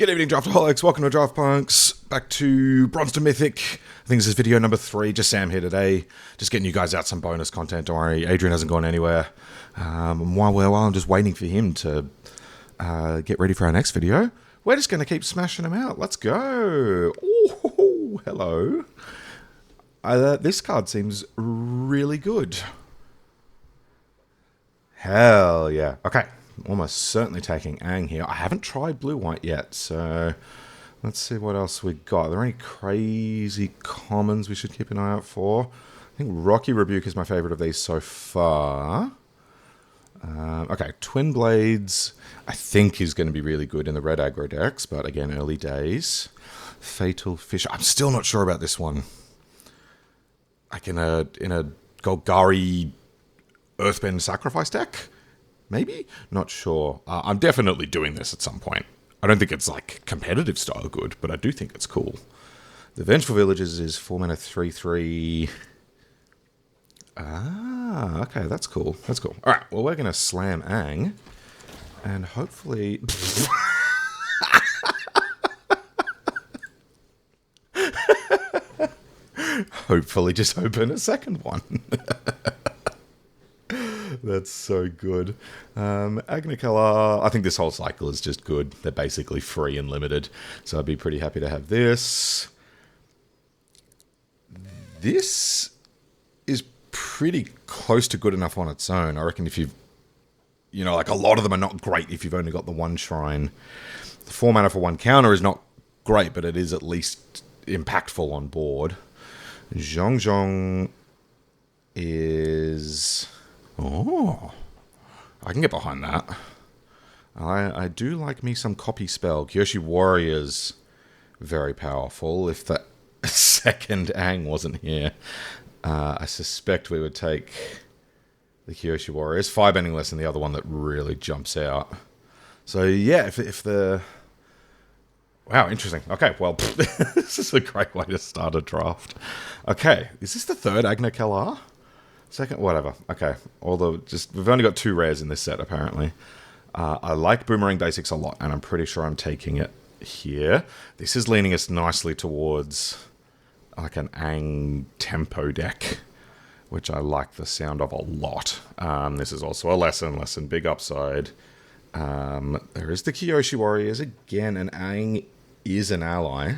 Good evening, Draftaholics. Welcome to Draft Punks. Back to Bronze to Mythic. I think this is video number 3. Just Sam here today. Just getting you guys out some bonus content. Don't worry, Adrian hasn't gone anywhere. While I'm just waiting for him to get ready for our next video, we're just going to keep smashing them out. Let's go. Ooh, hello. This card seems really good. Hell yeah. Okay. Almost certainly taking Aang here. I haven't tried blue-white yet, so let's see what else we got. Are there any crazy commons we should keep an eye out for? I think Rocky Rebuke is my favorite of these so far. Okay, Twin Blades I think is going to be really good in the red aggro decks, but again, early days. Fatal Fish. I'm still not sure about this one. Like in a Golgari Earthbend Sacrifice deck? Maybe? Not sure. I'm definitely doing this at some point. I don't think it's like competitive style good, but I do think it's cool. The Vengeful Villages is 4 mana 3/3. Ah, okay, that's cool. That's cool. Alright, well, we're going to slam Aang. And hopefully... hopefully just open a second one. That's so good. Agnicala, I think this whole cycle is just good. They're basically free and limited, so I'd be pretty happy to have this. This is pretty close to good enough on its own. I reckon if you've, like a lot of them are not great if you've only got the one shrine. The 4 mana for 1 counter is not great, but it is at least impactful on board. Zhong is... Oh, I can get behind that. I do like me some copy spell. Kyoshi Warrior's very powerful. If the second Aang wasn't here, I suspect we would take the Kyoshi Warriors. Firebending Lesson, the other one that really jumps out. So yeah, if the... Wow, interesting. Okay, well, this is a great way to start a draft. Okay, is this the third Agnicala? Second, whatever. Okay, we've only got 2 rares in this set, apparently. I like Boomerang Basics a lot, and I'm pretty sure I'm taking it here. This is leaning us nicely towards like an Aang tempo deck, which I like the sound of a lot. This is also a lesson, big upside. There is the Kyoshi Warriors again, and Aang is an ally.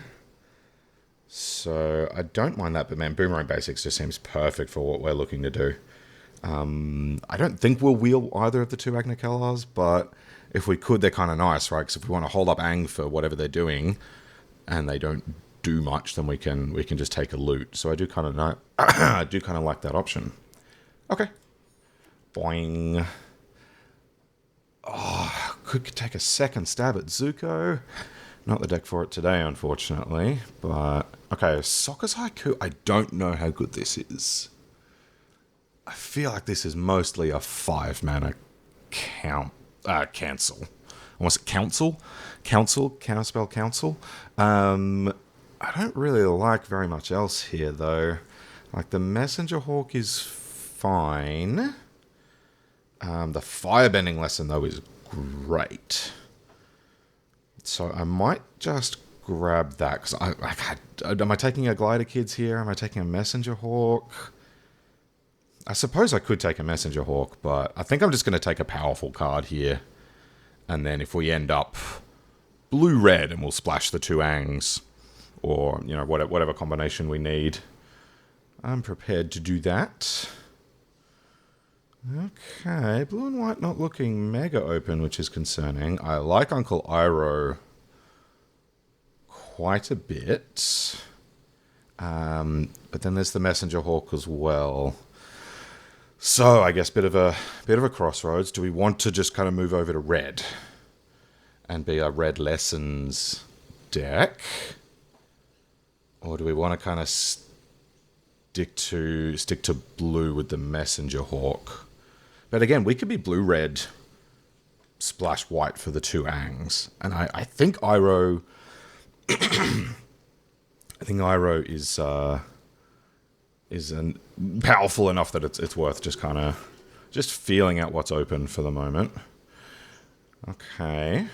So I don't mind that, but man, Boomerang Basics just seems perfect for what we're looking to do. I don't think we'll wheel either of the 2 Agnicalas, but if we could, they're kind of nice, right? Because if we want to hold up Aang for whatever they're doing, and they don't do much, then we can just take a loot. So I do kind of know, I do kind of like that option. Okay, boing. Oh, could take a second stab at Zuko. Not the deck for it today, unfortunately. But, okay, Sokka's Haiku. I don't know how good this is. I feel like this is mostly a 5 mana cancel. Almost council? Counterspell council? I don't really like very much else here, though. Like, the Messenger Hawk is fine. The Firebending Lesson, though, is great. So I might just grab that, because am I taking a Glider Kids here? Am I taking a Messenger Hawk? I suppose I could take a Messenger Hawk, but I think I'm just going to take a powerful card here. And then if we end up blue-red, and we'll splash the 2 Aangs, or, whatever combination we need. I'm prepared to do that. Okay, blue and white not looking mega open, which is concerning. I like Uncle Iroh quite a bit. But then there's the Messenger Hawk as well. So I guess bit of a crossroads. Do we want to just kind of move over to red and be a red lessons deck? Or do we want to kind of stick to blue with the Messenger Hawk? But again, we could be blue-red, splash white for the 2 Aangs. And I think Iroh... is powerful enough that it's worth just feeling out what's open for the moment. Okay.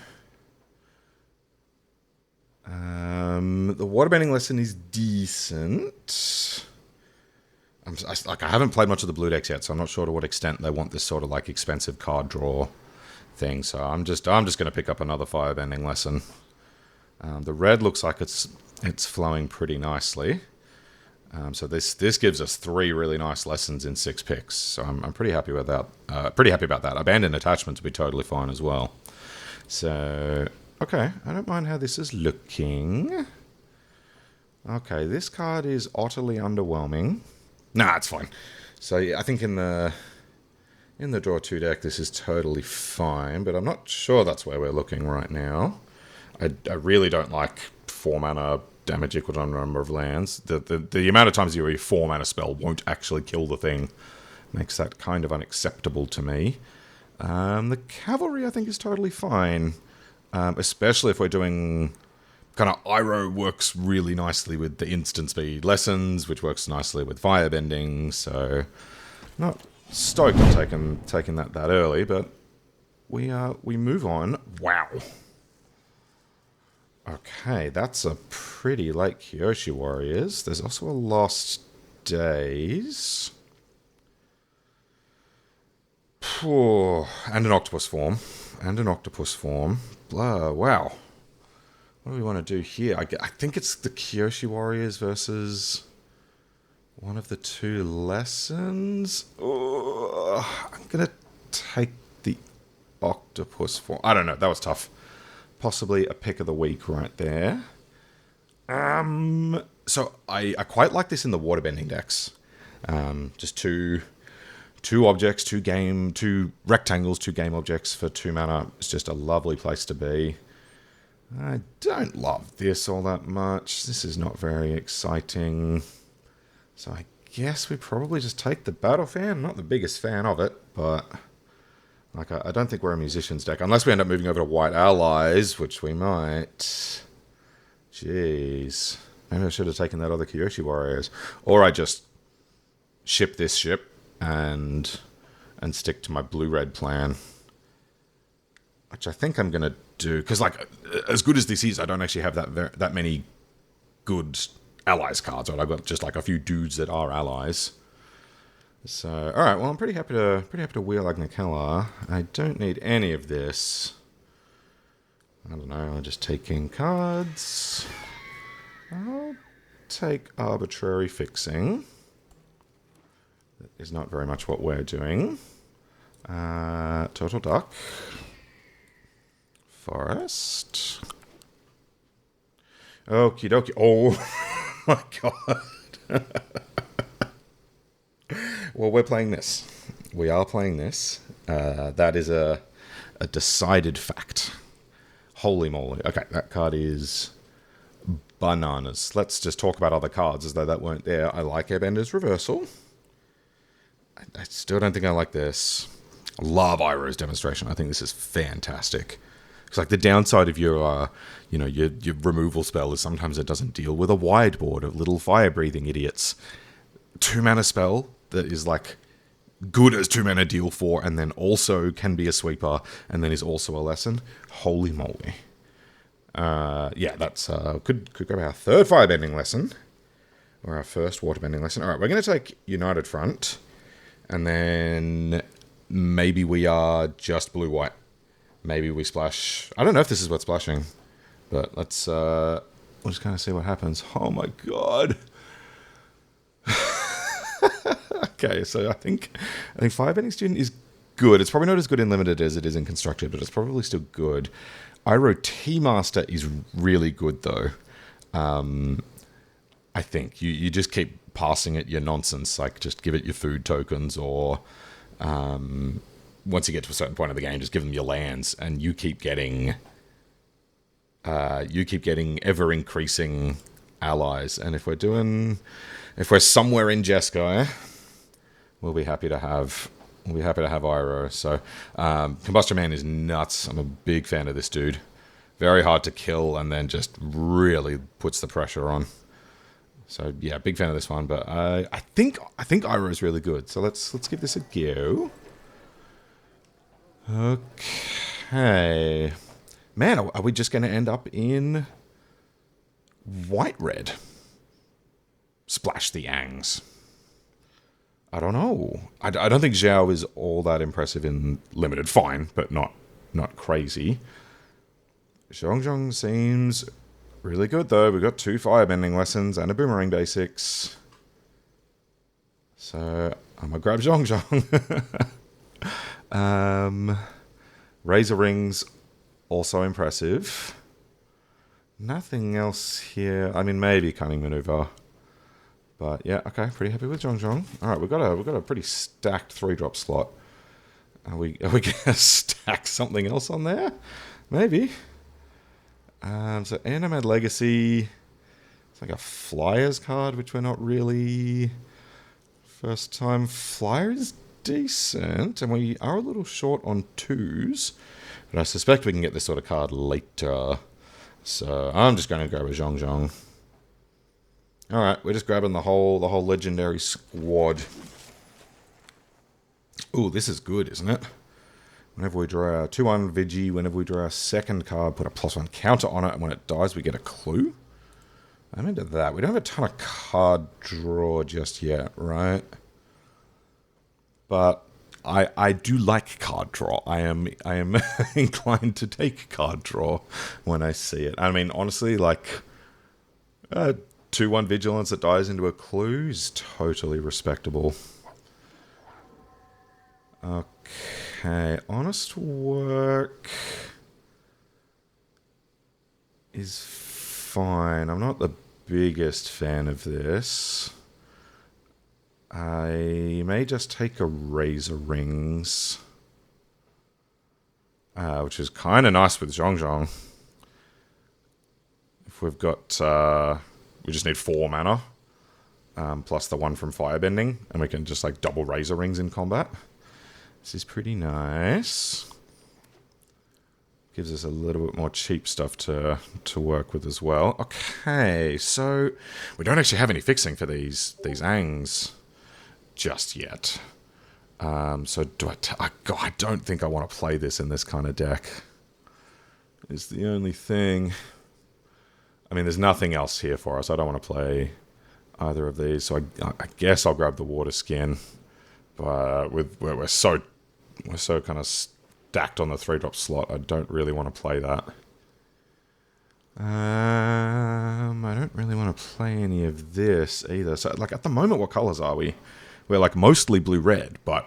The waterbending lesson is decent. I haven't played much of the blue decks yet, so I'm not sure to what extent they want this sort of like expensive card draw thing. So I'm just going to pick up another firebending lesson. The red looks like it's flowing pretty nicely. So this gives us 3 really nice lessons in 6 picks. So I'm pretty happy with that. Pretty happy about that. Abandoned attachments would be totally fine as well. So okay, I don't mind how this is looking. Okay, this card is utterly underwhelming. Nah, it's fine. So yeah, I think in the draw 2 deck, this is totally fine, but I'm not sure that's where we're looking right now. I really don't like 4 mana damage equal to a number of lands. The amount of times your 4 mana spell won't actually kill the thing makes that kind of unacceptable to me. The cavalry, I think, is totally fine, especially if we're doing... Kind of Iroh works really nicely with the instant speed lessons, which works nicely with firebending, so not stoked on taking that early, but we move on. Wow. Okay, that's a pretty late Kyoshi Warriors. There's also a Lost Days. And an Octopus form. Blah, wow. What do we want to do here? I think it's the Kyoshi Warriors versus one of the 2 lessons. I'm going to take the Octopus form. I don't know. That was tough. Possibly a pick of the week right there. So I quite like this in the waterbending decks. Just two objects, 2 rectangles, 2 game objects for 2 mana. It's just a lovely place to be. I don't love this all that much. This is not very exciting. So I guess we probably just take the Battle Fan. Not the biggest fan of it, but like I don't think we're a Musician's deck. Unless we end up moving over to White Allies, which we might. Jeez. Maybe I should have taken that other Kyoshi Warriors. Or I just ship this ship and stick to my blue-red plan. Which I think I'm going to do, because like as good as this is, I don't actually have that many good allies cards. Right? I've got just like a few dudes that are allies. So all right, well I'm pretty happy to wheel Agnikala. I don't need any of this. I don't know. I'm just taking cards. I'll take Arbitrary Fixing. That is not very much what we're doing. Total Duck. Forest. Okie dokie. Oh my god. Well, we're playing this. We are playing this. That is a decided fact. Holy moly. Okay, that card is bananas. Let's just talk about other cards as though that weren't there. I like Airbender's Reversal. I still don't think I like this. I love Iroh's Demonstration. I think this is fantastic. It's like the downside of your removal spell is sometimes it doesn't deal with a wideboard of little fire-breathing idiots. 2 mana spell that is like good as 2 mana deal 4 and then also can be a sweeper and then is also a lesson. Holy moly. Yeah, that's could grab our 3rd firebending lesson or our 1st waterbending lesson. All right, we're going to take United Front and then maybe we are just blue-white. Maybe we splash. I don't know if this is what's splashing, but we'll just kind of see what happens. Oh my god. Okay, so I think Firebending Student is good. It's probably not as good in Limited as it is in Constructed, but it's probably still good. Iroh T-Master is really good, though. I think. You just keep passing it your nonsense. Like, just give it your food tokens, or once you get to a certain point of the game, just give them your lands, and you keep getting ever-increasing allies. And if we're somewhere in Jeskai, we'll be happy to have Iroh. So Combustion Man is nuts. I'm a big fan of this dude. Very hard to kill, and then just really puts the pressure on. So yeah, big fan of this one. But I think Iroh is really good. So let's give this a go. Okay, man, are we just going to end up in White-red. Splash the Aangs. I don't know. I don't think Zhao is all that impressive in limited. Fine, but not crazy. Zhong seems really good, though. We've got 2 firebending lessons and a boomerang basics. So, I'm going to grab Zhong. Razor Rings, also impressive. Nothing else here. I mean, maybe Cunning Maneuver. But yeah, okay, pretty happy with Zhong. Alright, we've got a pretty stacked 3-drop slot. Are we gonna stack something else on there? Maybe. So Animad Legacy. It's like a Flyers card, which we're not really. First time Flyer is decent, and we are a little short on 2s. But I suspect we can get this sort of card later. So I'm just going to go with Zhong. Alright, we're just grabbing the whole legendary squad. Ooh, this is good, isn't it? Whenever we draw our 2-1 Vigi, whenever we draw our second card, put a +1 counter on it, and when it dies, we get a clue. I'm into that. We don't have a ton of card draw just yet, right? But I do like card draw. I am inclined to take card draw when I see it. I mean, honestly, like 2-1 Vigilance that dies into a clue is totally respectable. Okay, Honest Work is fine. I'm not the biggest fan of this. I may just take a Razor Rings, which is kind of nice with Zhong. If we've got, we just need 4 mana, plus the 1 from Firebending, and we can just like double Razor Rings in combat. This is pretty nice. Gives us a little bit more cheap stuff to work with as well. Okay, so we don't actually have any fixing for these Aangs just yet. So I don't think I want to play this in this kind of deck. Is the only thing. I mean, there's nothing else here for us. I don't want to play either of these. So I guess I'll grab the Water Skin. But we're so kind of stacked on the 3-drop slot, I don't really want to play that. I don't really want to play any of this either. So, like, at the moment, what colors are we? We're, like, mostly blue-red, but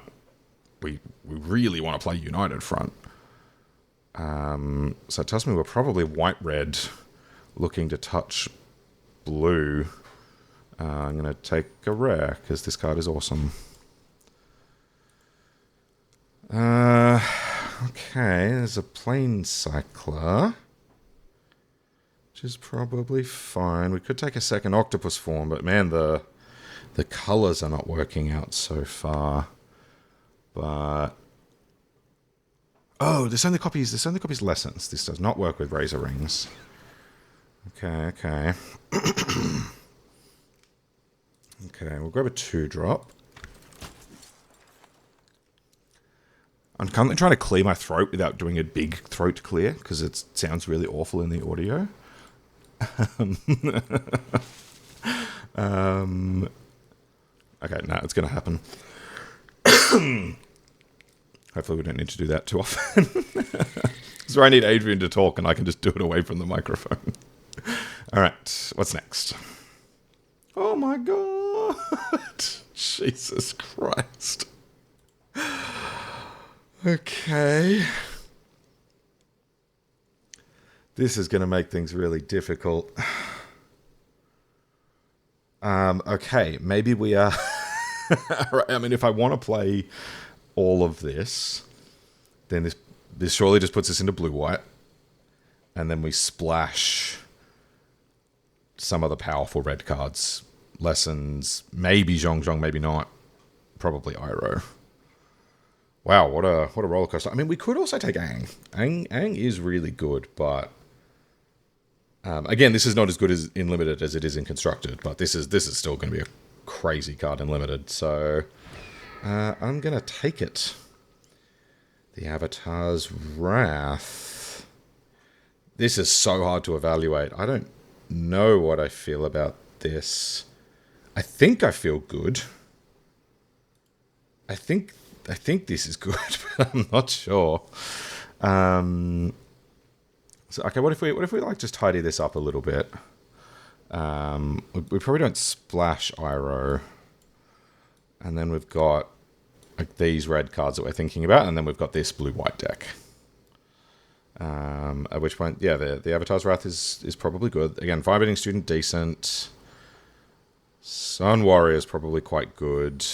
we really want to play United Front. So it tells me we're probably white-red, looking to touch blue. I'm going to take a rare, because this card is awesome. Okay, there's a Plane Cycler, which is probably fine. We could take a second Octopus form, but man, the colors are not working out so far. But oh, this only copies Lessons. This does not work with Razor Rings. Okay. Okay, we'll grab a 2-drop. I'm currently trying to clear my throat without doing a big throat clear, because it sounds really awful in the audio. Okay, no, it's going to happen. Hopefully we don't need to do that too often. So I need Adrian to talk, and I can just do it away from the microphone. Alright, what's next? Oh my god! Jesus Christ. Okay. This is going to make things really difficult. Okay, maybe we are... I mean, if I want to play all of this, then this surely just puts us into blue-white. And then we splash some of the powerful red cards. Lessons, maybe Zhong, maybe not. Probably Iroh. Wow, what a roller coaster. I mean, we could also take Aang. Aang is really good, but again, this is not as good as in limited as it is in constructed, but this is still going to be a crazy card in limited. So I'm going to take it. The Avatar's Wrath. This is so hard to evaluate. I don't know what I feel about this. I think I feel good. I think this is good, but I'm not sure. So okay, what if we like just tidy this up a little bit? We probably don't splash Iroh, and then we've got like these red cards that we're thinking about, and then we've got this blue-white deck. At which point, yeah, the Avatar's Wrath is probably good. Again, Firebending Student, decent. Sun Warrior is probably quite good.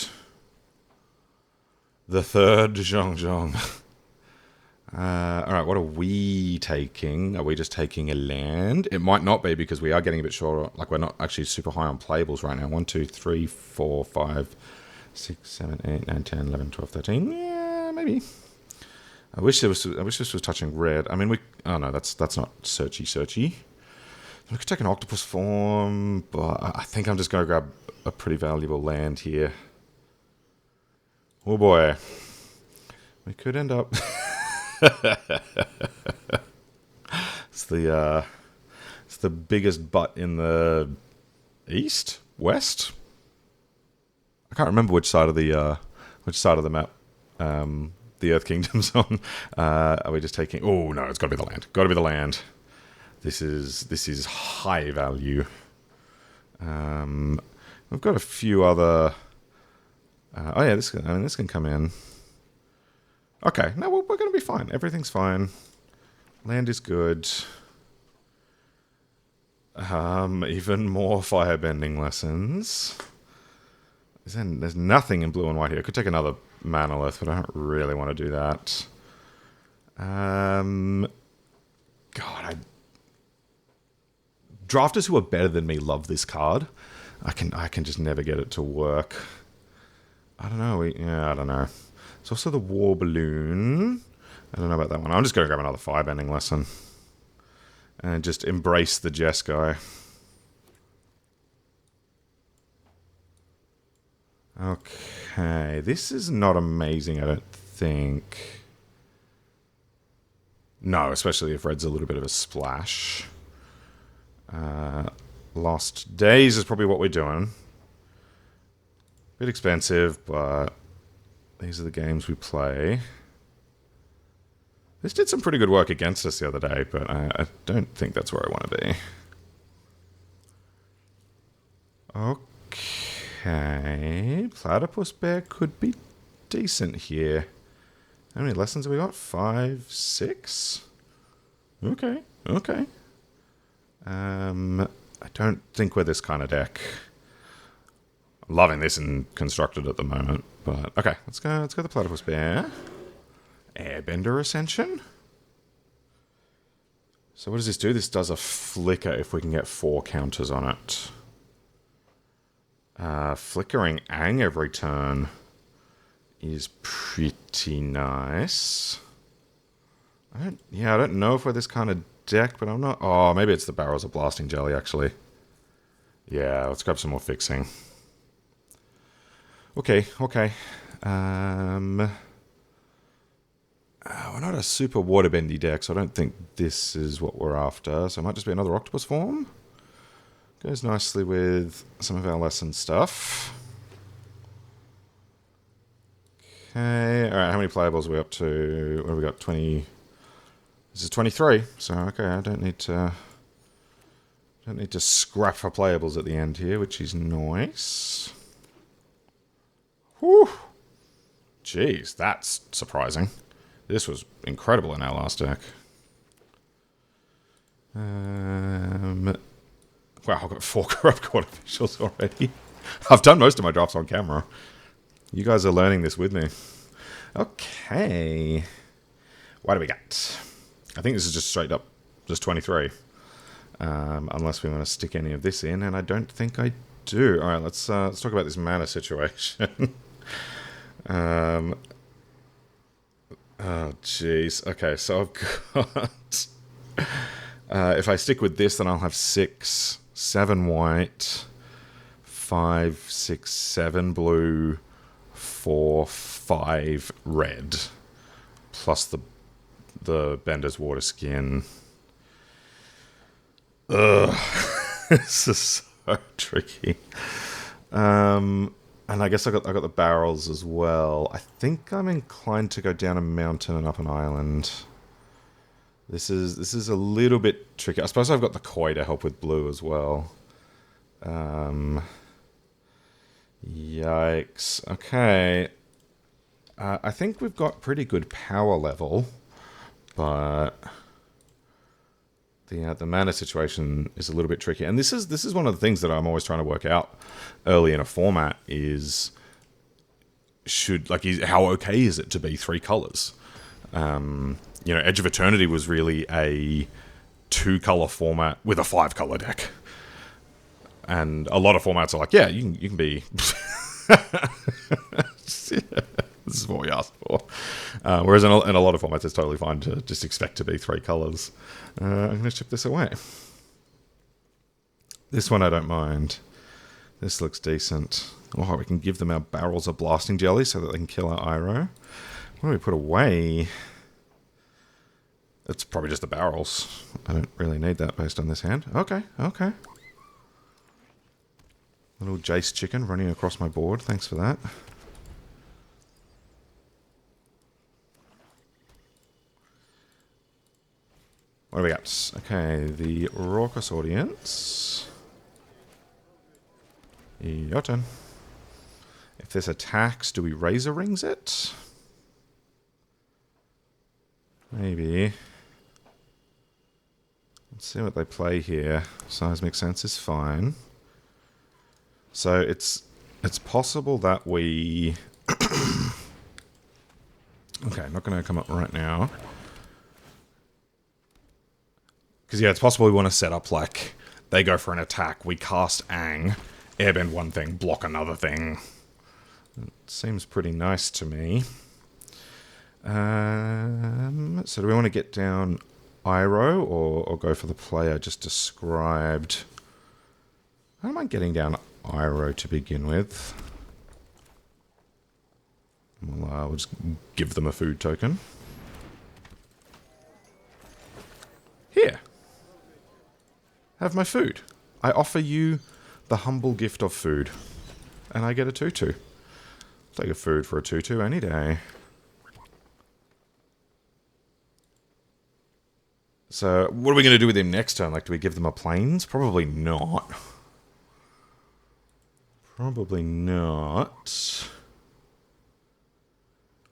The third Zhong. Alright, what are we taking? Are we just taking a land? It might not be because we are getting a bit short. Like, we're not actually super high on playables right now. 1, 2, 3, 4, 5, 6, 7, 8, 9, 10, 11, 12, 13. Yeah, maybe. I wish this was touching red. I mean, oh no, that's not searchy. We could take an octopus form, but I think I'm just going to grab a pretty valuable land here. Oh boy. We could end up... It's the biggest butt in the east? West? I can't remember which side of the map the Earth Kingdom's on. Are we just taking... Oh, no, it's got to be the land. Got to be the land. This is high value. We've got a few other... oh, yeah, this can come in. Okay, no, we're going to be fine. Everything's fine. Land is good. Even more firebending lessons. There's nothing in blue and white here. I could take another Manolith, but I don't really want to do that. Drafters who are better than me love this card. I can just never get it to work. I don't know. I don't know. It's also the War Balloon. I don't know about that one. I'm just going to grab another firebending lesson. And just embrace the Jess guy. Okay. This is not amazing, I don't think. No, especially if red's a little bit of a splash. Lost Days is probably what we're doing. Bit expensive, but... these are the games we play. This did some pretty good work against us the other day, but I don't think that's where I want to be. Okay. Platypus Bear could be decent here. How many lessons have we got? 5, 6? Okay. I don't think we're this kind of deck. I'm loving this in Constructed at the moment. But okay, let's go the Platypus Bear. Airbender Ascension. So what does this do? This does a flicker if we can get 4 counters on it. Flickering Aang every turn is pretty nice. I don't know if we're this kind of deck, but I'm not... Oh, maybe it's the Barrels of Blasting Jelly, actually. Yeah, let's grab some more fixing. Okay. We're not a super waterbendy deck, so I don't think this is what we're after. So it might just be another octopus form. Goes nicely with some of our lesson stuff. Okay, alright, how many playables are we up to? What have we got? 20... This is 23, so okay, I don't need to scrap for playables at the end here, which is nice. Whew! Jeez, that's surprising. This was incredible in our last deck. Wow, I've got 4 Corrupt Court officials already. I've done most of my drafts on camera. You guys are learning this with me. Okay. What do we got? I think this is just straight up just 23. Unless we want to stick any of this in, and I don't think I do. Alright, let's talk about this mana situation. Oh, jeez. Okay, so I've got... if I stick with this, then I'll have 6, 7 white, 5, 6, 7 blue, 4, 5 red, plus the Bender's Water Skin. Ugh. This is so tricky. And I guess I got the barrels as well. I think I'm inclined to go down a mountain and up an island. This is a little bit tricky. I suppose I've got the koi to help with blue as well. Yikes. Okay. I think we've got pretty good power level, but the mana situation is a little bit tricky. And this is one of the things that I'm always trying to work out early in a format is how okay is it to be 3 colors? Edge of Eternity was really a 2-color format with a 5-color deck. And a lot of formats are like, yeah, you can be... This is what we asked for. Whereas in a lot of formats, it's totally fine to just expect to be 3 colors. I'm going to chip this away. This one I don't mind. This looks decent. Oh, we can give them our barrels of blasting jelly so that they can kill our Iroh. What do we put away? It's probably just the barrels. I don't really need that based on this hand. Okay. Little Jace chicken running across my board. Thanks for that. What do we got? Okay, the raucous audience. Your turn. If this attacks, do we Razor Rings it? Maybe. Let's see what they play here. Seismic Sense is fine. So it's possible that we... Okay, I'm not going to come up right now. Because, yeah, it's possible we want to set up, like, they go for an attack, we cast Aang, airbend one thing, block another thing. It seems pretty nice to me. So do we want to get down Iroh or go for the player just described? I don't mind getting down Iroh to begin with. We'll just give them a food token. Here. Have my food. I offer you the humble gift of food. And I get a 2/2. Take a food for a 2/2 any day. So, what are we going to do with him next turn? Like, do we give them a plains? Probably not. Probably not.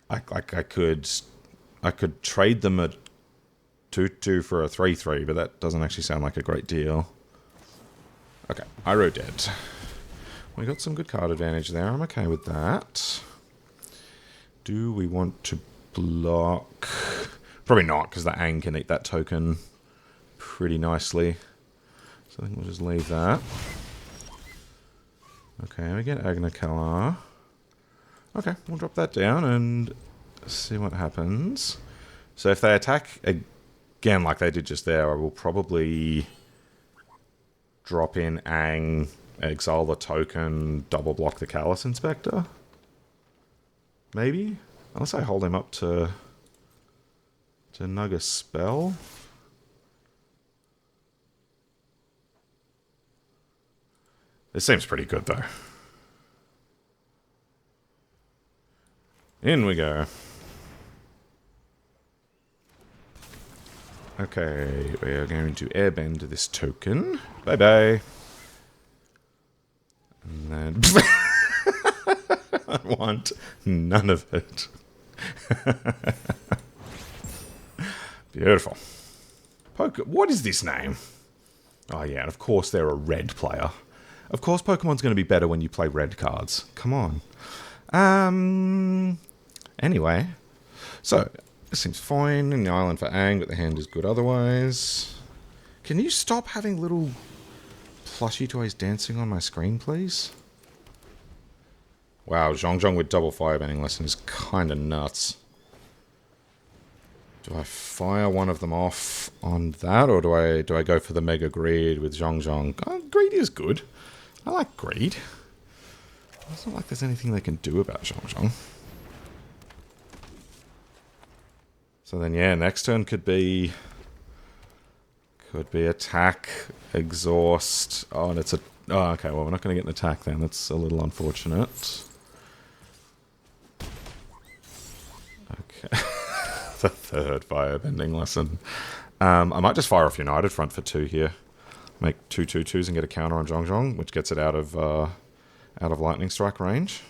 I could trade them a 2/2 for a 3/3, but that doesn't actually sound like a great deal. Okay, Iroh dead. We got some good card advantage there. I'm okay with that. Do we want to block? Probably not, because the Aang can eat that token pretty nicely. So I think we'll just leave that. Okay, we get Agna Kalar. Okay, we'll drop that down and see what happens. So if they attack again like they did just there, I will probably drop in Aang, exile the token, double block the Callous Inspector. Maybe? Unless I hold him up to nug a spell. This seems pretty good though. In we go. Okay, we are going to airbend this token. Bye-bye. And then... I want none of it. Beautiful. What is this name? Oh yeah, and of course they're a red player. Of course Pokemon's going to be better when you play red cards. Come on. Anyway. So, this seems fine in the island for Aang, but the hand is good otherwise. Can you stop having little plushie toys dancing on my screen, please? Wow, Zhong with double firebending lesson is kind of nuts. Do I fire one of them off on that, or do I go for the Mega Greed with Zhong? Oh, Greed is good. I like Greed. It's not like there's anything they can do about Zhong. So then, yeah, next turn could be Could be attack, exhaust. Oh, and it's a... Oh, okay, well, we're not going to get an attack then. That's a little unfortunate. Okay. The third firebending lesson. I might just fire off United Front for 2 here. Make 2 2/2s and get a counter on Zhong, which gets it out of lightning strike range.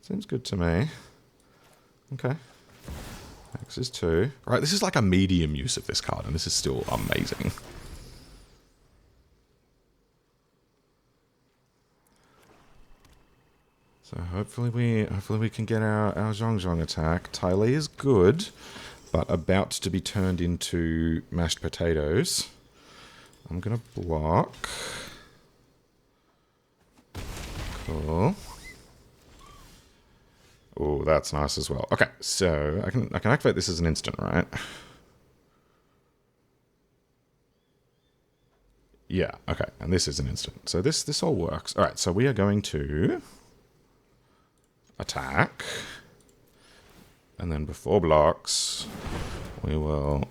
Seems good to me. Okay. X is 2. Alright, this is like a medium use of this card, and this is still amazing. So hopefully we can get our Zhong attack. TLA is good, but about to be turned into mashed potatoes. I'm gonna block. Cool. Oh, that's nice as well. Okay, so I can activate this as an instant, right? Yeah, okay, and this is an instant. So this all works. All right, so we are going to attack, and then before blocks, we will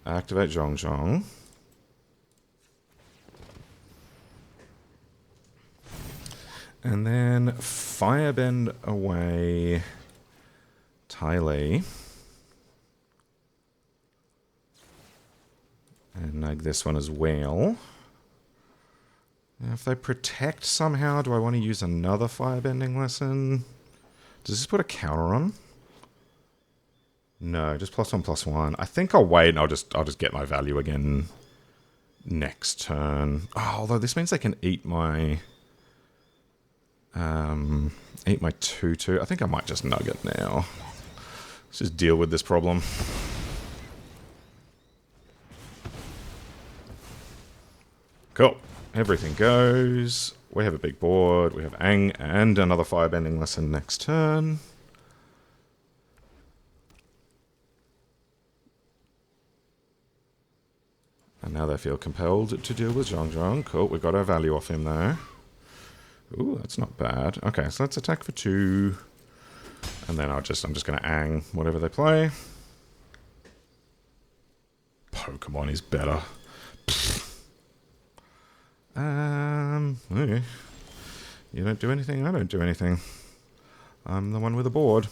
activate Zhong. And then firebend away TLA. And like this one as well. Now if they protect somehow, do I want to use another firebending lesson? Does this put a counter on? No, just +1/+1. I think I'll wait and I'll just get my value again next turn. Oh, although this means they can eat my 2/2. I think I might just nugget now. Let's just deal with this problem. Cool. Everything goes. We have a big board. We have Aang and another firebending lesson next turn. And now they feel compelled to deal with Zhong. Cool. We got our value off him there. Ooh, that's not bad. Okay, so let's attack for 2. And then I'm just going to Aang whatever they play. Pokemon is better. Okay. You don't do anything, I don't do anything. I'm the one with the board.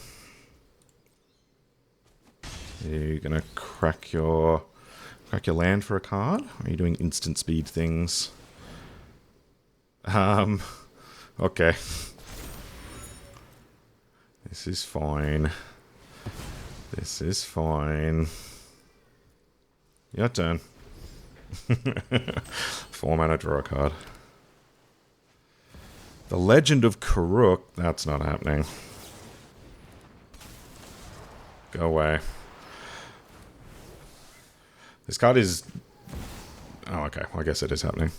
You're going to crack your land for a card? Or are you doing instant speed things? Okay. This is fine. This is fine. Your turn. 4 mana, draw a card. The Legend of Karuk. That's not happening. Go away. This card is... Oh, okay. Well, I guess it is happening.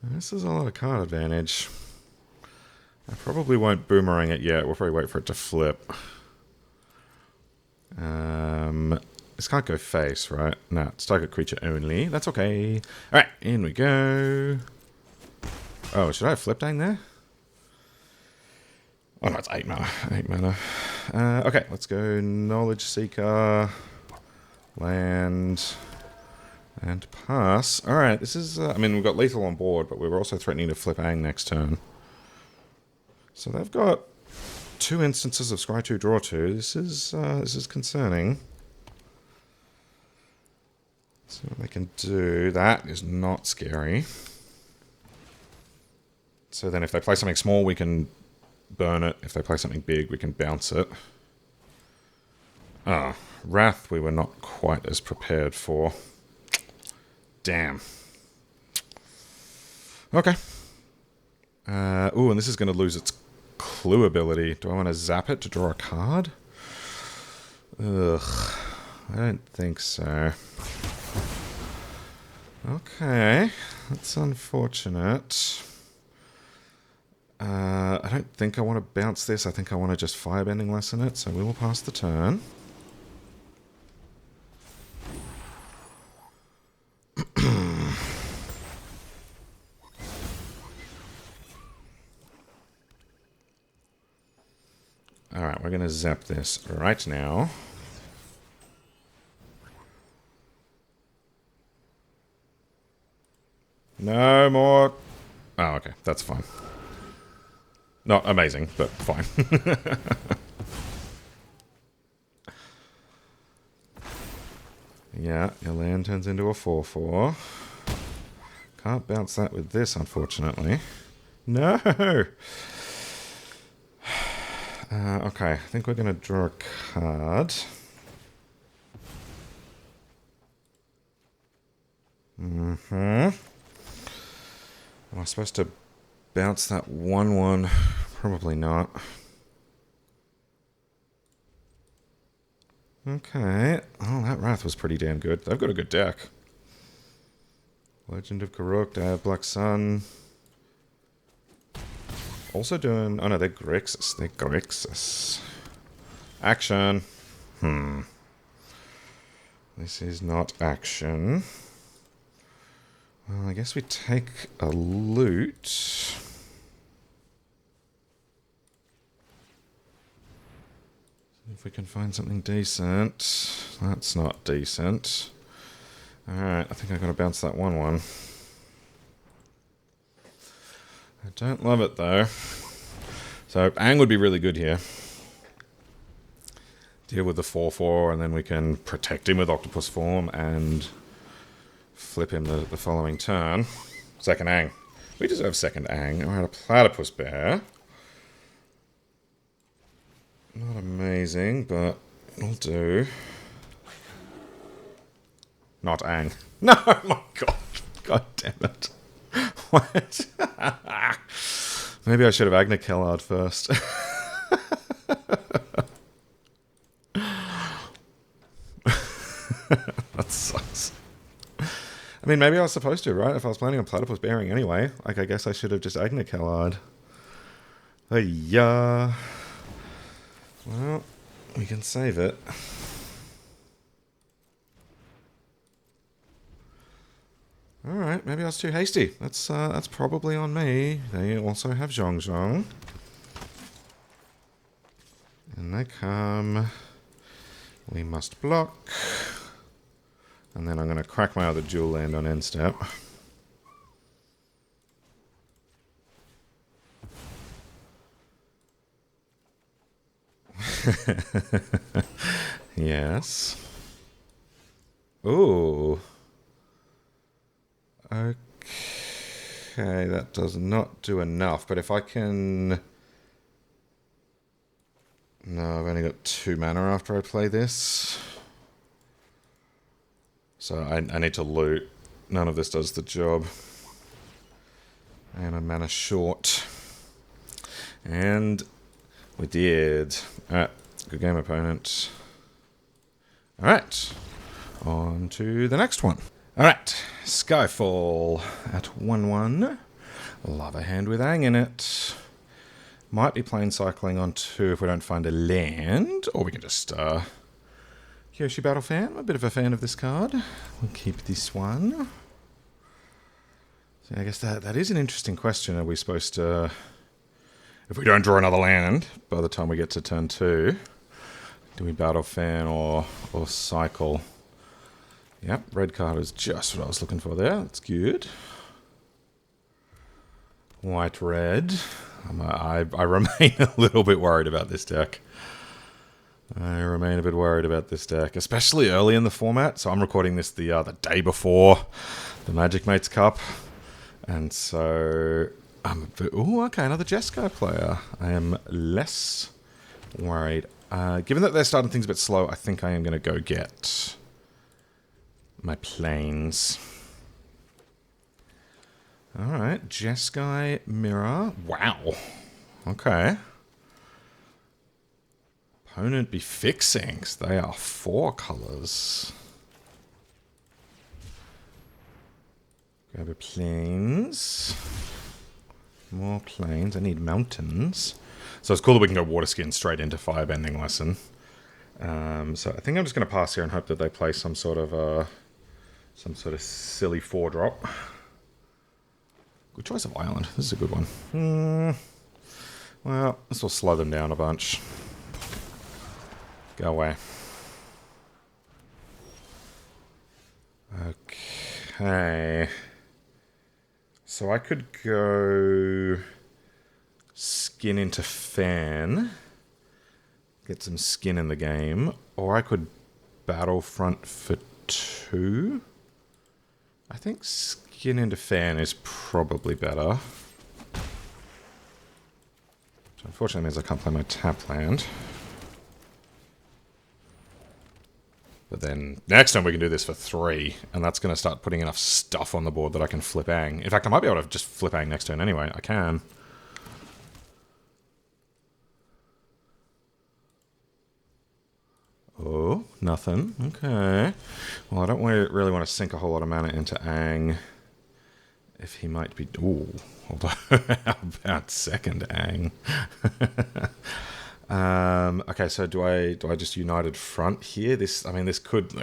This is a lot of card advantage. I probably won't boomerang it yet. We'll probably wait for it to flip. This can't go face, right? No, it's target creature only. That's okay. Alright, in we go. Oh, should I have flipped Aang there? Oh no, it's 8 mana. 8 mana. Okay, let's go Knowledge Seeker. Land. And pass. Alright, this is... I mean, we've got lethal on board, but we were also threatening to flip Aang next turn. So they've got 2 instances of Scry 2, Draw 2. This is concerning. So what they can do... That is not scary. So then if they play something small, we can burn it. If they play something big, we can bounce it. Ah, Wrath we were not quite as prepared for. Damn. Okay. Ooh, and this is going to lose its clue ability. Do I want to zap it to draw a card? Ugh. I don't think so. Okay. That's unfortunate. I don't think I want to bounce this. I think I want to just firebending lesson it, so we will pass the turn. Alright, we're going to zap this right now. No more... Oh, okay. That's fine. Not amazing, but fine. Yeah, your land turns into a 4/4. Can't bounce that with this, unfortunately. No! Okay, I think we're going to draw a card. Am I supposed to bounce that 1/1? Probably not. Okay. Oh, that Wrath was pretty damn good. They've got a good deck. Legend of Karuk, Day of Black Sun. Also doing... Oh no, they're Grixis. They're Grixis. Action. This is not action. Well, I guess we take a loot. If we can find something decent. That's not decent. Alright, I think I'm going to bounce that 1/1. I don't love it, though. So, Aang would be really good here. Deal with the 4/4, and then we can protect him with Octopus Form, and flip him the following turn. Second Aang. We deserve second Aang. Alright, a Platypus Bear. Not amazing, but it'll do. Not Aang. No, my god. God damn it. What? Maybe I should have Agna Kellard first. That sucks. I mean, maybe I was supposed to, right? If I was planning on Platypus Bearing anyway. Like, I guess I should have just Agna Kellard. Yeah. Well, we can save it. Alright, maybe I was too hasty. That's probably on me. They also have Zhong Zhong. And they come. We must block. And then I'm going to crack my other dual land on end step. Yes. Ooh. Okay, that does not do enough, but if I can... No, I've only got 2 mana after I play this. So I need to loot. None of this does the job. And I'm mana short. And we did. Alright, good game, opponent. Alright, on to the next one. Alright, Skyfall at 1/1. Love a hand with Aang in it. Might be plain cycling on 2 if we don't find a land. Or we can just, Kyoshi Battle fan. I'm a bit of a fan of this card. We'll keep this one. So I guess that is an interesting question. Are we supposed to... If we don't draw another land by the time we get to turn 2, do we Battle Fan or cycle? Yep, red card is just what I was looking for there. That's good. White-red. I remain a little bit worried about this deck. Especially early in the format. So I'm recording this the day before the Magic Mates Cup. And so I'm a bit... Ooh, okay, another Jeskai player. I am less worried. Given that they're starting things a bit slow, I think I am going to go get my planes. Alright, Jeskai Mirror. Wow. Okay. Opponent be fixing. They are 4 colors. Grab a plains. More plains. I need mountains. So it's cool that we can go water skin straight into Firebending Lesson. So I think I'm just going to pass here and hope that they play some sort of silly 4-drop. Good choice of island. This is a good one. Well, this will slow them down a bunch. Go away. Okay. So I could go skin into fan, get some skin in the game, or I could Battlefront for 2. I think skin into fan is probably better. Which unfortunately means I can't play my tap land. But then next time we can do this for 3, and that's going to start putting enough stuff on the board that I can flip Aang. In fact, I might be able to just flip Aang next turn anyway. I can. Oh, nothing. Okay. Well, I don't really want to sink a whole lot of mana into Aang. If he might be... Ooh, hold on. How about second Aang? Okay, so do I just United Front here? This could...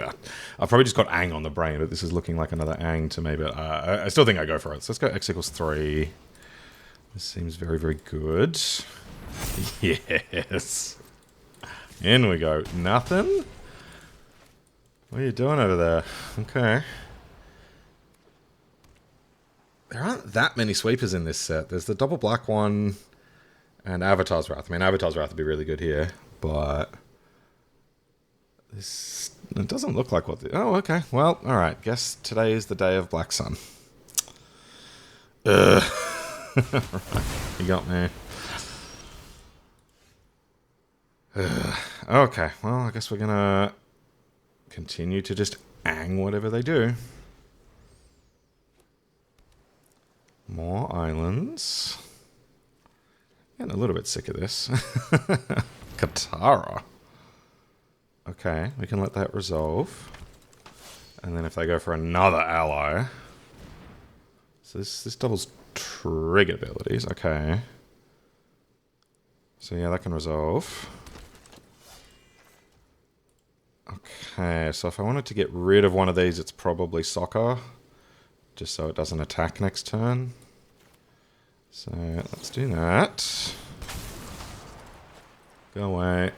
I've probably just got Aang on the brain, but this is looking like another Aang to me, but I still think I go for it. So let's go X equals 3. This seems very, very good. Yes. In we go. Nothing? What are you doing over there? Okay. There aren't that many sweepers in this set. There's the double black one and Avatar's Wrath. I mean, Avatar's Wrath would be really good here, but this... It doesn't look like what... Oh, okay. Well, alright. Guess today is the day of Black Sun. Ugh. You got me. Okay, well, I guess we're gonna continue to just Aang whatever they do. More islands. Getting a little bit sick of this. Katara. Okay, we can let that resolve. And then if they go for another ally... So this doubles trigger abilities. Okay. So yeah, that can resolve. Okay, so if I wanted to get rid of one of these, it's probably soccer. Just so it doesn't attack next turn. So let's do that. Go away.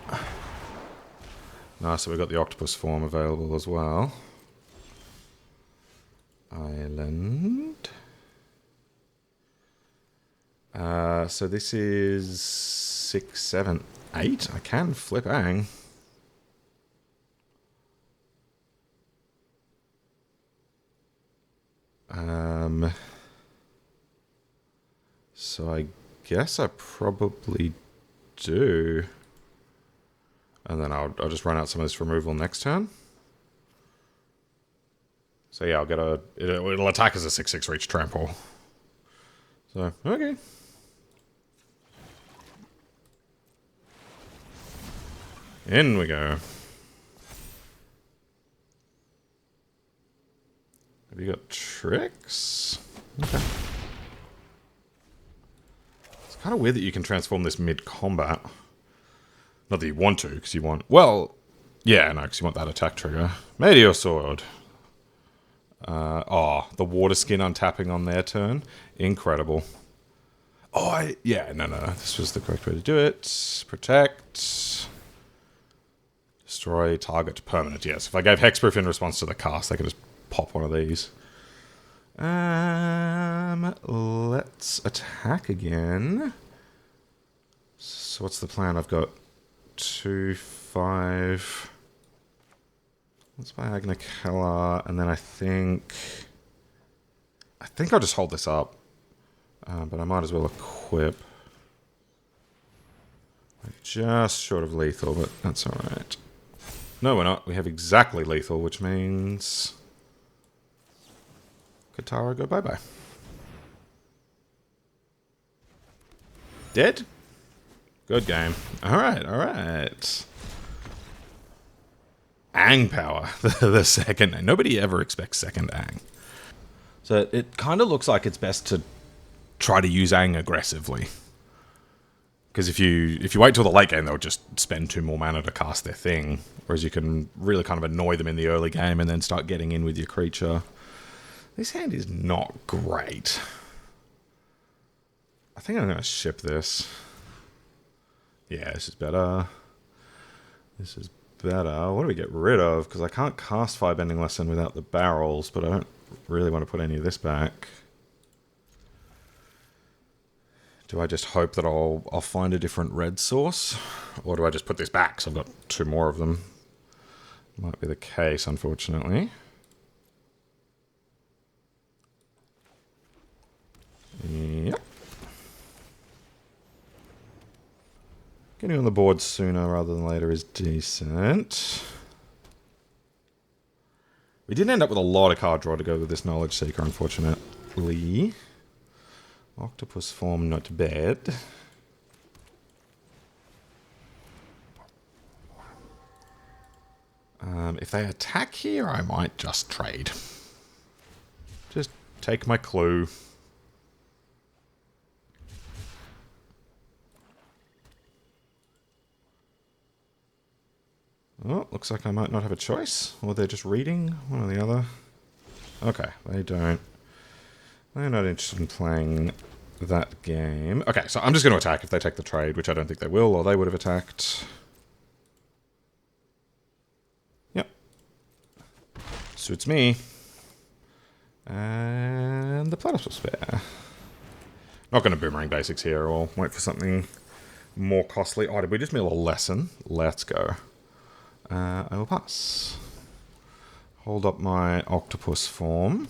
Nice, so we've got the octopus form available as well. Island. So this is 6, 7, 8. I can flip Aang. So I guess I probably do. And then I'll just run out some of this removal next turn. So yeah, I'll get a... It'll attack as a 6/6 reach trample. So, okay. In we go. Have you got tricks? Okay. It's kind of weird that you can transform this mid-combat. Not that you want to, because you want... Well, yeah, no, because you want that attack trigger. Meteor Sword. The water skin untapping on their turn. Incredible. Oh, yeah, no. This was the correct way to do it. Protect. Destroy target permanent. Yes, if I gave Hexproof in response to the cast, I could just pop one of these. Let's attack again. So what's the plan? I've got 2, 5. Let's buy Agna Keller, and then I think I'll just hold this up. But I might as well equip. Just short of lethal, but that's alright. No, we're not. We have exactly lethal, which means... Katara, go bye-bye. Dead? Good game. Alright. Aang power, the second. Nobody ever expects second Aang. So it kind of looks like it's best to try to use Aang aggressively. Because if you wait till the late game, they'll just spend 2 more mana to cast their thing. Whereas you can really kind of annoy them in the early game and then start getting in with your creature. This hand is not great. I think I'm going to ship this. Yeah, this is better. This is better. What do we get rid of? Because I can't cast Firebending Lesson without the barrels, but I don't really want to put any of this back. Do I just hope that I'll find a different red source? Or do I just put this back? So I've got 2 more of them. Might be the case, unfortunately. Yep. Getting on the board sooner rather than later is decent. We did end up with a lot of card draw to go with this Knowledge Seeker, unfortunately. Octopus form, not bad. If they attack here, I might just trade. Just take my clue. Oh, looks like I might not have a choice. Or they're just reading, one or the other. Okay, they don't. They're not interested in playing that game. Okay, so I'm just going to attack if they take the trade, which I don't think they will, or they would have attacked. Yep. Suits me. And the Platypus will spare. Not going to boomerang basics here, or wait for something more costly. Oh, did we just mill a lesson? Let's go. I will pass. Hold up my octopus form.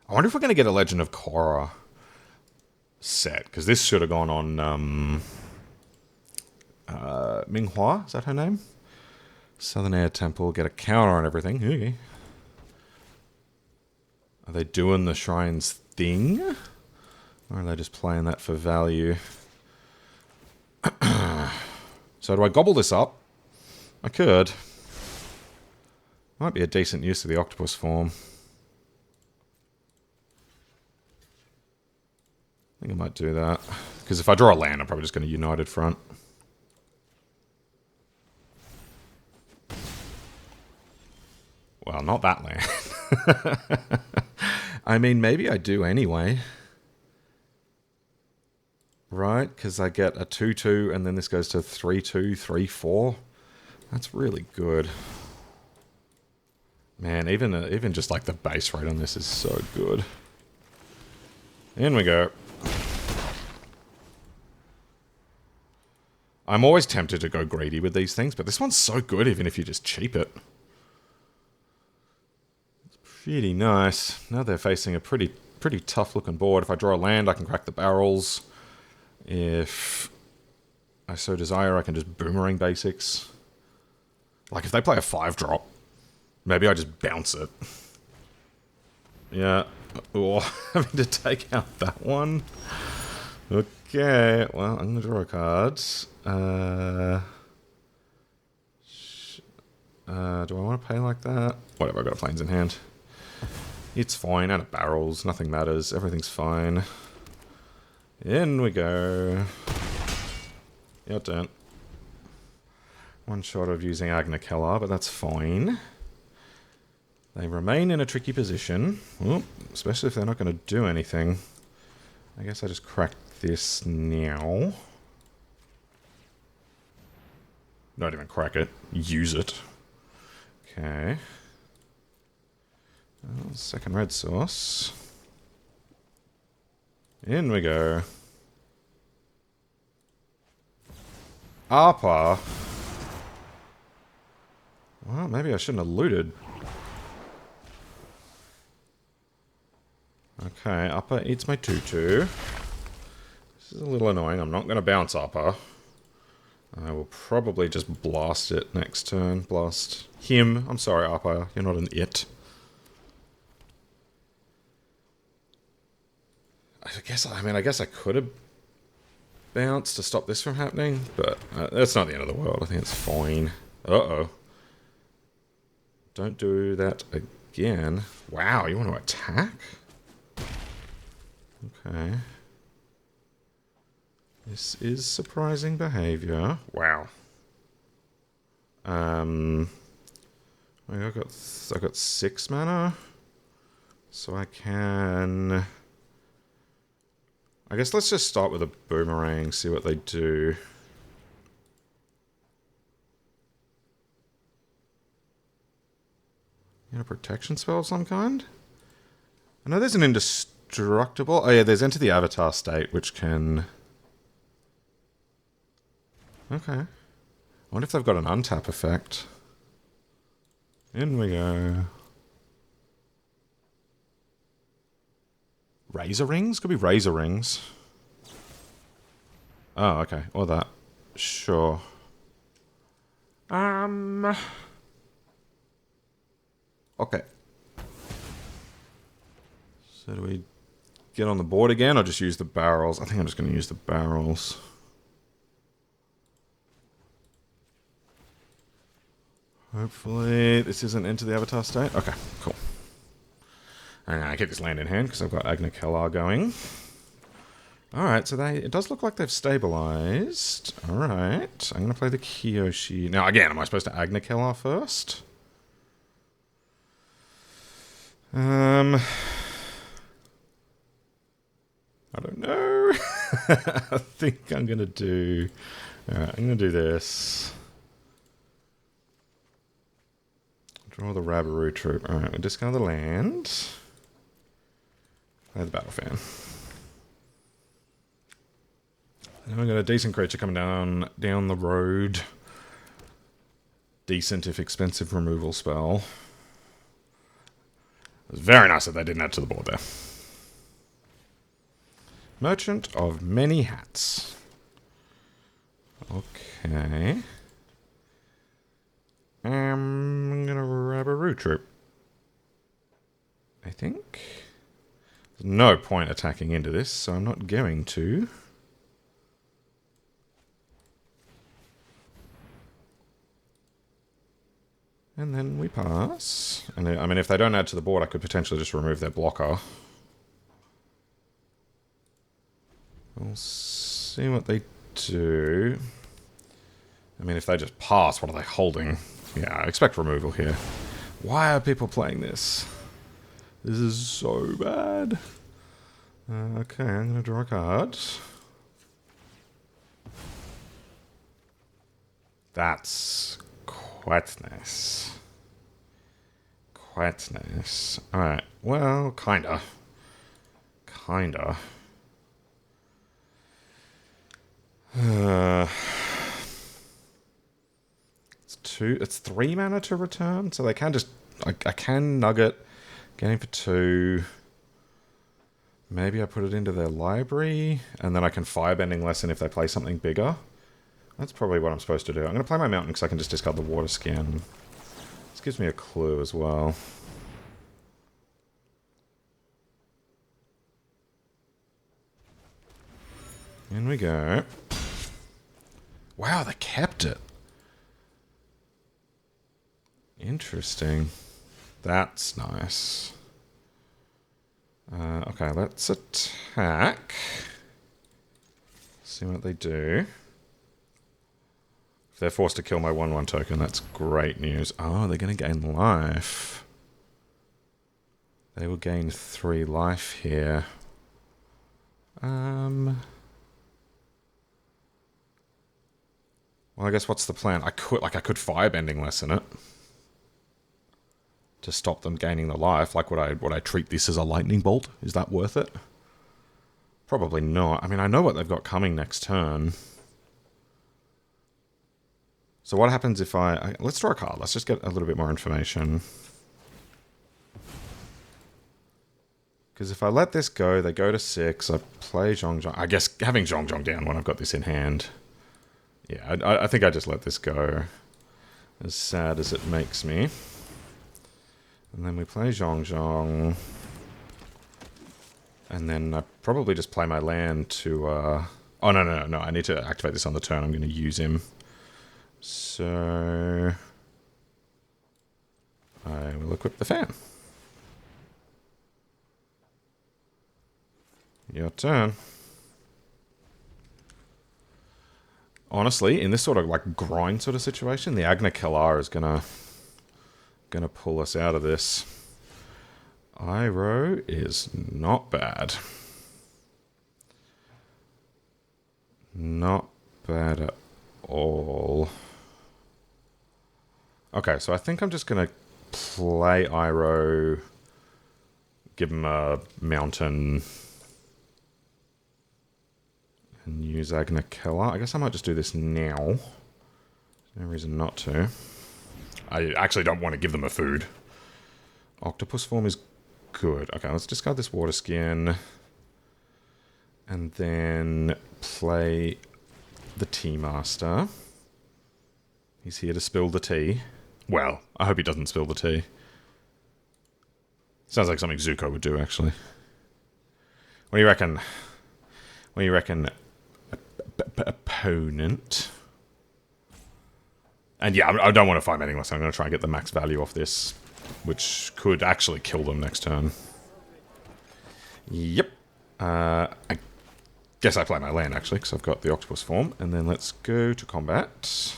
I wonder if we're going to get a Legend of Korra set, because this should have gone on Minghua, is that her name? Southern Air Temple, get a counter on everything. Okay. Are they doing the shrines thing? Or are they just playing that for value? So do I gobble this up? I could. Might be a decent use of the octopus form. I think I might do that. Because if I draw a land, I'm probably just going to United Front. Well, not that land. I mean, maybe I do anyway. Right? Because I get a 2-2 and then this goes to 3-2, 3-4. That's really good. Man, even just like the base rate on this is so good. In we go. I'm always tempted to go greedy with these things, but this one's so good even if you just cheap it. It's pretty nice. Now they're facing a pretty tough looking board. If I draw a land, I can crack the barrels. If I so desire, I can just boomerang basics. Like if they play a 5-drop, maybe I just bounce it. Yeah. Or having to take out that one. Okay, well, I'm going to draw a card. Do I want to pay like that? Whatever, I've got planes in hand. It's fine, out of barrels, nothing matters, everything's fine. In we go. Your turn. One shot of using Agna Keller, but that's fine. They remain in a tricky position. Well, especially if they're not going to do anything. I guess I just crack this now. Not even crack it. Use it. Okay. Second red source. In we go. Arpa. Well, maybe I shouldn't have looted. Okay, Upper eats my 2-2. This is a little annoying. I'm not going to bounce Upper. I will probably just blast it next turn. Blast him. I'm sorry, Upper. You're not an it. I guess I could have bounced to stop this from happening, but that's not the end of the world. I think it's fine. Uh-oh. Don't do that again. Wow, you want to attack? Okay. This is surprising behavior. Wow. I've got 6 mana, so I can. I guess let's just start with a boomerang. See what they do. a protection spell of some kind? I know there's an indestructible. Oh yeah, there's Enter the Avatar state, which can... Okay. I wonder if they've got an untap effect. In we go. Razor rings? Could be razor rings. Oh, okay. Or that. Sure. Okay. So do we get on the board again or just use the barrels? I think I'm just going to use the barrels. Hopefully this isn't into the Avatar state. Okay, cool. And I keep this land in hand because I've got Agna Kellar going. Alright, so it does look like they've stabilized. Alright, I'm going to play the Kiyoshi. Now, again, am I supposed to Agna Kellar first? I don't know. I think I'm going to do... Alright, I'm going to do this. Draw the Rabaroo Troop. Alright, we discard the land. Play the Battle Fan. And we've got a decent creature coming down the road. Decent, if expensive, removal spell. It was very nice that they didn't add to the board there. Merchant of Many Hats. Okay. I'm gonna Rabaroo Troop. I think. There's no point attacking into this, so I'm not going to. And then we pass. And I mean, if they don't add to the board, I could potentially just remove their blocker. We'll see what they do. I mean, if they just pass, what are they holding? Yeah, I expect removal here. Why are people playing this? This is so bad. Okay, I'm going to draw a card. That's quite nice. Quite nice. Alright, well, kinda. Kinda. It's 3 mana to return, so they can just... I can nugget, getting for 2. Maybe I put it into their library, and then I can Firebending Lesson if they play something bigger. That's probably what I'm supposed to do. I'm going to play my Mountain because I can just discard the Water Skin. This gives me a clue as well. In we go. Wow, they kept it. Interesting. That's nice. Okay, let's attack. See what they do. If they're forced to kill my 1/1 token, that's great news. Oh, they're going to gain life. They will gain 3 life here. Well, I guess what's the plan? I could Firebending Lesson it to stop them gaining the life. Like, would I treat this as a lightning bolt? Is that worth it? Probably not. I mean, I know what they've got coming next turn. So what happens if let's draw a card. Let's just get a little bit more information. Because if I let this go, they go to 6. I play Zhong. I guess having Zhong down when I've got this in hand. Yeah, I think I just let this go. As sad as it makes me. And then we play Zhong. And then I probably just play my land to... Oh, no. I need to activate this on the turn. I'm going to use him. So... I will equip the fan. Your turn. Honestly, in this sort of like grind sort of situation, the Agna Kellar is gonna pull us out of this. Iroh is not bad. Not bad at all. Okay, so I think I'm just gonna play Iroh, give him a mountain, and use Agnikella. I guess I might just do this now. There's no reason not to. I actually don't want to give them a food. Octopus form is good. Okay, let's discard this water skin. And then play the Tea Master. He's here to spill the tea. Well, I hope he doesn't spill the tea. Sounds like something Zuko would do, actually. What do you reckon? What do you reckon, opponent? And yeah, I don't want to fight anyone, so I'm going to try and get the max value off this, which could actually kill them next turn. Yep. I guess I play my land, actually, because I've got the octopus form. And then let's go to combat.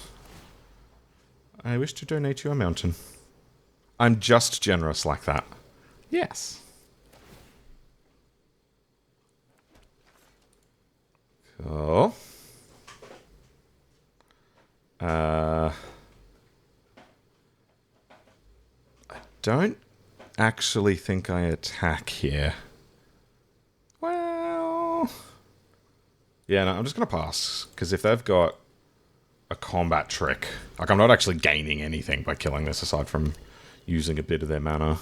I wish to donate you a mountain. I'm just generous like that. Yes. Cool. I don't actually think I attack here. Well... yeah, no, I'm just going to pass. Because if they've got a combat trick... like, I'm not actually gaining anything by killing this aside from using a bit of their mana.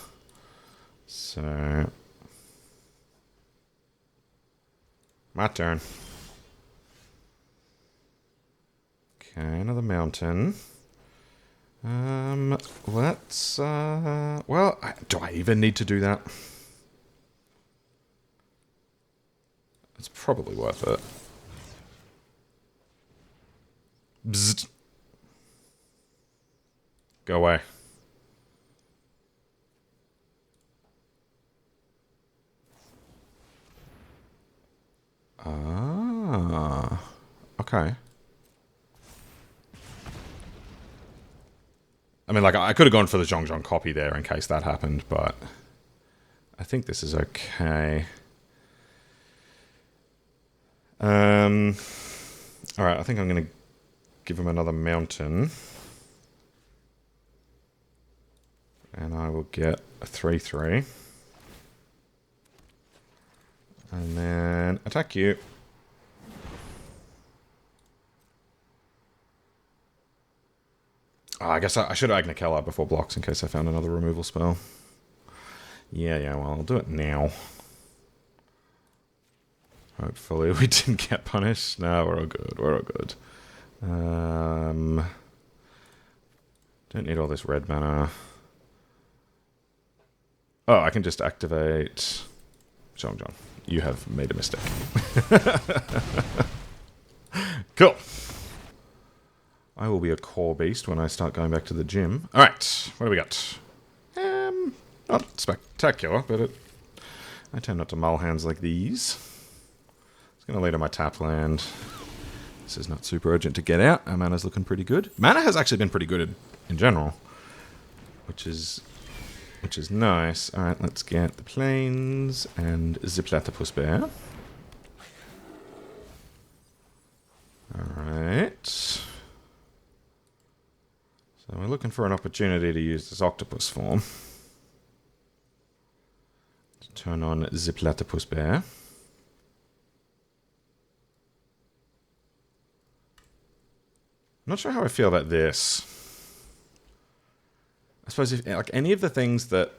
So... my turn. Okay, another mountain. Let's, well, do I even need to do that? It's probably worth it. Bzzzt. Go away. Ah. Okay. I mean, like, I could have gone for the Zhong copy there in case that happened, but I think this is okay. Alright, I think I'm going to give him another mountain. And I will get a 3/3. And then attack you. Oh, I guess I should have Agnikella before blocks in case I found another removal spell. Yeah, well, I'll do it now. Hopefully we didn't get punished. No, we're all good, we're all good. Don't need all this red mana. Oh, I can just activate... John, you have made a mistake. Cool. I will be a core beast when I start going back to the gym. Alright, what do we got? Not spectacular, but I tend not to mull hands like these. It's going to lead to my tap land. This is not super urgent to get out. Our mana's looking pretty good. Mana has actually been pretty good in general, which is nice. Alright, let's get the plains and the platypus bear. Alright. So we're looking for an opportunity to use this octopus form. To turn on the platypus bear. I'm not sure how I feel about this. I suppose if like any of the things that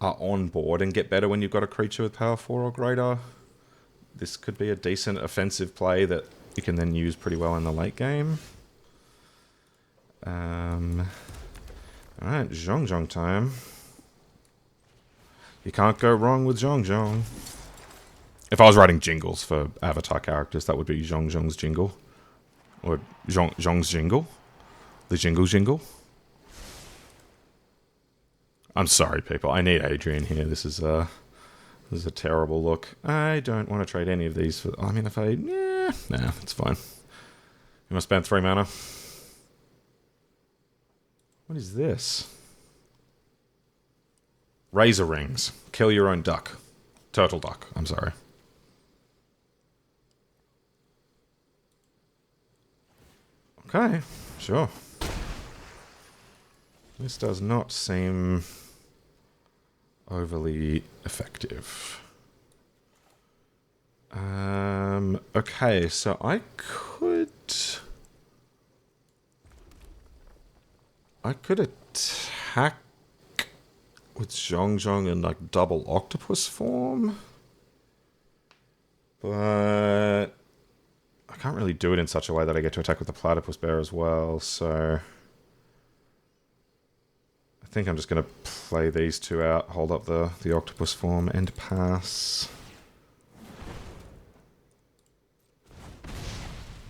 are on board and get better when you've got a creature with power 4 or greater, this could be a decent offensive play that you can then use pretty well in the late game. Alright, Zhong time. You can't go wrong with Zhong. If I was writing jingles for Avatar characters, that would be Zhong's jingle. Or Zhong's jingle. The jingle. I'm sorry, people. I need Adrian here. This is a terrible look. I don't want to trade any of these for... I mean, if I... yeah, nah, it's fine. You must spend 3 mana. What is this? Razor rings. Kill your own duck. Turtle duck. I'm sorry. Okay, sure. This does not seem overly effective. Okay, so I could attack with Zhong in like double octopus form, but I can't really do it in such a way that I get to attack with the platypus bear as well, so I think I'm just going to play these two out, hold up the octopus form, and pass.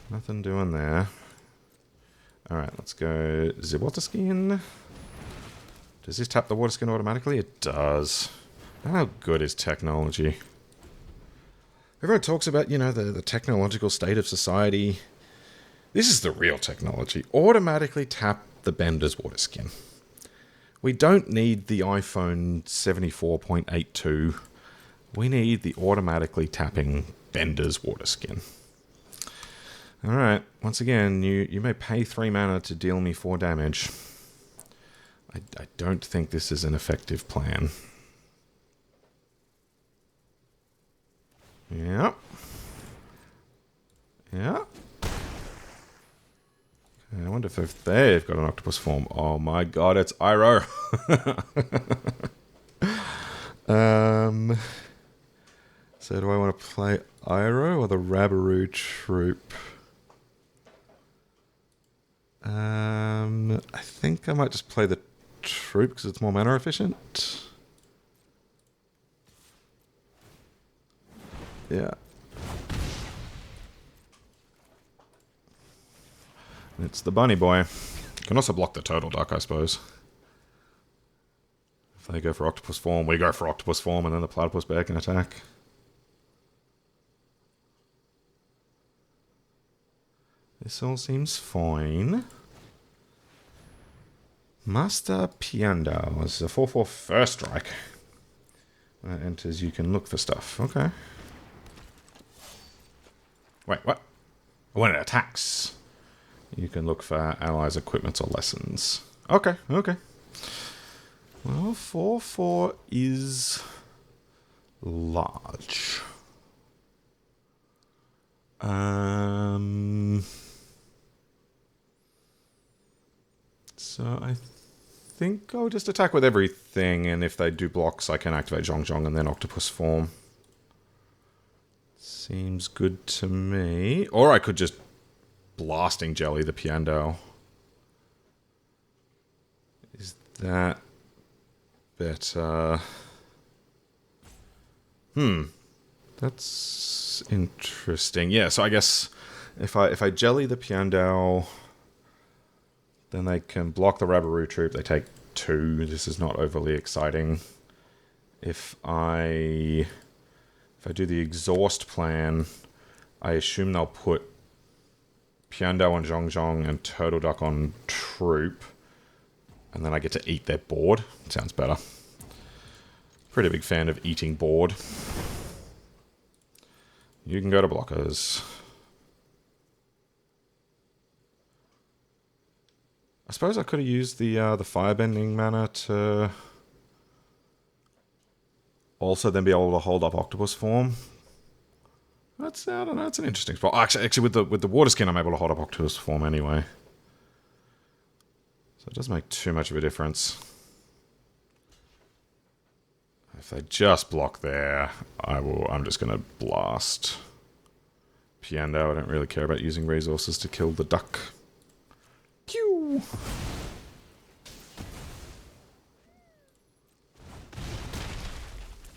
Nothing doing there. Alright, let's go the water skin. Does this tap the water skin automatically? It does. How good is technology? Everyone talks about, you know, the technological state of society. This is the real technology. Automatically tap the Bender's water skin. We don't need the iPhone 74.82. We need the automatically tapping Bender's water skin. Alright, once again, you may pay 3 mana to deal me 4 damage. I don't think this is an effective plan. Yep. Yep. Okay, I wonder if they've got an octopus form. Oh my god, it's Iroh! So do I want to play Iroh or the Rabaroo Troop? I think I might just play the Troop because it's more mana efficient. Yeah. It's the bunny boy. You can also block the turtle duck, I suppose. If they go for octopus form, we go for octopus form, and then the platypus bear can attack. This all seems fine. Master Piandao is a 4/4 first strike. When it enters, you can look for stuff. Okay. Wait, what? When it attacks, you can look for allies, equipment, or lessons. Okay, okay. Well, 4/4 is large. So I think I'll just attack with everything, and if they do blocks, I can activate Zhong and then octopus form. Seems good to me. Or I could just blasting jelly the Piandao. Is that better? That's interesting. Yeah, so I guess if I jelly the Piandao, then they can block the Rabaroo Troop. They take 2. This is not overly exciting. If I do the exhaust plan, I assume they'll put Piandao on Zhong and Turtle Duck on Troop, and then I get to eat their board. Sounds better. Pretty big fan of eating board. You can go to blockers. I suppose I could have used the firebending mana to also then be able to hold up octopus form. That's, I don't know, it's an interesting spot. Actually, with the water skin, I'm able to hold up octopus form anyway. So it doesn't make too much of a difference. If they just block there, I'm just going to blast Piandao. I don't really care about using resources to kill the duck. Pew!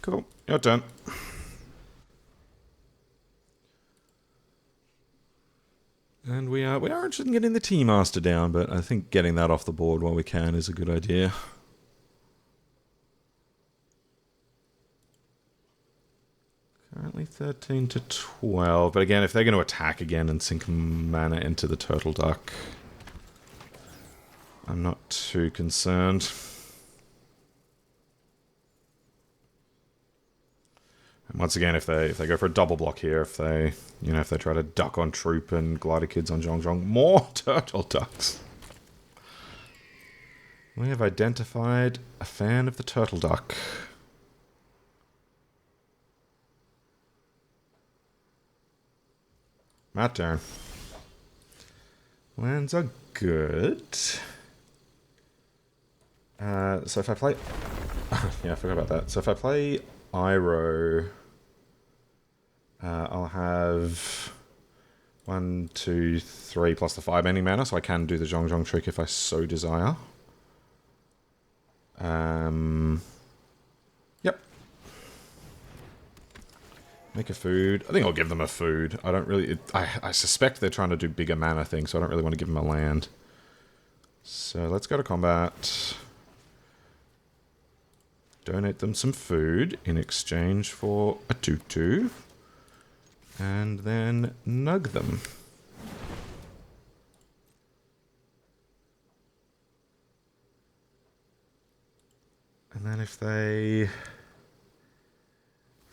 Cool. Your turn. And we are interested in getting the Tea-Master down, but I think getting that off the board while we can is a good idea. Currently 13 to 12, but again, if they're going to attack again and sink mana into the turtle duck, I'm not too concerned. And once again, if they go for a double block here, if they try to duck on Troop and Glider Kids on Zhong, more turtle ducks. We have identified a fan of the turtle duck. My turn. Lands are good. So if I play... yeah, I forgot about that. So if I play Iroh, I'll have 1, 2, 3 plus the 5 ending mana, so I can do the Zhong trick if I so desire. Yep. Make a food. I think I'll give them a food. I don't really... I suspect they're trying to do bigger mana things, so I don't really want to give them a land. So let's go to combat. Donate them some food in exchange for a 2/2. And then nug them. And then if they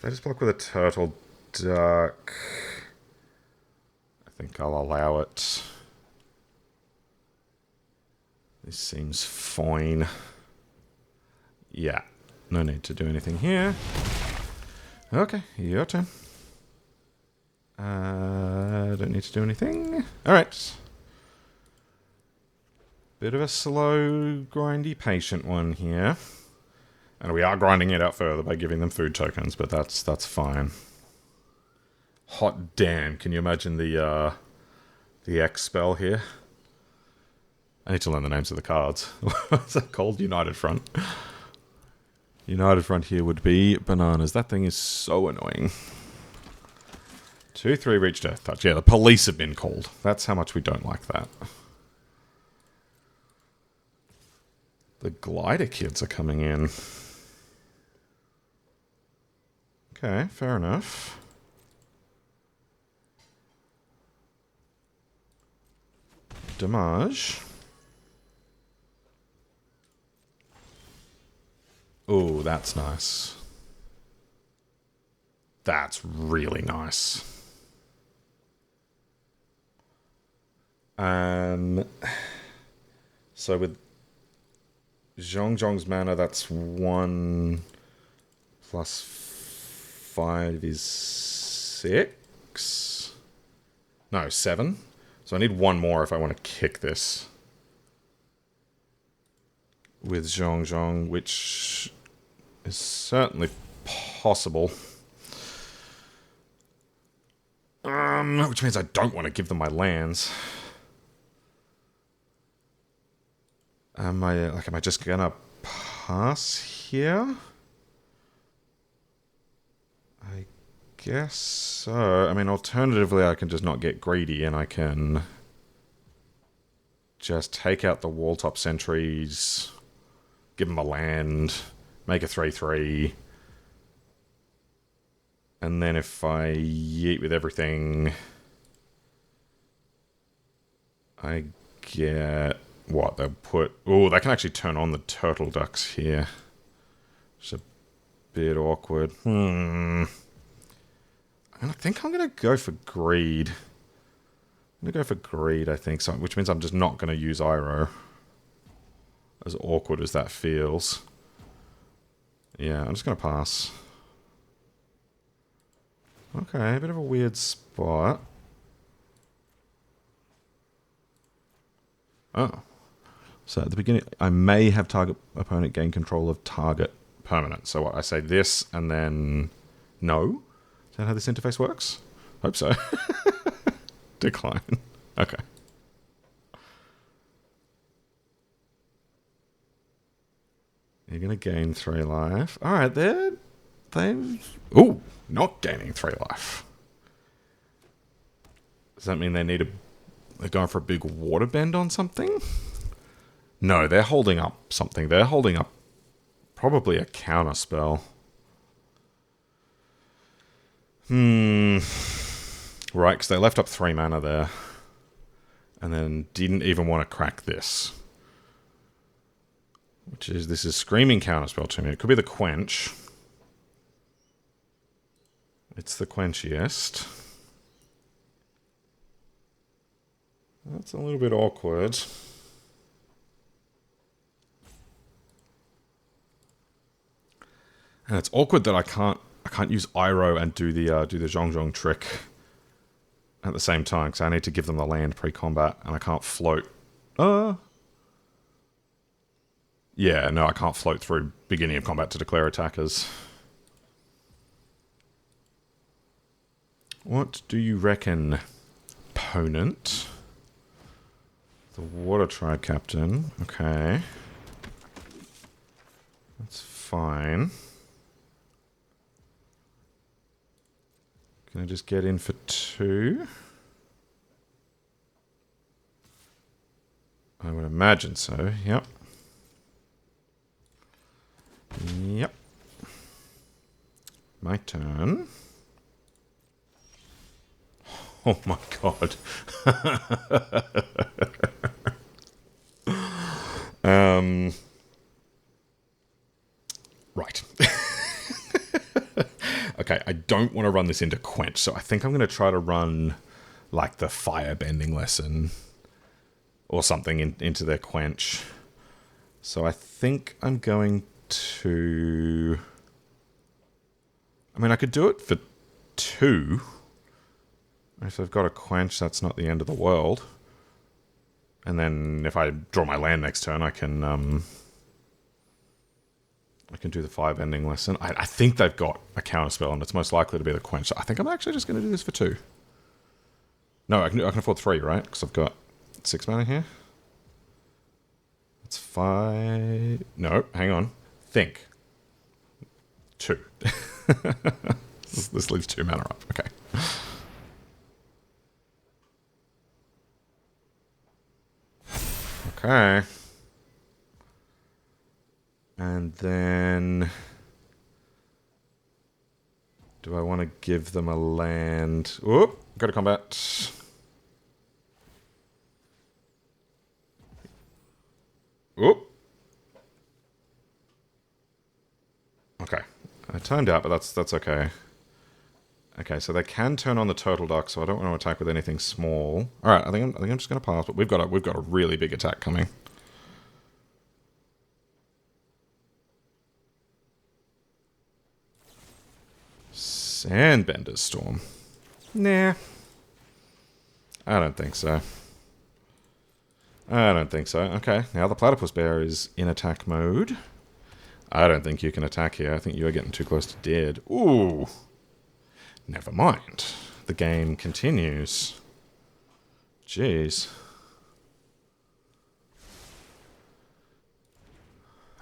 just block with a turtle duck, I think I'll allow it. This seems fine. Yeah, no need to do anything here. Okay, your turn. Don't need to do anything. Alright. Bit of a slow, grindy, patient one here. And we are grinding it out further by giving them food tokens, but that's fine. Hot damn, can you imagine the X spell here? I need to learn the names of the cards. What's that called? United Front. United Front here would be bananas. That thing is so annoying. 2/3 reach death touch. Yeah, the police have been called. That's how much we don't like that. The glider kids are coming in. Okay, fair enough. Damage. Oh, that's nice. That's really nice. So with Zhong's mana, that's 1 plus 5 is 6? No, 7. So I need 1 more if I want to kick this. With Zhong, which is certainly possible. Which means I don't want to give them my lands. Am I just gonna pass here? I guess so. I mean, alternatively, I can just not get greedy and I can just take out the wall top sentries, give them a land, make a 3/3. And then if I yeet with everything, I get... What? They'll put... Oh, they can actually turn on the turtle ducks here. It's a bit awkward. I think I'm going to go for greed. I'm going to go for greed, I think, so, which means I'm just not going to use Iroh. As awkward as that feels. Yeah, I'm just going to pass. Okay, a bit of a weird spot. Oh. So at the beginning, I may have target opponent gain control of target permanent. So what, I say this and then no? Is that how this interface works? Hope so. Decline. Okay. You're going to gain 3 life. Alright, they've... Ooh, not gaining 3 life. Does that mean they need they're going for a big water bend on something? No, they're holding up something. They're holding up probably a counter spell. Right, because they left up 3 mana there. And then didn't even want to crack this. This is screaming counterspell to me. It could be the Quench. It's the quenchiest. That's a little bit awkward. And it's awkward that I can't use Iroh and do the Zhong trick at the same time, because I need to give them the land pre-combat, and I can't float. Yeah, no, I can't float through beginning of combat to declare attackers. What do you reckon, opponent? The Water Tribe Captain. Okay. That's fine. Can I just get in for 2? I would imagine so, yep. Yep. My turn. Oh my god. Right. Okay, I don't want to run this into Quench, so I think I'm going to try to run like the Firebending lesson or something into their Quench. So I think I'm going to... I mean, I could do it for 2. If I've got a Quench, that's not the end of the world. And then if I draw my land next turn, I can do the Firebending lesson. I think they've got a counterspell, and it's most likely to be the Quench. So I think I'm actually just going to do this for 2. No, I can afford 3, right? Because I've got 6 mana here. It's 5... No, hang on. Think. 2. This leaves 2 mana up. Okay. Okay. And then... do I want to give them a land? Whoop! Go to combat. Whoop! Okay. I timed out, but that's okay. Okay, so they can turn on the Turtle Duck, so I don't want to attack with anything small. All right, I think I'm just going to pass, but we've got a really big attack coming. Sandbender's Storm. Nah. I don't think so. I don't think so. Okay, now the Platypus Bear is in attack mode. I don't think you can attack here. I think you are getting too close to dead. Ooh. Never mind. The game continues. Jeez.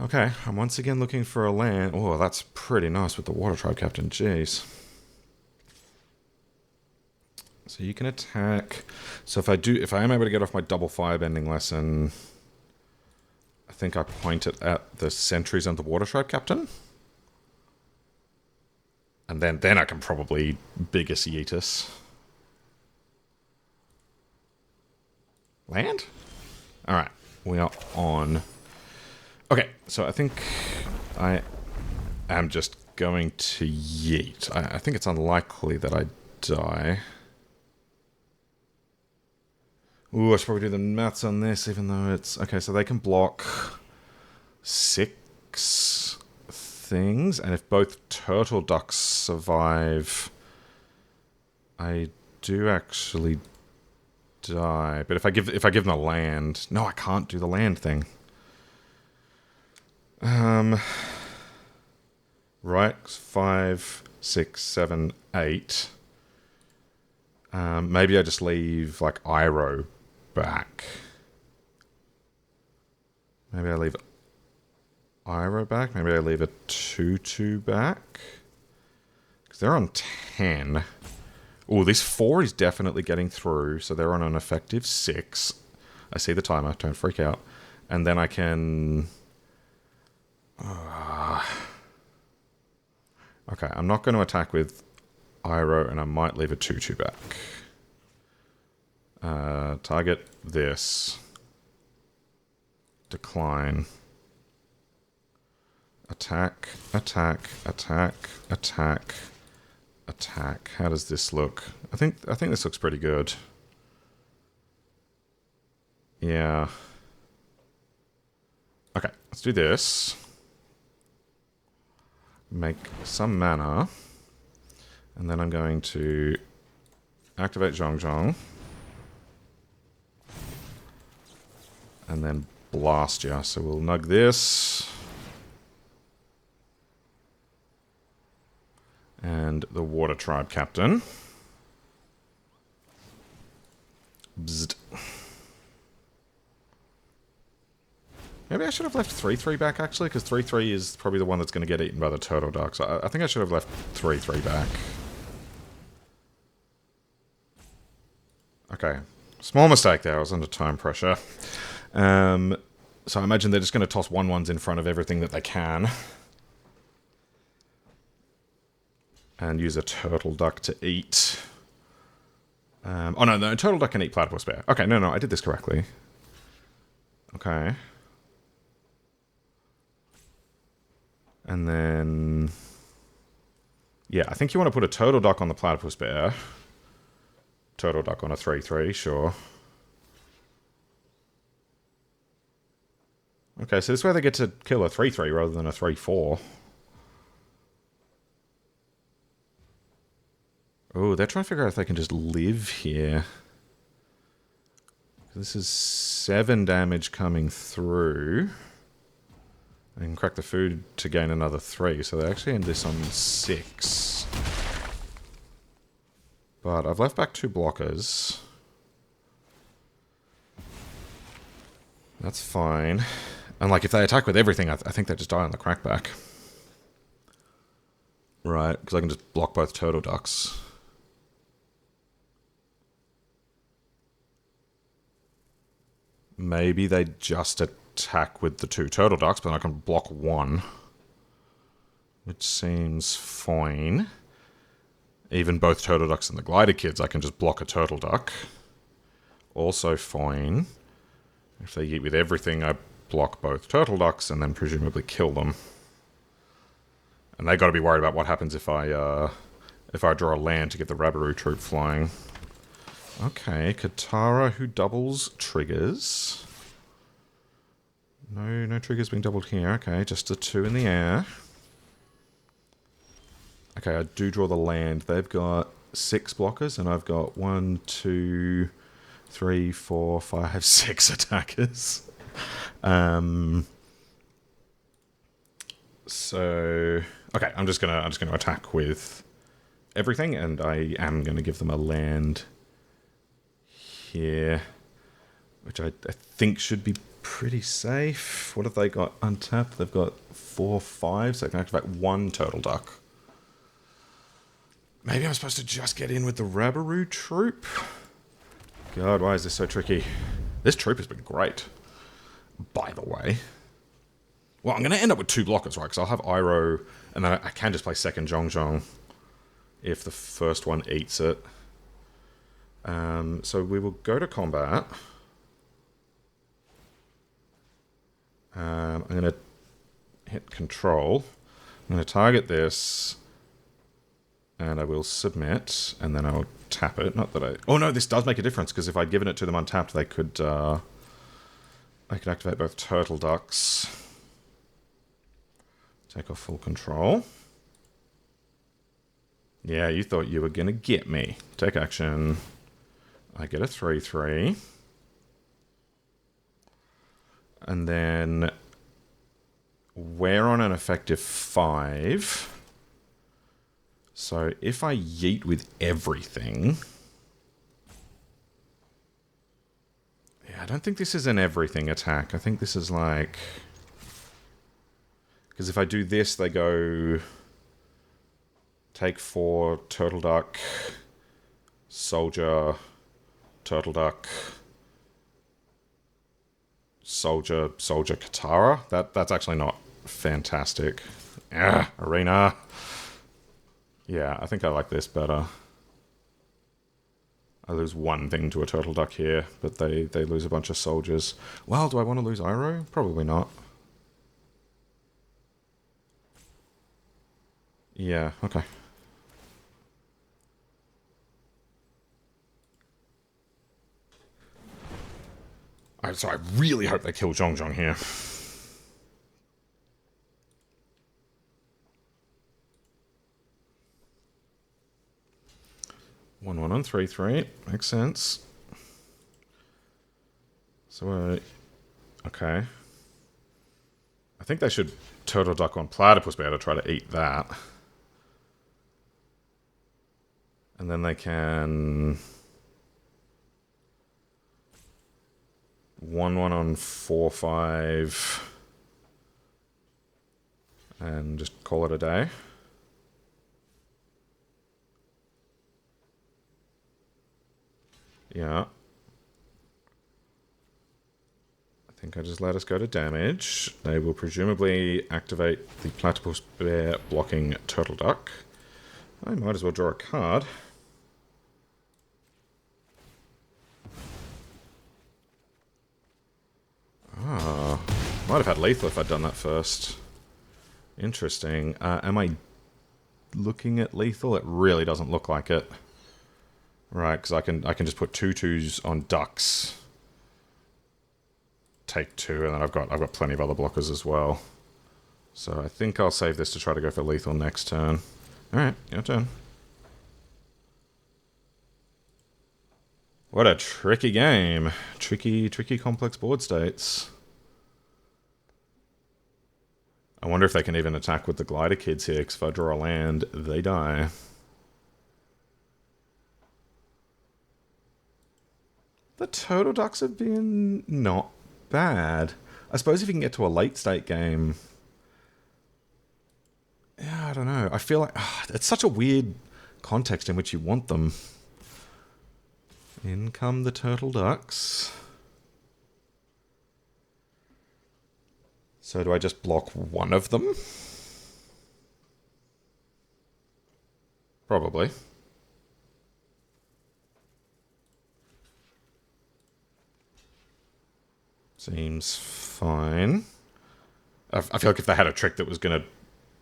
Okay, I'm once again looking for a land. Oh, that's pretty nice with the Water Tribe Captain. Jeez. So you can attack. So if I am able to get off my double Firebending lesson, I think I point it at the sentries and the Water Tribe Captain. And then I can probably Big Yeetus. Land? Alright, we are on. Okay, so I think I am just going to yeet. I think it's unlikely that I die. Ooh, I should probably do the maths on this, even though it's... Okay, so they can block 6 things, and if both Turtle Ducks survive, I do actually die. But if I give them a land... No, I can't do the land thing. Right, 5, 6, 7, 8. Maybe I just leave, like, Iroh back. Maybe I leave Iroh back. Maybe I leave a 2/2 back. Because they're on 10. Oh, this 4 is definitely getting through. So they're on an effective 6. I see the timer. Don't freak out. And then I can... Okay, I'm not going to attack with Iroh, and I might leave a 2/2 back. Target this. Decline. Attack, attack, attack, attack, attack. How does this look? I think this looks pretty good. Yeah. Okay, let's do this. make some mana, and then I'm going to activate Zhong, and then blast ya. So we'll nug this. And the Water Tribe Captain. Bzzzt. Maybe I should have left 3-3 back, actually, because 3-3 is probably the one that's going to get eaten by the Turtle Ducks. I think I should have left 3-3 back. Okay. Small mistake there. I was under time pressure. So I imagine they're just going to toss 1/1s in front of everything that they can. And use a Turtle Duck to eat. Oh, no, Turtle Duck can eat Platypus Bear. Okay, no, I did this correctly. Okay. And then... yeah, I think you want to put a Turtle Duck on the Platypus Bear. Turtle Duck on a 3-3, sure. Okay, so this way they get to kill a 3-3 rather than a 3-4. Oh, they're trying to figure out if they can just live here. This is 7 damage coming through. They can crack the food to gain another 3, so they actually end this on 6. But I've left back 2 blockers. That's fine. And like, if they attack with everything, I think they just die on the crackback. Right, because I can just block both Turtle Ducks. Maybe they just attack with the 2 Turtle Ducks, but I can block 1. Which seems fine. Even both Turtle Ducks and the Glider Kids, I can just block a Turtle Duck. Also fine. If they eat with everything, I block both Turtle Ducks and then presumably kill them. And they got to be worried about what happens if I draw a land to get the Rabaroo troop flying. Okay, Katara, who doubles triggers. No triggers being doubled here. Okay, just a 2 in the air. Okay, I do draw the land. They've got 6 blockers, and I've got 1, 2, 3, 4, 5, 6 attackers. So okay, I'm just gonna attack with everything, and I am gonna give them a land here, which I think should be pretty safe. What have they got untapped? They've got 4, 5, so I can activate 1 Turtle Duck. Maybe I'm supposed to just get in with the Rabaroo troop? God, why is this so tricky? This troop has been great, by the way. Well, I'm going to end up with 2 blockers, right? Because I'll have Iroh, and then I can just play second Zhong if the first one eats it. So we will go to combat. I'm going to hit control. I'm going to target this, and I will submit, and then I'll tap it. Not that I... oh no, this does make a difference, because if I'd given it to them untapped, they could activate both Turtle Ducks. Take off full control. Yeah, you thought you were going to get me. Take action. I get a 3-3. And then we're on an effective 5. So if I yeet with everything... yeah, I don't think this is an everything attack. I think this is like... because if I do this, they go... take 4, Turtle Duck, Soldier, Turtle Duck, Soldier, Katara. That's actually not fantastic. Arena. Yeah, I think I like this better. I lose 1 thing to a Turtle Duck here, but they lose a bunch of soldiers. Well, do I want to lose Iroh? Probably not. Yeah, okay. So I really hope they kill Zhong here. 1/1 on 3/3. Makes sense. So, okay. I think they should turtle duck on platypus bear to try to eat that. And then they can 1/1 on 4/5 and just call it a day. Yeah. I think I just let us go to damage. They will presumably activate the platypus bear blocking turtle duck. I might as well draw a card. Ah, might have had lethal if I'd done that first. Interesting. Am I looking at lethal? It really doesn't look like it. Right, because I can just put 2/2s on ducks. Take 2, and then I've got plenty of other blockers as well. So I think I'll save this to try to go for lethal next turn. Alright, your turn. What a tricky game. Tricky complex board states. I wonder if they can even attack with the glider kids here, because if I draw a land, they die. The turtle ducks have been not bad. I suppose if you can get to a late state game... Yeah, I don't know. I feel like... it's such a weird context in which you want them. In come the turtle ducks. So do I just block one of them? Probably. Seems fine. I feel like if they had a trick that was going to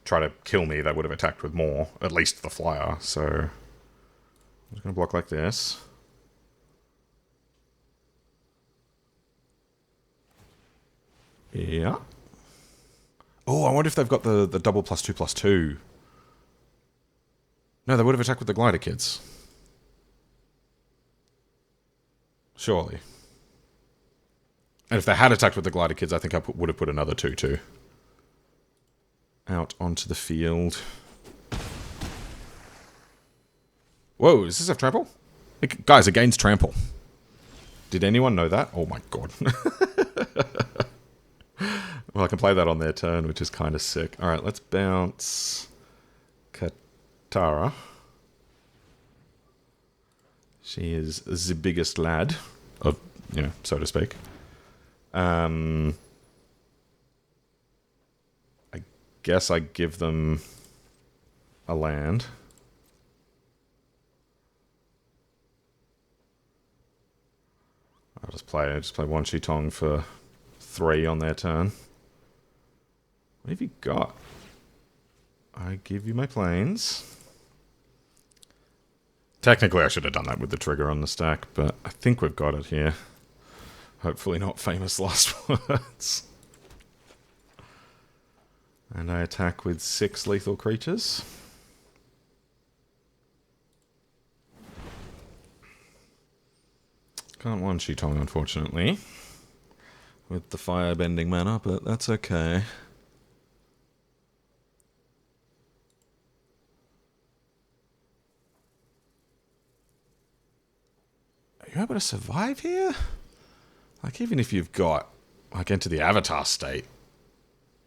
try to kill me, they would have attacked with more. At least the flyer. So I'm just going to block like this. Yeah. Oh, I wonder if they've got the double +2/+2. No, they would have attacked with the glider kids. Surely. And if they had attacked with the glider kids, I think I would have put another 2/2 out onto the field. Whoa, does this have trample? Guys, it gains trample. Did anyone know that? Oh my god. Well, I can play that on their turn, which is kind of sick. Alright, let's bounce Katara. She is the biggest lad, of, you know, so to speak. I guess I give them a land. I'll just play Wan Shi Tong for 3 on their turn. What have you got? I give you my planes. Technically, I should have done that with the trigger on the stack, but I think we've got it here. Hopefully not famous last words. And I attack with 6 lethal creatures. Can't Wan Shi Tong, unfortunately, with the firebending mana, but that's okay. Are you able to survive here? Like, even if you've got, like, into the Avatar state,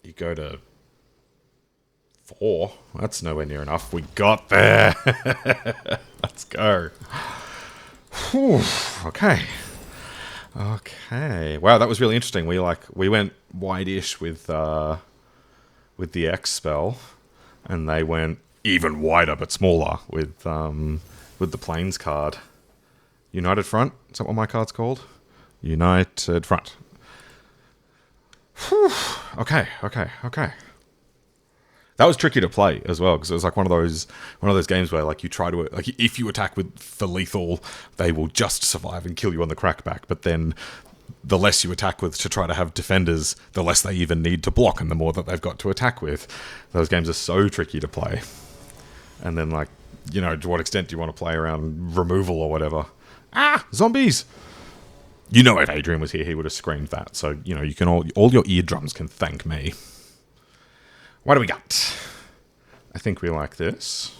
you go to 4. That's nowhere near enough. We got there. Let's go. Whew. Okay. Okay. Wow, that was really interesting. We went wide-ish with the X spell, and they went even wider but smaller with the Plains card. United Front. Is that what my card's called? United Front. Whew. Okay. That was tricky to play as well, because it was like one of those games where, like, you try to, like, if you attack for lethal, they will just survive and kill you on the crackback. But then the less you attack with to try to have defenders, the less they even need to block, and the more that they've got to attack with. Those games are so tricky to play. And then, like, you know, to what extent do you want to play around removal or whatever? Ah, zombies! You know, if Adrian was here, he would have screamed that. So, you know, you can all your eardrums can thank me. What do we got? I think we like this.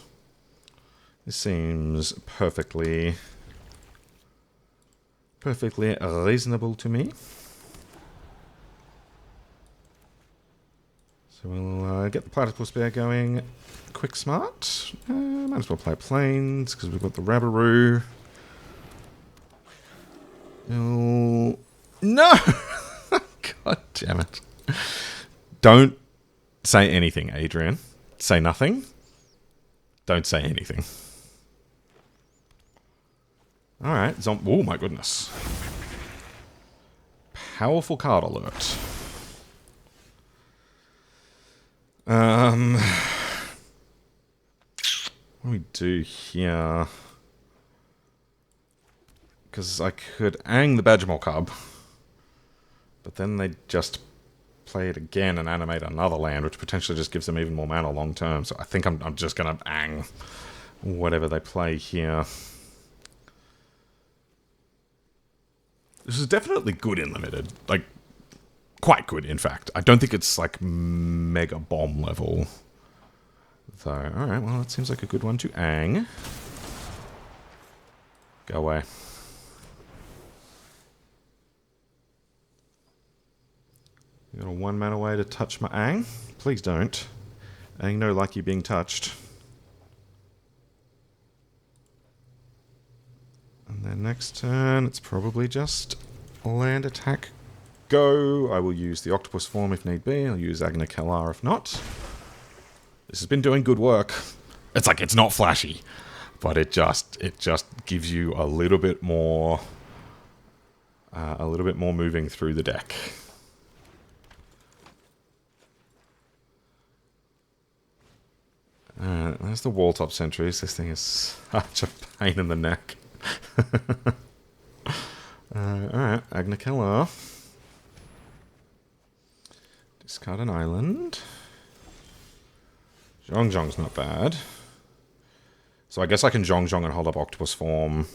This seems perfectly reasonable to me. So we'll get the platypus bear going quick smart. Might as well play planes because we've got the Rabberoo. Oh, no! God damn it. Don't say anything, Adrian. Say nothing. Don't say anything. Alright, oh my goodness. Powerful card alert. What do we do here? Because I could Aang the Badgermore Cub, but then they just play it again and animate another land, which potentially just gives them even more mana long term. So I think I'm just going to Aang whatever they play here. This is definitely good in limited. Like, quite good, in fact. I don't think it's, like, mega bomb level. So, alright, well, it seems like a good one to Aang. Go away. You got a 1 mana way to touch my Aang? Please don't. Aang no like you being touched. And then next turn, it's probably just land attack go. I will use the octopus form if need be. I'll use Agna Kalar if not. This has been doing good work. It's like, it's not flashy, but it just gives you a little bit more moving through the deck. There's the wall top sentries. This thing is such a pain in the neck. Alright, Agna Kalar. Discard an island. Zhong-Zhong's not bad. So I guess I can Zhong-Zhong and hold up Octopus form.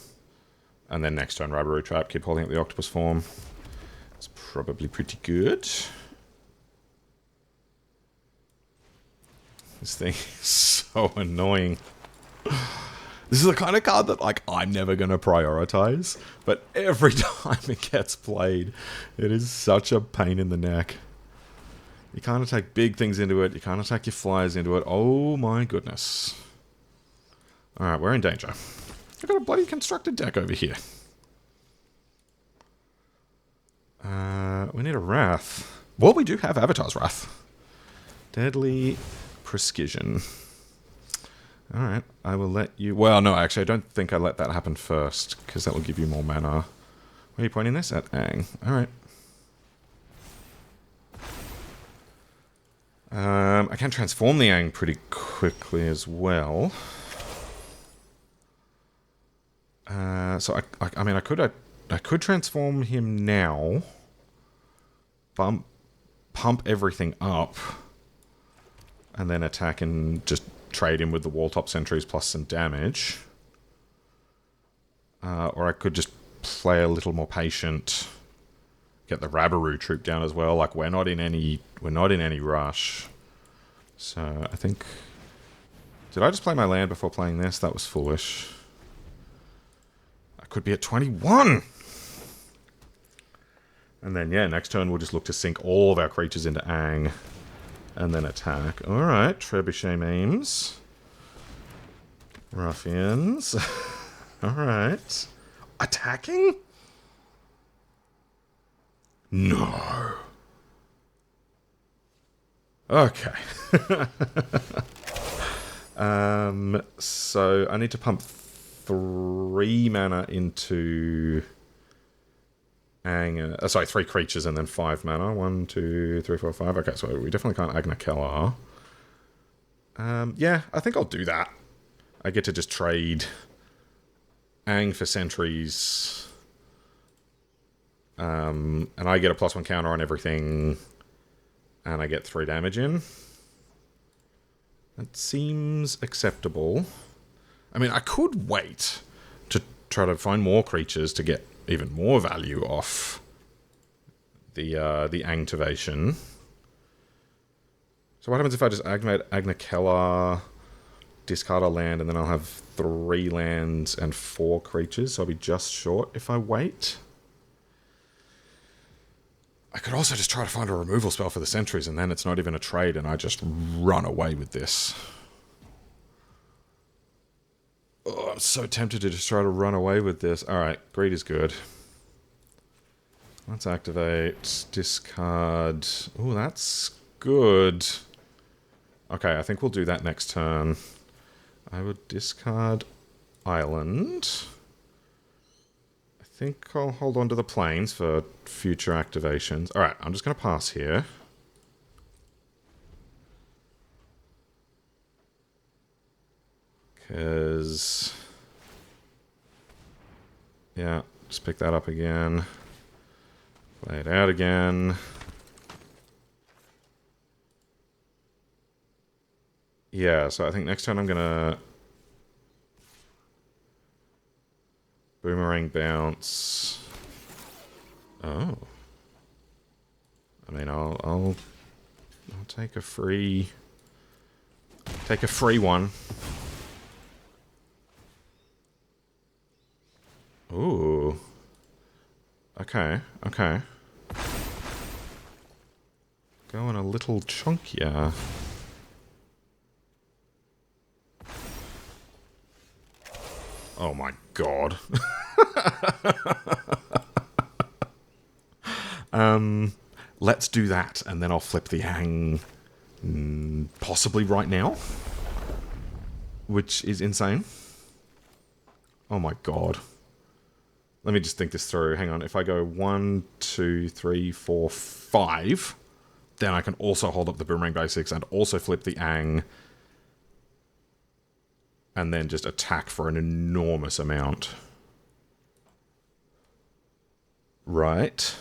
And then next turn, Rabberoo Trap, keep holding up the Octopus form. It's probably pretty good. This thing is so annoying. This is the kind of card that, like, I'm never going to prioritize. But every time it gets played, it is such a pain in the neck. You can't attack big things into it. You can't attack your flyers into it. Oh my goodness. Alright, we're in danger. I've got a bloody constructed deck over here. We need a Wrath. Well, we do have Avatar's Wrath. Deadly Prescision. Alright, I will let you... Well, no, actually, I don't think I let that happen first, because that will give you more mana. Where are you pointing this? At Aang. Alright. I can transform the Aang pretty quickly as well. So I mean, I could transform him now. Pump everything up, and then attack and just trade him with the wall top sentries plus some damage. Or I could just play a little more patient. Get the Rabberoo troop down as well. Like, we're not in any rush. So I think, did I just play my land before playing this? That was foolish. I could be at 21. And then yeah, next turn we'll just look to sink all of our creatures into Aang and then attack. All right, Trebuchet memes, ruffians. All right, attacking. No. Okay. So I need to pump 3 mana into Aang. Sorry, 3 creatures and then 5 mana. 1, 2, 3, 4, 5. Okay, so we definitely can't Agna Kalar. Yeah, I think I'll do that. I get to just trade Aang for sentries. And I get a +1 counter on everything. And I get 3 damage in. That seems acceptable. I mean, I could wait to try to find more creatures to get even more value off the activation. So what happens if I just activate Agnikella, discard a land, and then I'll have 3 lands and 4 creatures, so I'll be just short if I wait? I could also just try to find a removal spell for the sentries, and then it's not even a trade, and I just run away with this. Oh, I'm so tempted to just try to run away with this. Alright, greed is good. Let's activate, discard. Oh, that's good. Okay, I think we'll do that next turn. I would discard Island. I think I'll hold on to the planes for future activations. Alright, I'm just going to pass here. Because... yeah, just pick that up again. Play it out again. Yeah, so I think next turn I'm gonna boomerang bounce. Oh. I mean, I'll take a free one. Ooh. Okay, okay. Going a little chunkier. Oh my god. Let's do that, and then I'll flip the Aang possibly right now. Which is insane. Oh my god. Let me just think this through. Hang on. If I go 1, 2, 3, 4, 5, then I can also hold up the Boomerang Basics and also flip the Aang. And then just attack for an enormous amount. Right.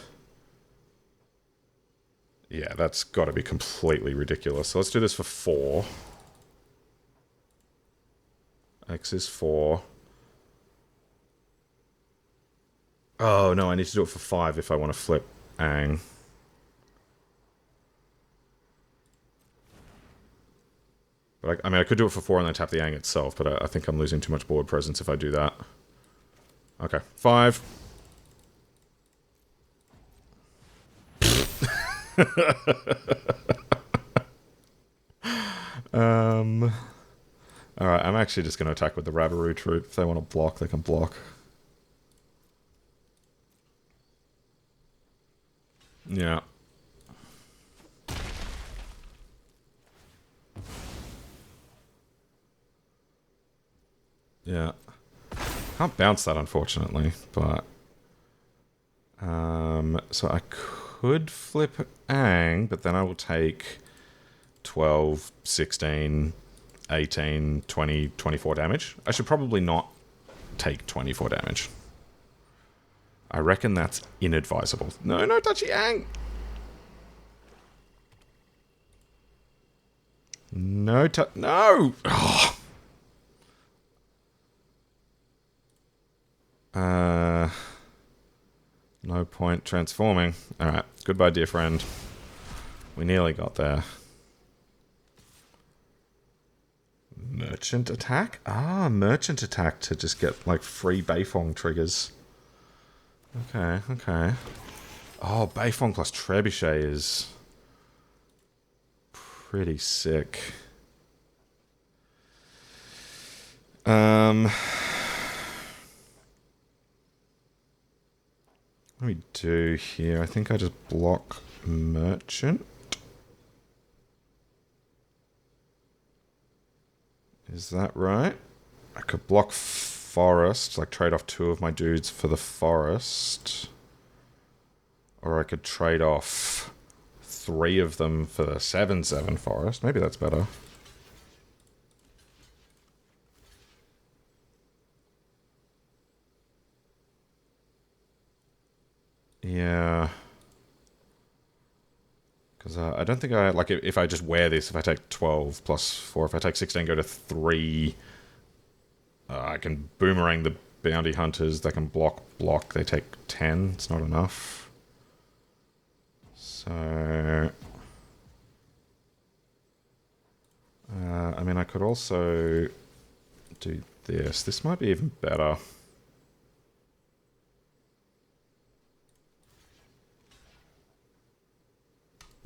Yeah, that's got to be completely ridiculous. So let's do this for 4. X is 4. Oh, no, I need to do it for 5 if I want to flip Aang. But I mean, I could do it for 4 and then tap the Aang itself, but I think I'm losing too much board presence if I do that. Okay, 5. Alright, I'm actually just going to attack with the Rabaroo Troop. If they want to block, they can block. Yeah. Yeah. Can't bounce that, unfortunately, but... so I could flip Aang, but then I will take 12, 16, 18, 20, 24 damage. I should probably not take 24 damage. I reckon that's inadvisable. No, no, touchy Aang! No, no! Oh. No point transforming. Alright, goodbye, dear friend. We nearly got there. Merchant attack? Ah, merchant attack to just get, like, free Beifong triggers. Okay, okay. Oh, Beifong plus Trebuchet is pretty sick. What do we do here? I think I just block Merchant. Is that right? I could block Forest, like trade off 2 of my dudes for the Forest. Or I could trade off 3 of them for the 7/7 Forest. Maybe that's better. Yeah. Because I don't think I... like, if I just wear this, if I take 12 plus 4, if I take 16, go to 3... I can boomerang the bounty hunters. They can block. They take 10. It's not enough. So... I mean, I could also do this. This might be even better.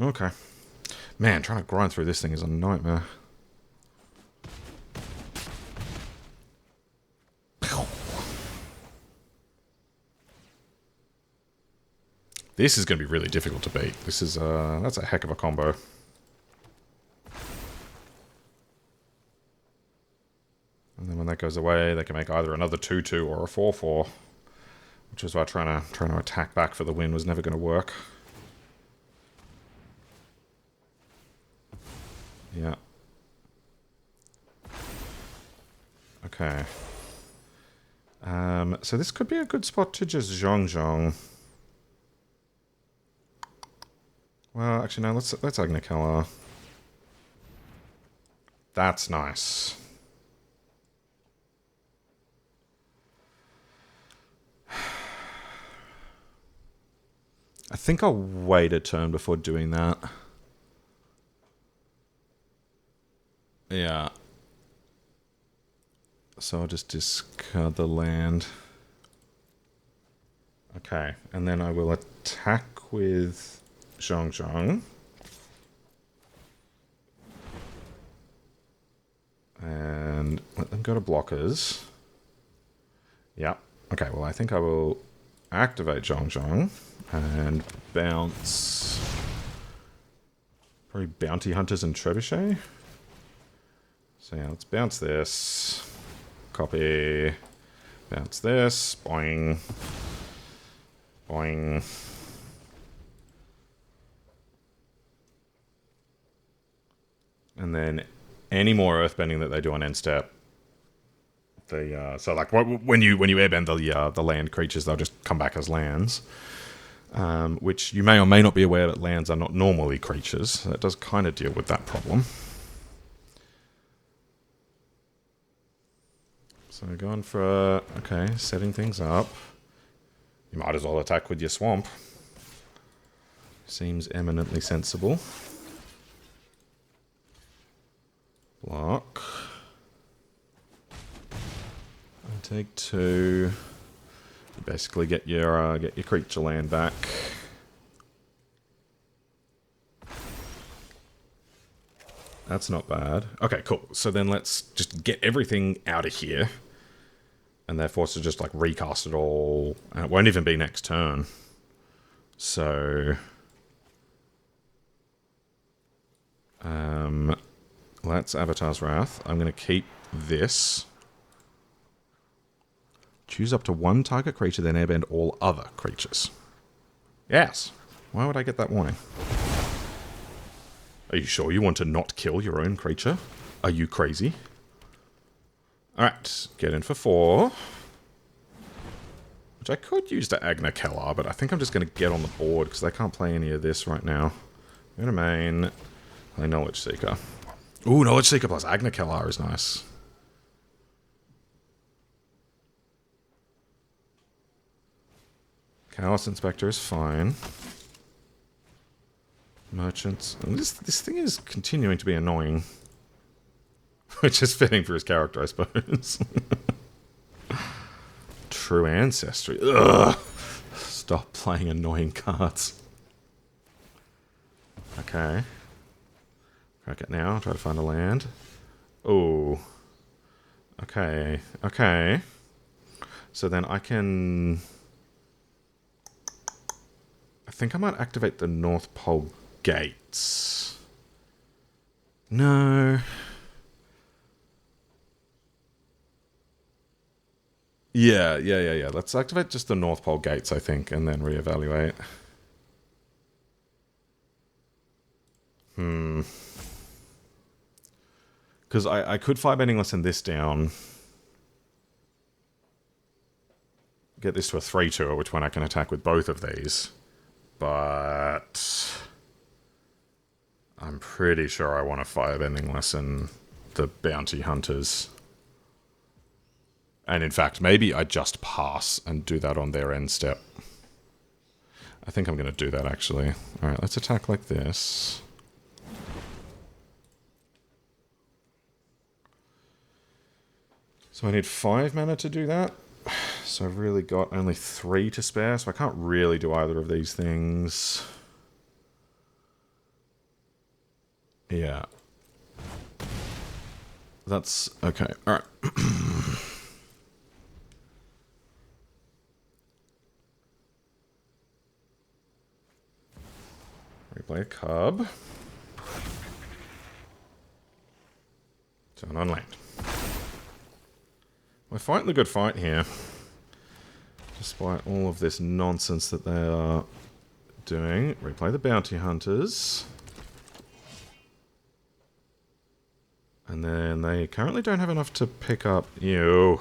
Okay. Man, trying to grind through this thing is a nightmare. This is going to be really difficult to beat. This is, that's a heck of a combo. And then when that goes away, they can make either another 2-2 or a 4-4. Which is why trying to attack back for the win was never going to work. Yeah. Okay. So this could be a good spot to just zhong. Well, actually, no, let's Agnikela. That's nice. I think I'll wait a turn before doing that. Yeah. So I'll just discard the land. Okay, and then I will attack with Zhong. And let them go to blockers. Yep. Okay, well, I think I will activate Zhong and bounce probably Bounty Hunters and Trebuchet. So yeah, let's bounce this. Copy. Bounce this. Boing. Boing. And then any more earthbending that they do on end step, they so like when you airbend the land creatures, they'll just come back as lands. Which you may or may not be aware that lands are not normally creatures. So that does kind of deal with that problem. So going for okay, setting things up. You might as well attack with your swamp. Seems eminently sensible. Block. And take 2. You basically get your creature land back. That's not bad. Okay, cool. So then let's just get everything out of here. And they're forced to just like recast it all. And it won't even be next turn. So... that's Avatar's Wrath. I'm going to keep this. Choose up to 1 target creature, then airbend all other creatures. Yes. Why would I get that warning? Are you sure you want to not kill your own creature? Are you crazy? Alright, get in for 4. Which I could use to Agnikela, but I think I'm just going to get on the board because they can't play any of this right now. Go to main. Play Knowledge Seeker. Ooh, Knowledge Seeker plus Agnikela is nice. Chaos Inspector is fine. Merchants. This thing is continuing to be annoying. Which is fitting for his character, I suppose. True Ancestry. Ugh. Stop playing annoying cards. Okay. Crack it now. Try to find a land. Oh. Okay. Okay. So then I can... I think I might activate the North Pole gates. No. Yeah. Let's activate just the North Pole gates, I think, and then reevaluate. Because I could Firebending Lesson this down. Get this to a 3-2, at which point I can attack with both of these. But... I'm pretty sure I want to Firebending Lesson the Bounty Hunters. And in fact, maybe I just pass and do that on their end step. I think I'm going to do that, actually. Alright, let's attack like this. So I need 5 mana to do that. So I've really got only 3 to spare, so I can't really do either of these things. Yeah. That's okay. Alright. Replay a cub. Turn on land. We're fighting the good fight here. Despite all of this nonsense that they are doing. Replay the bounty hunters. And then they currently don't have enough to pick up you.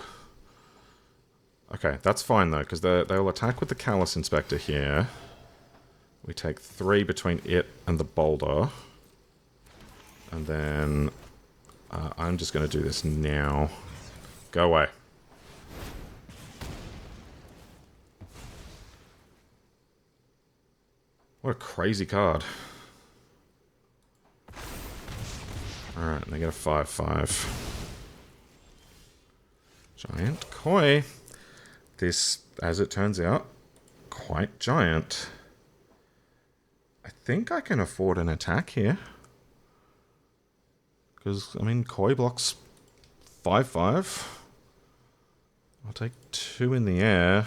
Okay, that's fine though, because they'll attack with the Callous Inspector here. We take 3 between it and the boulder. And then I'm just going to do this now. Go away. What a crazy card. Alright, and they get a 5/5. Giant Koi. This, as it turns out, quite giant. I think I can afford an attack here. Because, I mean, Koi blocks 5/5. I'll take 2 in the air.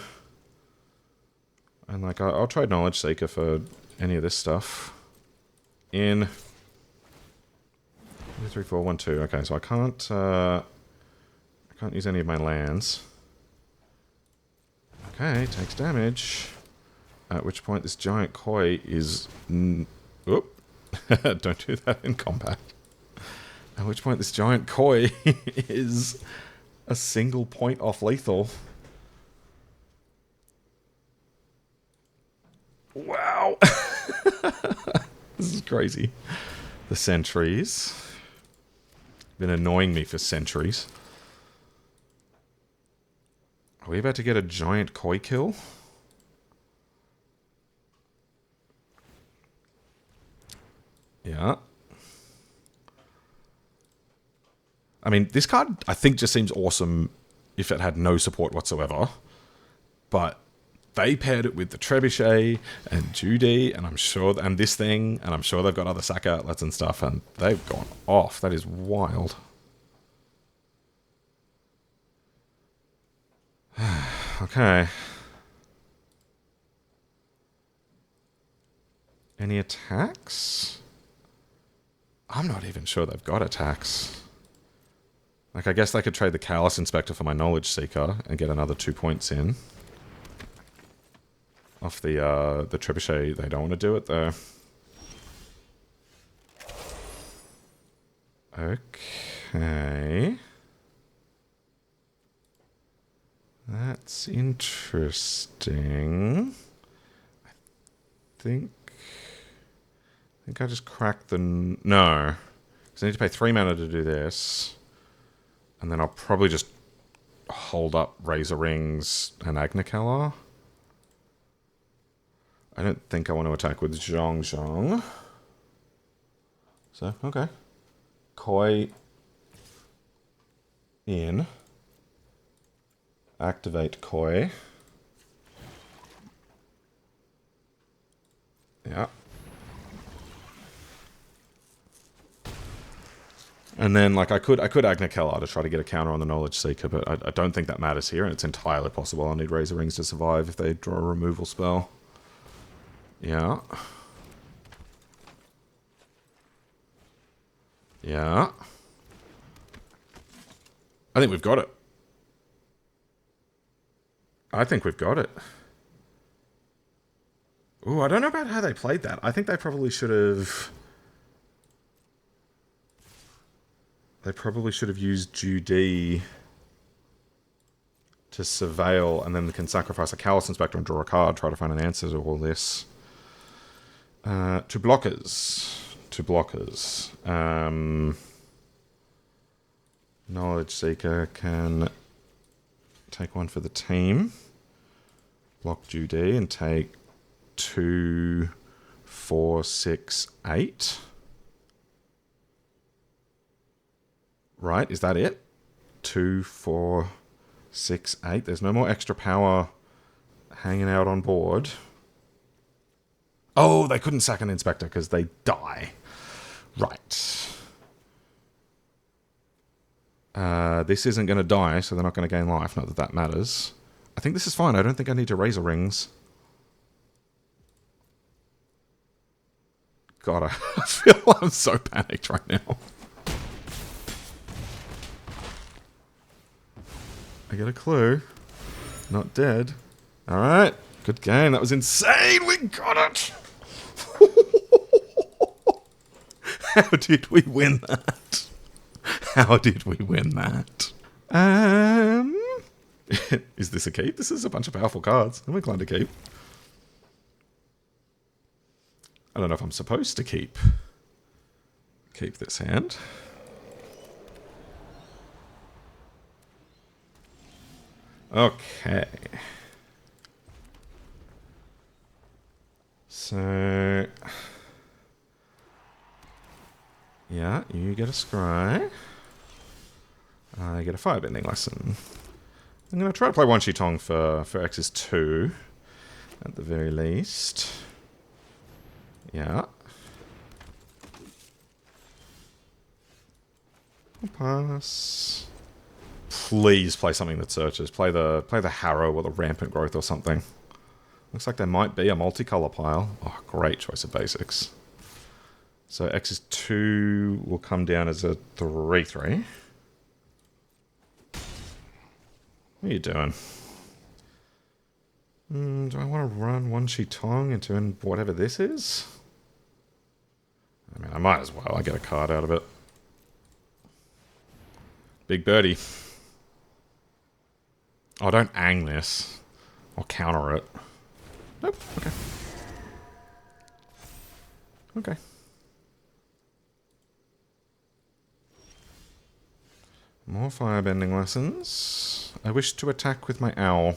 And, like, I'll trade Knowledge Seeker for any of this stuff. In 2, 3, 4, 1, 2. Okay, so I can't use any of my lands. Okay, takes damage. At which point this giant koi is... Oop. Don't do that in combat. At which point this giant koi is a single point off lethal. Wow. This is crazy. The sentries. Been annoying me for centuries. Are we about to get a giant koi kill? Yeah. I mean, this card, I think, just seems awesome if it had no support whatsoever. But they paired it with the Trebuchet and Judy, and I'm sure, and this thing, and I'm sure they've got other sack outlets and stuff, and they've gone off. That is wild. Okay. Any attacks? I'm not even sure they've got attacks. Like, I guess they could trade the Callous Inspector for my Knowledge Seeker and get another 2 points in. Off the Trebuchet, they don't want to do it, though. Okay. That's interesting. I think I just cracked the... No. Because I need to pay 3 mana to do this. And then I'll probably just hold up Razor Rings and Agnicalar. I don't think I want to attack with Zhong Zhong. So, okay. Koi in. Activate Koi. Yeah. And then, like, I could Agnicalar to try to get a counter on the Knowledge Seeker, but I don't think that matters here, and it's entirely possible I'll need Razor Rings to survive if they draw a removal spell. Yeah. Yeah. I think we've got it. I think we've got it. Ooh, I don't know about how they played that. I think they probably should have... They probably should have used Judy to surveil, and then they can sacrifice a Callous Inspector and draw a card, try to find an answer to all this. Two blockers. Knowledge Seeker can take one for the team. Block Judy and take 2, 4, 6, 8. Right, is that it? 2, 4, 6, 8. There's no more extra power hanging out on board. Oh, they couldn't sack an inspector because they die. Right. This isn't going to die, so they're not going to gain life. Not that that matters. I think this is fine. I don't think I need to Razor Rings. God, I feel I'm so panicked right now. I get a clue. Not dead. Alright. Good game. That was insane. We got it. How did we win that? How did we win that? Is this a keep? This is a bunch of powerful cards. I'm inclined to keep. I don't know if I'm supposed to keep this hand. Okay. So... yeah, you get a scry. I get a firebending lesson. I'm going to try to play Wan Shi Tong for X's 2, at the very least. Yeah. I'll pass. Please play something that searches. Play the Harrow or the Rampant Growth or something. Looks like there might be a multicolor pile. Oh, great choice of basics. So X's 2 will come down as a 3/3. What are you doing? Do I want to run Wan Shi Tong into whatever this is? I mean, I might as well. I get a card out of it. Big birdie. Oh, don't Aang this. I'll counter it. Nope. Okay. Okay. More firebending lessons. I wish to attack with my owl.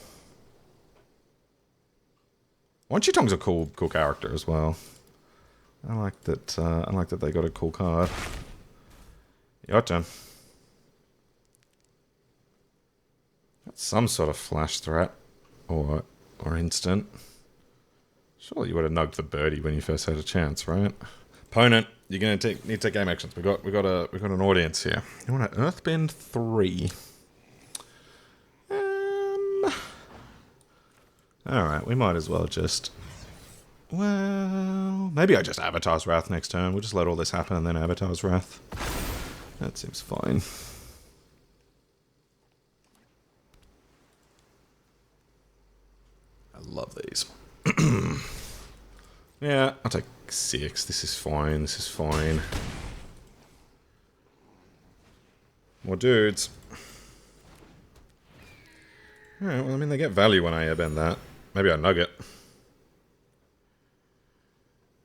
Wan Shi Tong's a cool character as well. I like that. I like that they got a cool card. Your turn. That's some sort of flash threat, or instant. Surely you would have nugged the birdie when you first had a chance, right? Opponent, you're gonna need to take game actions. We got an audience here. You want to Earthbend 3? All right, we might as well just. Well, maybe I just Avatar's Wrath next turn. We'll just let all this happen and then Avatar's Wrath. That seems fine. I love these. Yeah, I'll take 6. This is fine. This is fine. More dudes. Alright, well, I mean, they get value when I airbend that. Maybe I nugget.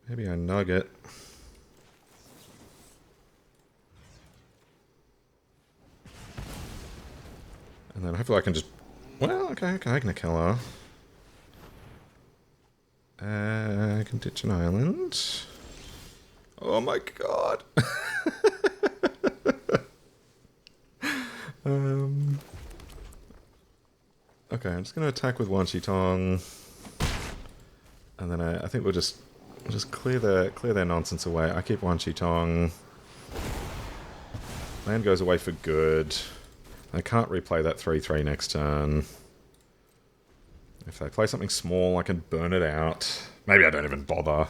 Maybe I nugget. And then hopefully I can just... well, okay, I can kill her. I can ditch an island. Oh my god. Okay, I'm just going to attack with Wan Shi Tong. And then I think we'll just clear their nonsense away. I keep Wan Shi Tong. Land goes away for good. I can't replay that 3/3 next turn. If they play something small, I can burn it out. Maybe I don't even bother.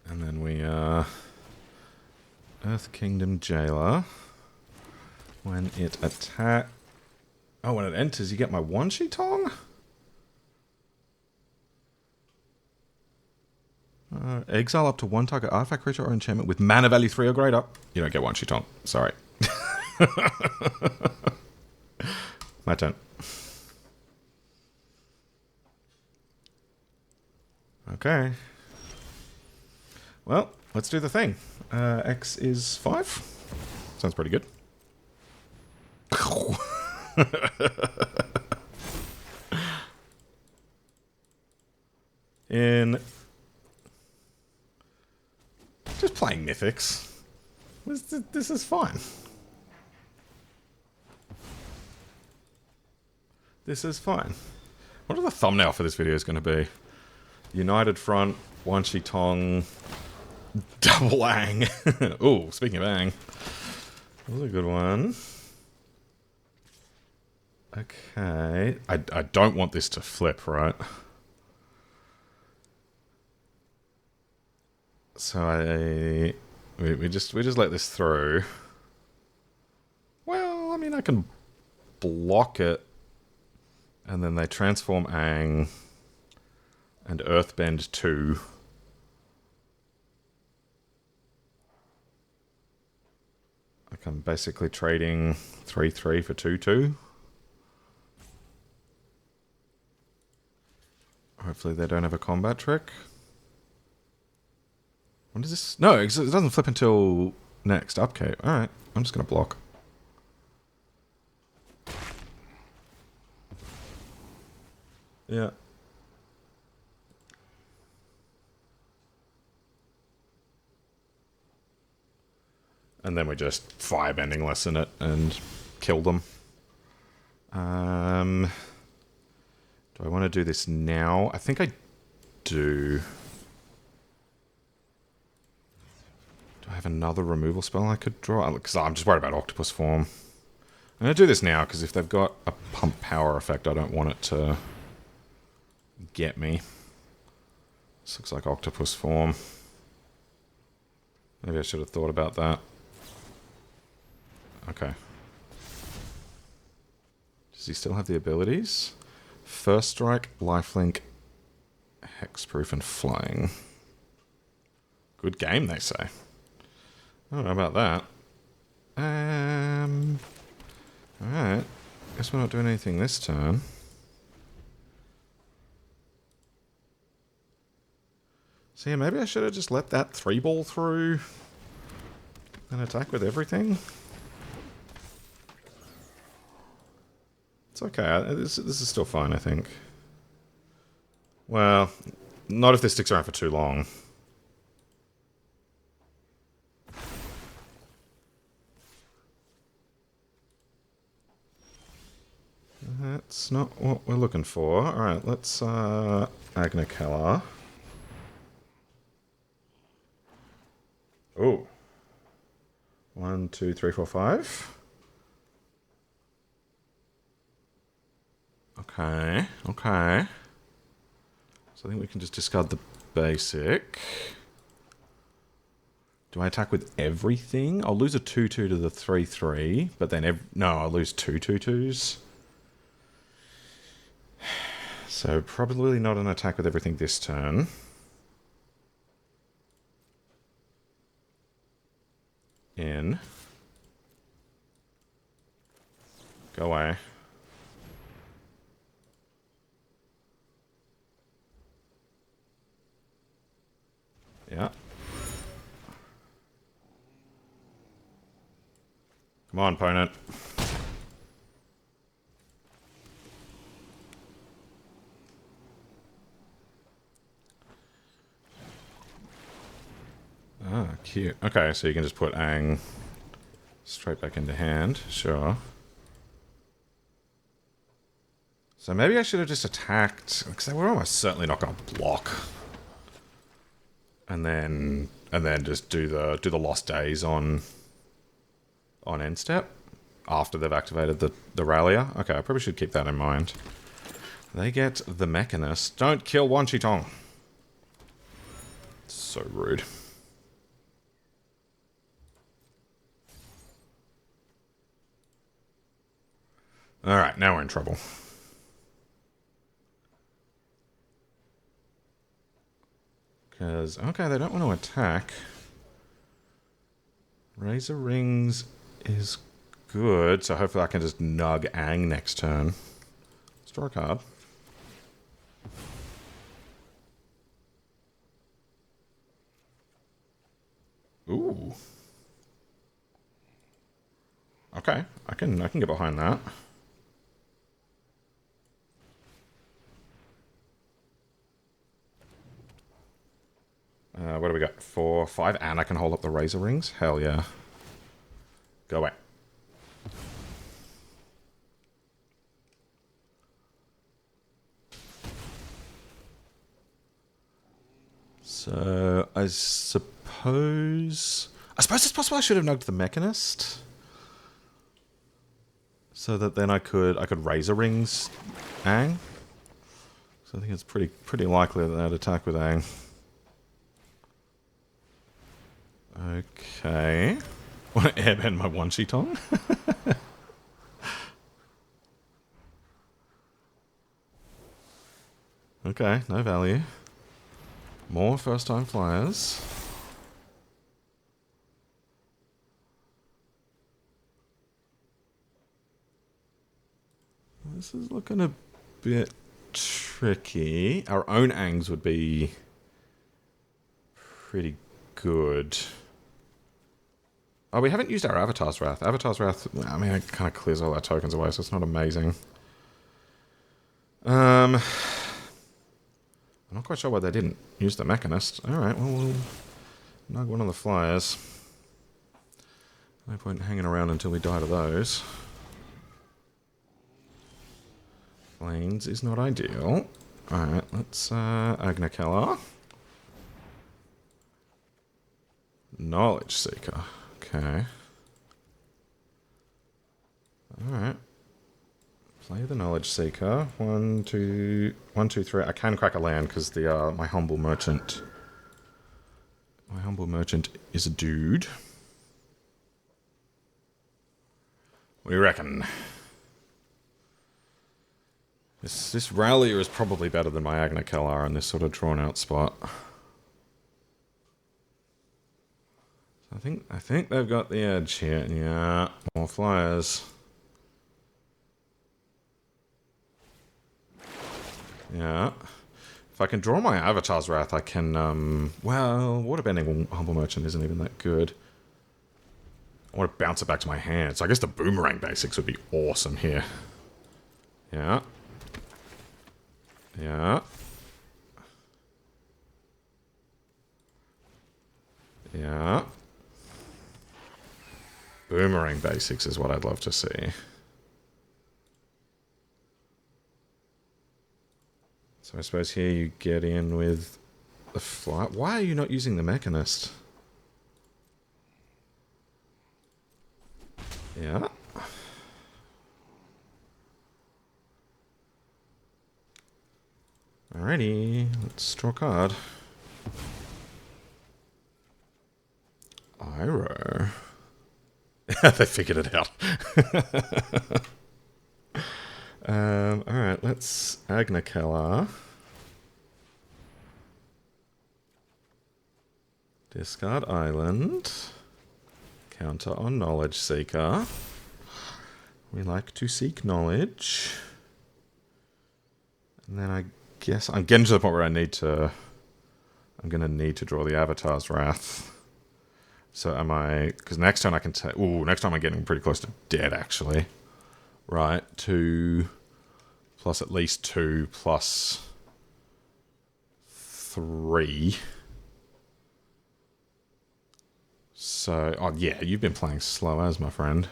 And then we, Earth Kingdom Jailer. When it attack... oh, when it enters, you get my Wan Shi Tong? Exile up to 1 target artifact, creature, or enchantment with mana value 3 or greater. You don't get Wan Shi Tong. Sorry. My turn. Okay. Well, let's do the thing. X is 5. Sounds pretty good. In just playing Mythics. This is fine. This is fine. What are the thumbnail for this video is going to be? United Front, Wan Shi Tong, double Aang. Ooh, speaking of Aang. That was a good one. Okay. I don't want this to flip, right? So we just let this through. Well, I mean, I can block it, and then they transform Aang and Earthbend 2. Like I'm basically trading 3/3 for 2/2. Hopefully they don't have a combat trick. When does this? No, it doesn't flip until next upkeep. Alright, I'm just going to block. Yeah. And then we just firebending lessen it and kill them. Do I want to do this now? I think I do. Do I have another removal spell I could draw? Because I'm just worried about Octopus Form. I'm going to do this now, because if they've got a pump power effect, I don't want it to get me. This looks like Octopus Form. Maybe I should have thought about that. Okay. Does he still have the abilities? First Strike, Lifelink, Hexproof, and Flying. Good game, they say. I don't know about that. Alright. Guess we're not doing anything this turn. So yeah, maybe I should have just let that 3-ball through and attack with everything. It's okay. This is still fine, I think. Well, not if this sticks around for too long. That's not what we're looking for. Alright, let's Agnakeller. Oh. 1, 2, 3, 4, 5. Okay, okay. So I think we can just discard the basic. Do I attack with everything? I'll lose a 2/2 to the 3/3, but then no, I'll lose 2 2/2s. So probably not an attack with everything this turn. In. Go away. Yeah. Come on, opponent. Ah, cute. Okay, so you can just put Aang straight back into hand. Sure. So maybe I should have just attacked, because we're almost certainly not going to block. And then just do the Lost Days on end step after they've activated the Rallier. Okay, I probably should keep that in mind. They get the Mechanist. Don't kill Wan Shi Tong. So rude. Alright, now we're in trouble. Because, okay, they don't want to attack. Razor Rings is good, so hopefully I can just nug Aang next turn. Let's draw a card. Ooh. Okay. Okay, I can get behind that. What do we got? 4, 5, and I can hold up the razor rings? Hell yeah. Go away. So, I suppose it's possible I should have nugged the Mechanist. So that then I could razor rings Aang. So I think it's pretty likely that I'd attack with Aang. Okay. Want to airbend my Wan Shi Tong? Okay, no value. More first-time flyers. This is looking a bit tricky. Our own Aangs would be pretty good. Oh, we haven't used our Avatar's Wrath. Avatar's Wrath, I mean, it kind of clears all our tokens away, so it's not amazing. I'm not quite sure why they didn't use the Mechanist. Alright, well, we'll nug one of the flyers. No point hanging around until we die to those. Planes is not ideal. Alright, let's Agnakeller. Knowledge Seeker. Okay. Alright. Play the Knowledge Seeker. 1, 2, 1, 2, 3. I can crack a land because the my humble merchant. My humble merchant is a dude. What do you reckon? This Rallier is probably better than my Agnakeller in this sort of drawn out spot. I think they've got the edge here. Yeah, more flyers. Yeah. If I can draw my Avatar's Wrath, I can, well, Waterbending Humble Merchant isn't even that good. I want to bounce it back to my hand. So I guess the Boomerang Basics would be awesome here. Yeah. Yeah. Yeah. Boomerang Basics is what I'd love to see. So I suppose here you get in with the fly. Why are you not using the Mechanist? Yeah. Alrighty, let's draw a card. Iroh. They figured it out. Alright, let's Agnakeller. Discard Island. Counter on Knowledge Seeker. We like to seek knowledge. And then I guess I'm getting to the point where I'm going to need to draw the Avatar's Wrath. So am I... Because next turn I can take... Ooh, next time I'm getting pretty close to dead, actually. Right, 2 plus at least 2 plus 3. So, oh yeah, you've been playing slow as, my friend.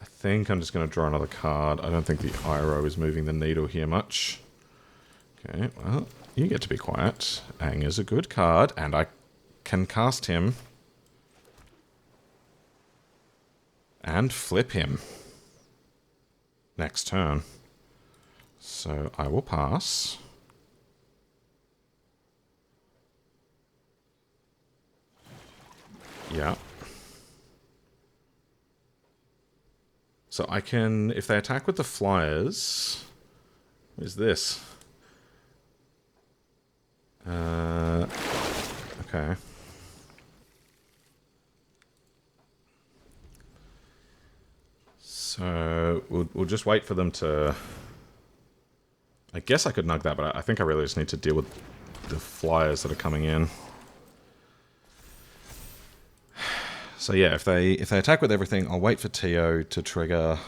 I think I'm just going to draw another card. I don't think the Iroh is moving the needle here much. Okay, well, you get to be quiet. Aang is a good card, and I can cast him. And flip him. Next turn. So I will pass. Yeah. So I can, if they attack with the flyers... What is this? Okay. So we'll just wait for them to... I guess I could nug that, but I think I really just need to deal with the flyers that are coming in. So yeah, if they attack with everything, I'll wait for Tio to trigger.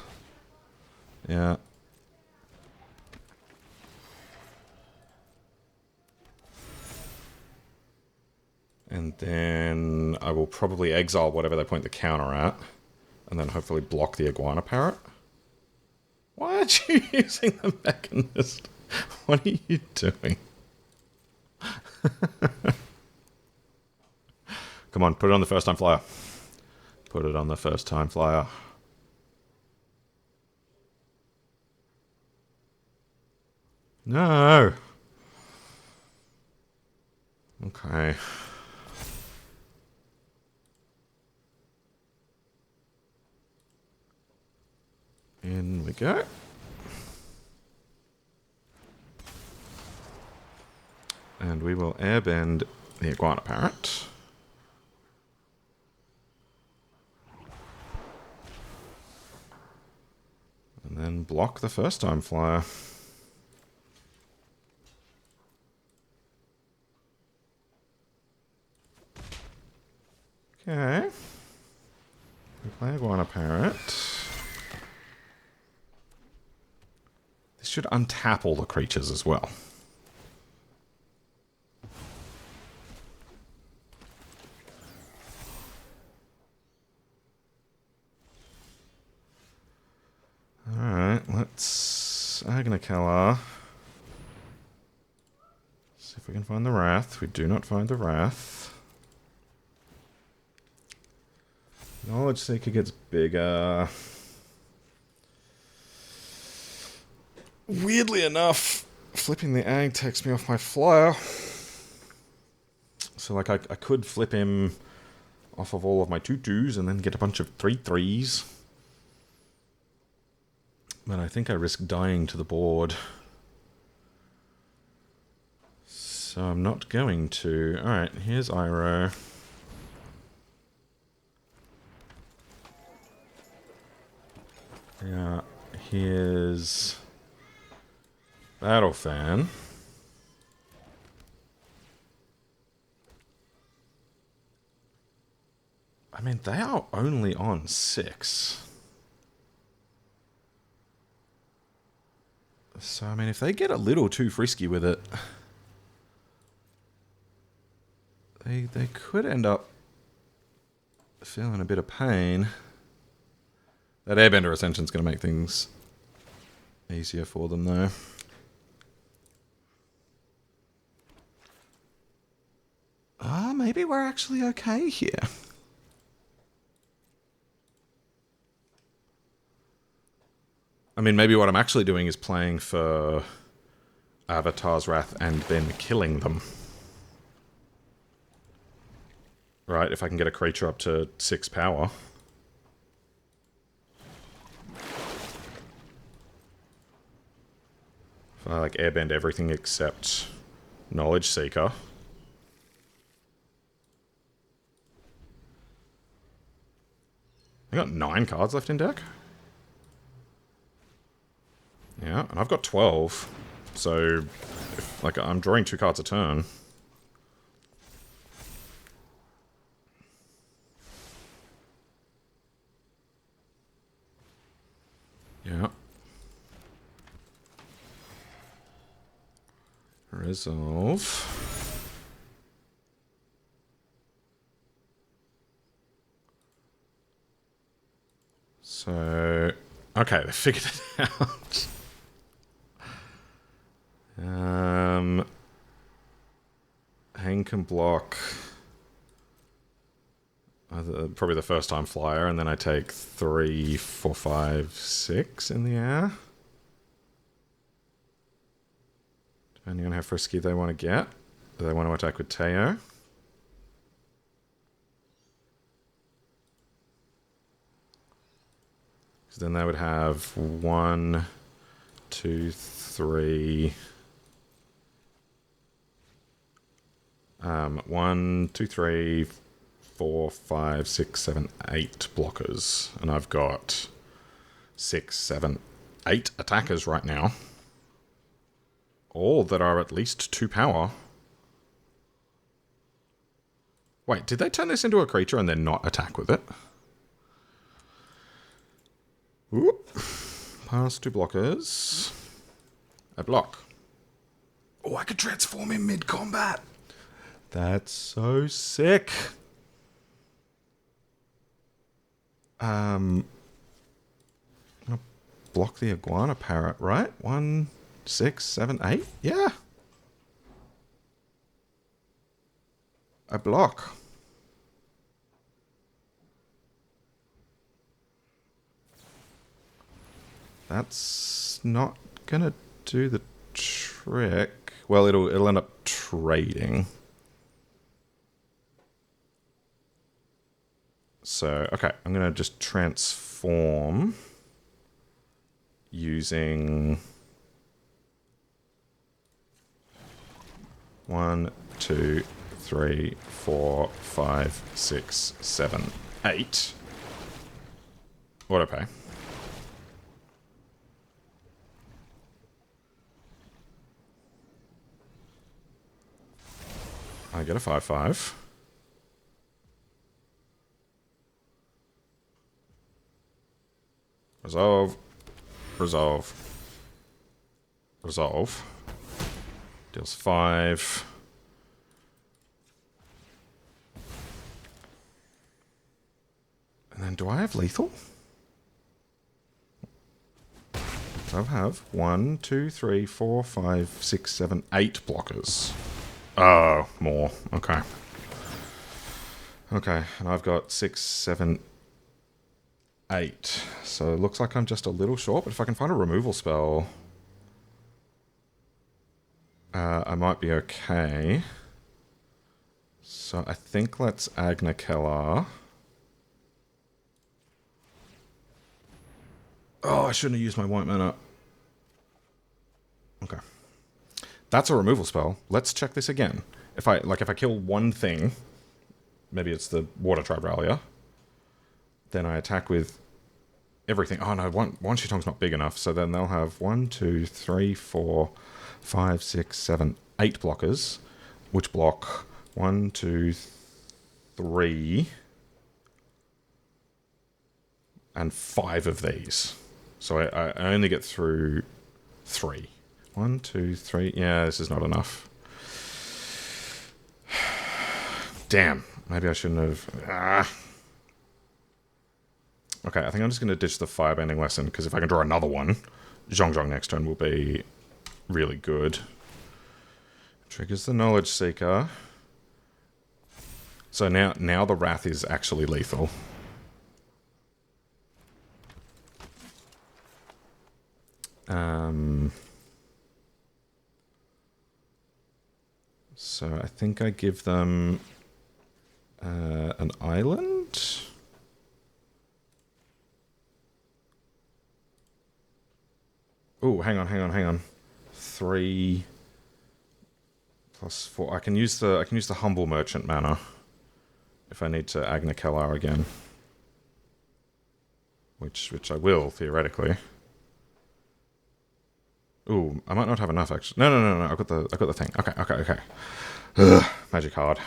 Yeah. And then I will probably exile whatever they point the counter at. And then hopefully block the Iguana Parrot. Why aren't you using the Mechanist? What are you doing? Come on, put it on the first time flyer. Put it on the first time flyer. No. Okay. In we go. And we will airbend the Iguana Parrot. And then block the first time flyer. Okay. We play Iguana Parrot. This should untap all the creatures as well. Alright, let's Agnakeller. See if we can find the Wrath. We do not find the Wrath. Knowledge Seeker gets bigger. Weirdly enough, flipping the Aang takes me off my flyer. So, like, I could flip him off of all of my 2/2s and then get a bunch of 3/3s. But I think I risk dying to the board. So I'm not going to. Alright, here's Iroh. Yeah, here's Battle Fan. I mean, they are only on 6. So, I mean, if they get a little too frisky with it, they could end up feeling a bit of pain. That Airbender Ascension is going to make things easier for them, though. Maybe we're actually okay here. I mean, maybe what I'm actually doing is playing for Avatar's Wrath and then killing them. Right, if I can get a creature up to 6 power. If I, like, airbend everything except Knowledge Seeker. I got 9 cards left in deck. Yeah, and I've got 12. So, like, I'm drawing 2 cards a turn. Yeah. Resolve. So, okay, they figured it out. Aang can block probably the first time flyer, and then I take 3, 4, 5, 6 in the air. Depending on how frisky they want to get. Do they want to attack with Teo? Because then they would have 1, 2, 3... 1, 2, 3, 4, 5, 6, 7, 8 blockers. And I've got 6, 7, 8 attackers right now. All that are at least 2 power. Wait, did they turn this into a creature and then not attack with it? Whoop. Pass 2 blockers. A block. Oh, I could transform in mid-combat. That's so sick. I'm gonna block the iguana parrot, right? 1, 6, 7, 8? Yeah. A block. That's not gonna do the trick. Well, it'll end up trading. So, okay, I'm gonna just transform using 1, 2, 3, 4, 5, 6, 7, 8. Autopay. I get a 5/5. Resolve. Resolve. Resolve. Deals 5. And then do I have lethal? I have 1, 2, 3, 4, 5, 6, 7, 8 blockers. Oh, more. Okay. Okay, and I've got 6, 7, 8. So it looks like I'm just a little short, but if I can find a removal spell, I might be okay. So I think let's Agna Kellar. Oh, I shouldn't have used my white mana. Okay. That's a removal spell. Let's check this again. If I kill one thing, maybe it's the Water Tribe Rallier, then I attack with everything. Oh no, Wan Shi Tong's not big enough, so then they'll have 1, 2, 3, 4, 5, 6, 7, 8 blockers, which block 1, 2, 3, and 5 of these. So I only get through 3. 1, 2, 3. Yeah, this is not enough. Damn. Maybe I shouldn't have. Okay, I think I'm just going to ditch the firebending lesson, because if I can draw another one, Zhong next turn will be really good. Triggers the Knowledge Seeker. So now the Wrath is actually lethal. So I think I give them an island. Oh, hang on. 3 plus 4. I can use the Humble Merchant mana if I need to Agna Kellar again, which I will theoretically. Ooh, I might not have enough actually. No. I got the thing. Okay. Ugh, magic card.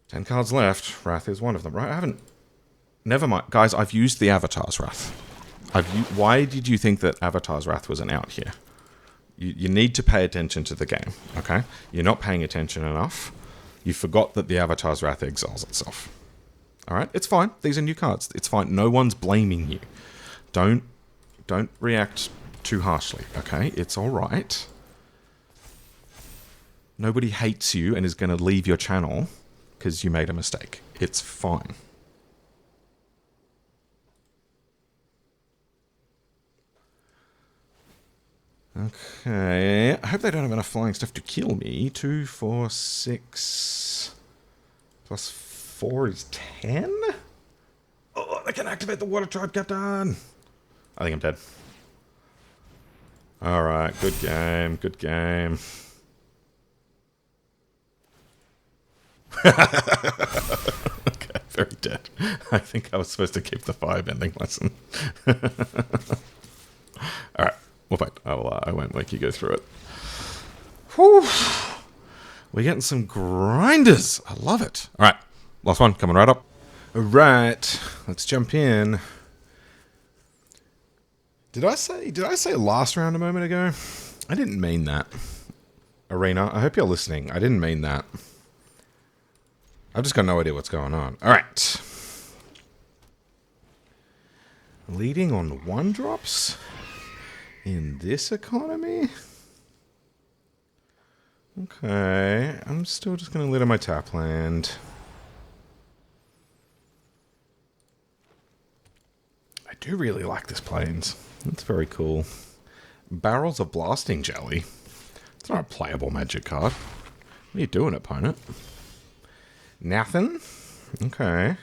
10 cards left. Wrath is one of them, right? I haven't. Never mind, guys. I've used the Avatar's Wrath. Why did you think that Avatar's Wrath wasn't out here? You need to pay attention to the game, okay? You're not paying attention enough. You forgot that the Avatar's Wrath exiles itself. Alright? It's fine. These are new cards. It's fine. No one's blaming you. Don't react too harshly, okay? It's alright. Nobody hates you and is going to leave your channel because you made a mistake. It's fine. Okay, I hope they don't have enough flying stuff to kill me. 2, 4, 6 plus 4 is 10? Oh, they can activate the Water Tribe, Captain! I think I'm dead. Alright, good game. Okay, very dead. I think I was supposed to keep the firebending lesson. Alright. Well, fine. I won't make you go through it. Whew. We're getting some grinders. I love it. All right, last one coming right up. All right, let's jump in. Did I say last round a moment ago? I didn't mean that. Arena, I hope you're listening. I didn't mean that. I've just got no idea what's going on. All right. Leading on 1-drops in this economy? Okay, I'm still just going to litter my tap land. I do really like this plains. That's very cool. Barrels of Blasting Jelly. It's not a playable magic card. What are you doing, opponent? Nathan? Okay.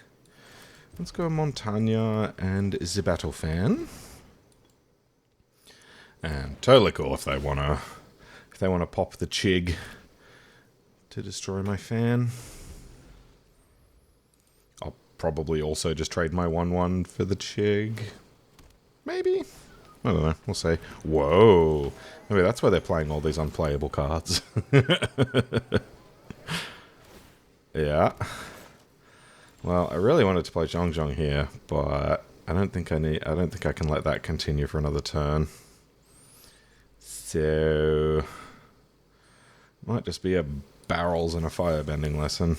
Let's go Montagna and Zibattle-Fan. And totally cool if they wanna pop the Chig to destroy my fan. I'll probably also just trade my 1/1 for the Chig. Maybe. I don't know. We'll see. Whoa. Maybe that's why they're playing all these unplayable cards. Yeah. Well, I really wanted to play Zhong here, but I don't think I can let that continue for another turn. So might just be a barrels and a firebending lesson.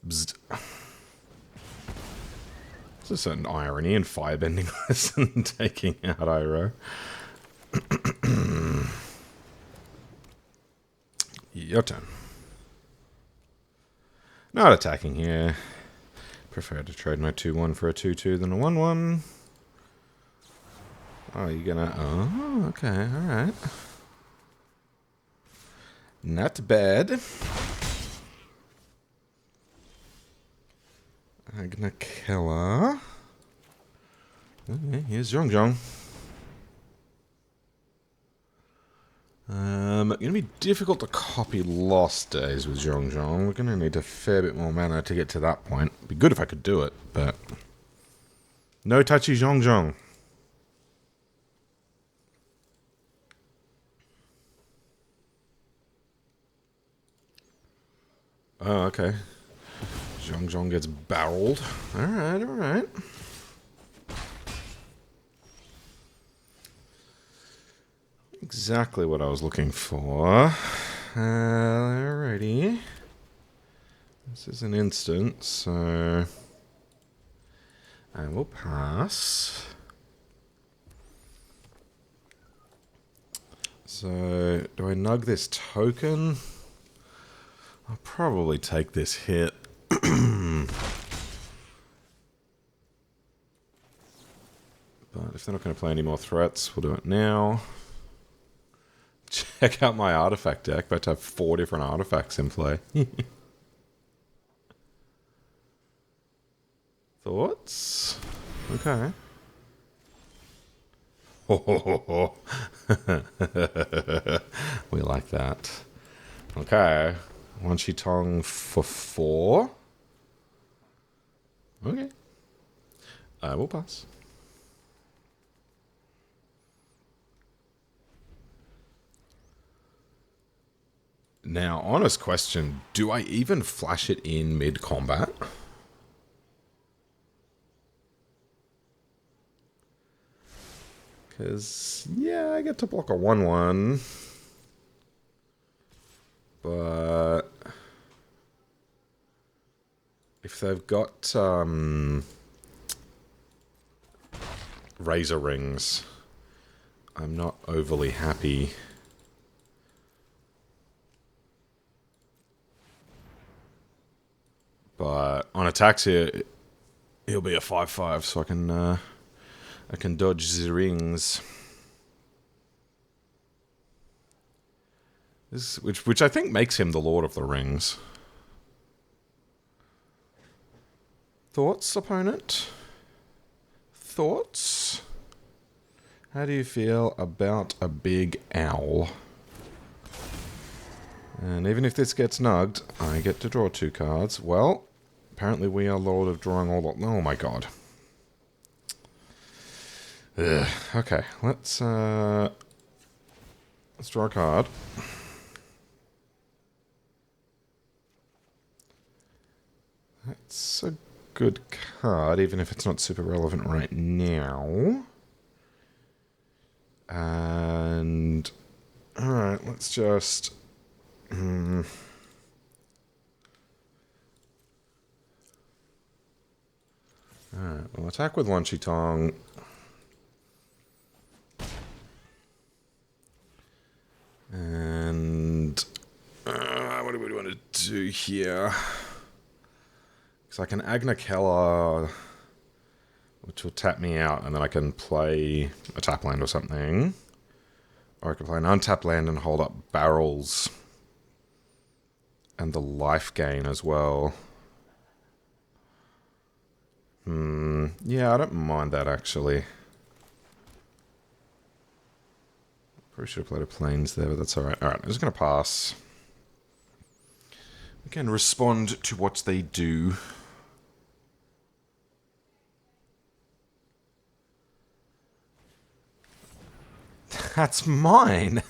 Bzzzt. There's a certain irony in firebending lesson taking out Iroh. Your turn. Not attacking here. Prefer to trade my 2/1 for a 2/2 than a 1/1. Oh, you're gonna... Oh, okay, alright. Not bad. Agna Killer. Okay, here's Zhong. Going to be difficult to copy Lost Days with Zhong. We're going to need a fair bit more mana to get to that point. It'd be good if I could do it, but... No touchy Zhong. Oh, okay. Zhong gets barreled. Alright. Exactly what I was looking for. Alrighty. This is an instant, so... I will pass. So, do I nug this token? I'll probably take this hit. But if they're not going to play any more threats, we'll do it now. Check out my artifact deck. About to have 4 different artifacts in play. Thoughts? Okay. We like that. Okay. Wan Shi Tong for 4. Okay. I will pass. Now, honest question, do I even flash it in mid-combat? Because, yeah, I get to block a 1/1. But if they've got Razor Rings, I'm not overly happy. But on attacks here, he'll be a 5/5, so I can dodge the rings. Which I think makes him the Lord of the Rings. Thoughts, opponent? Thoughts? How do you feel about a big owl? And even if this gets nugged, I get to draw 2 cards. Well, apparently we are Lord of drawing all... Oh my god. Ugh. Okay, let's draw a card. good card, even if it's not super relevant right now. And alright, let's just alright, we'll attack with Wan Shi Tong. And what do we want to do here? Because I can Agna Keller, which will tap me out, and then I can play a tap land or something. Or I can play an untapped land and hold up barrels. And the life gain as well. Yeah, I don't mind that, actually. Probably should have played a planes there, but that's alright. Alright, I'm just going to pass. We can respond to what they do. That's mine.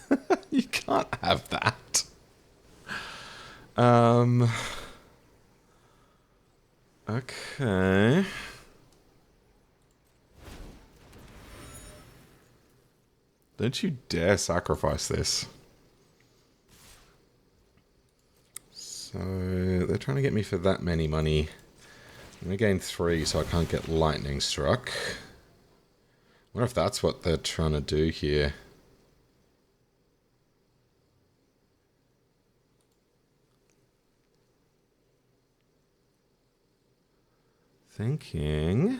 You can't have that. Okay. Don't you dare sacrifice this. So, they're trying to get me for that many money. I'm going to gain 3, so I can't get lightning struck. I wonder if that's what they're trying to do here. Thinking...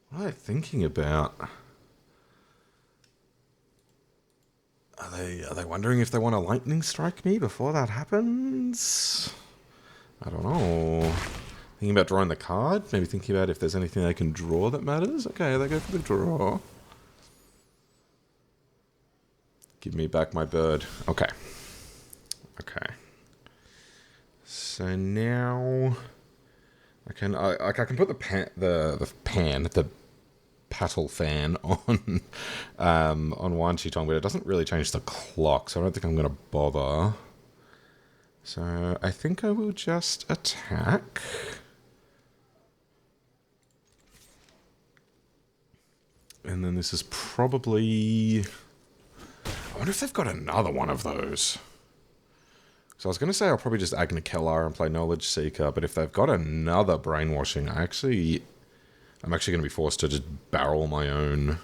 What are they thinking about? Are they wondering if they want to lightning strike me before that happens? I don't know. Thinking about drawing the card? Maybe thinking about if there's anything they can draw that matters? Okay, they go for the draw. Give me back my bird. Okay. Okay. So now I can put the paddle fan on Wan Shi Tong, but it doesn't really change the clock, so I don't think I'm going to bother. So I think I will just attack. And then this is probably... I wonder if they've got another one of those. So I was going to say I'll probably just Agna Keller and play Knowledge Seeker, but if they've got another Brainwashing, I'm actually going to be forced to just barrel my own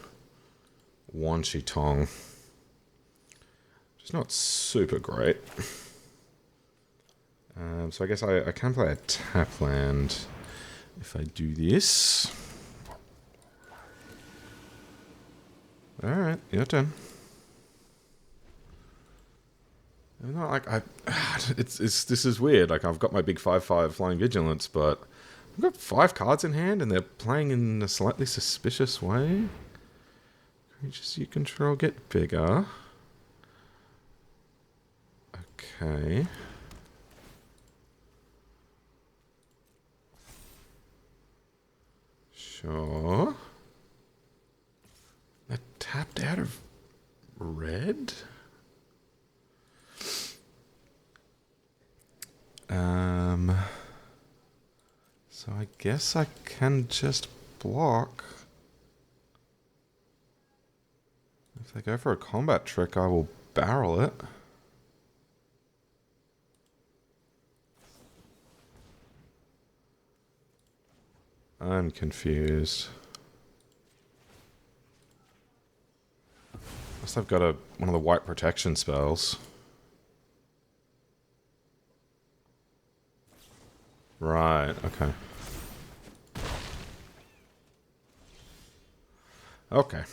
Wan Shi Tong. Which is not super great. So I guess I can play a tap land if I do this. Alright, your turn. Not like this is weird. Like, I've got my big 5/5 Flying Vigilance, but I've got 5 cards in hand, and they're playing in a slightly suspicious way. Creatures you control get bigger. Okay. Sure. They're tapped out of red? So I guess I can just block. If they go for a combat trick, I will barrel it. I'm confused. Unless I've got one of the white protection spells. Right, okay. Okay.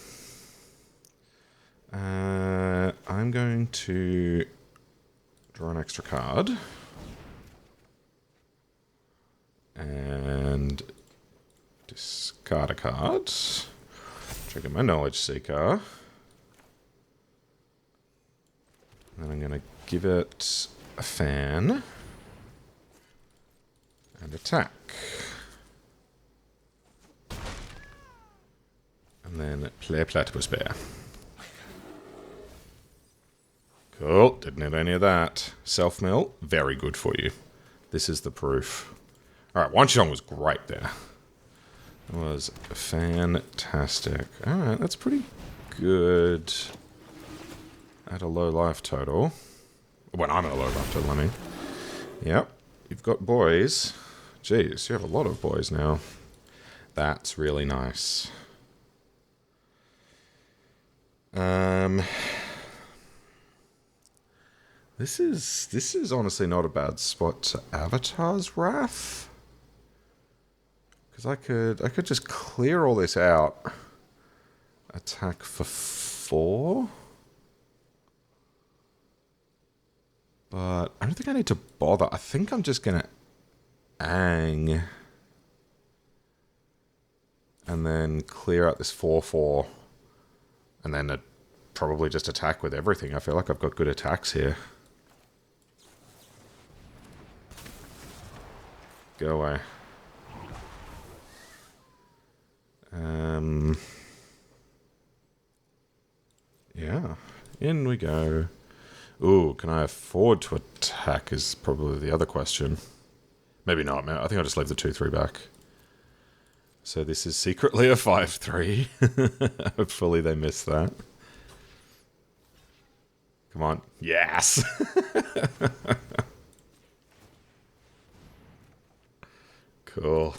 I'm going to draw an extra card. And discard a card. Trigger my Knowledge Seeker. And then I'm going to give it a fan. And attack. And then play Platypus Bear. Cool, didn't need any of that. Self-mill, very good for you. This is the proof. Alright, Wan Shi Tong was great there. It was fantastic. Alright, that's pretty good. At a low life total. When I'm at a low life total, I mean. Yep, you've got boys. Jeez, you have a lot of boys now. That's really nice. This is honestly not a bad spot to Avatar's Wrath. Because I could just clear all this out. Attack for 4. But I don't think I need to bother. I think I'm just gonna Aang. And then clear out this 4/4. And then probably just attack with everything. I feel like I've got good attacks here. Go away. Yeah. In we go. Ooh, can I afford to attack is probably the other question. Maybe not, man. I think I'll just leave the 2/3 back. So this is secretly a 5/3. Hopefully they missed that. Come on. Yes! Cool.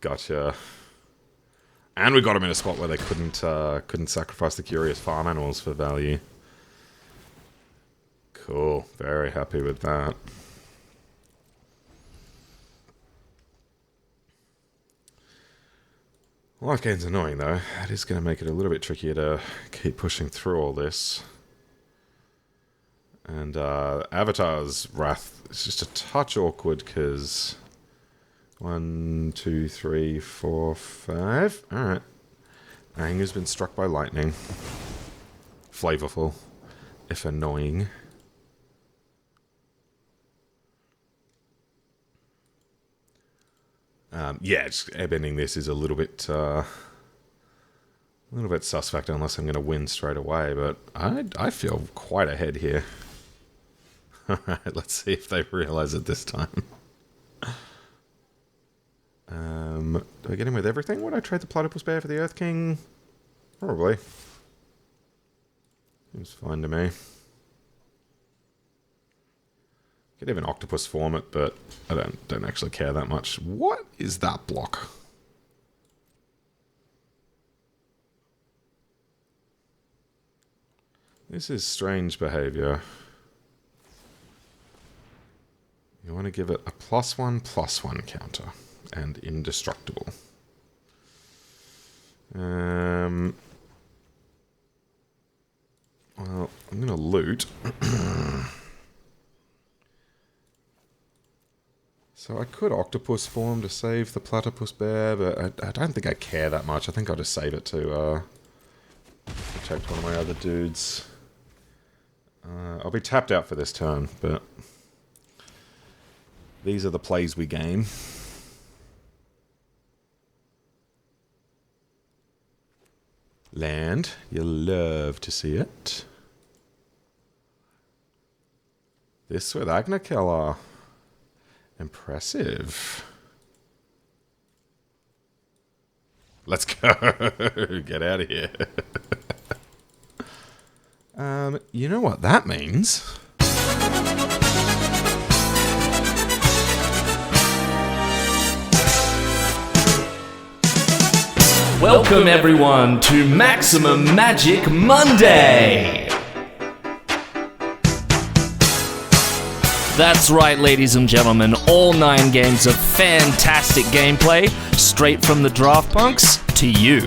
Gotcha. And we got them in a spot where they couldn't sacrifice the curious farm animals for value. Cool. Very happy with that. Life gain's annoying though. That is going to make it a little bit trickier to keep pushing through all this. And Avatar's Wrath is just a touch awkward because 1, 2, 3, 4, 5. Alright. Aang has been struck by lightning. Flavorful, if annoying. Yeah, just airbending this is a little bit suspect unless I'm going to win straight away, but I feel quite ahead here. Alright, let's see if they realize it this time. Do I get him with everything? Would I trade the Platypus Bear for the Earth King? Probably. Seems fine to me. Could even Octopus form it, but I don't actually care that much. What is that block? This is strange behavior. You want to give it a +1/+1 counter. And indestructible. Well, I'm going to loot. So I could Octopus form to save the Platypus Bear, but I don't think I care that much. I think I'll just save it to protect one of my other dudes. I'll be tapped out for this turn, but these are the plays we game. Land. You'll love to see it. This with Agna Killer. Impressive. Let's go. Get out of here. You know what that means? Welcome everyone to Maximum Magic Monday! That's right, ladies and gentlemen, all 9 games of fantastic gameplay, straight from the draft punks to you.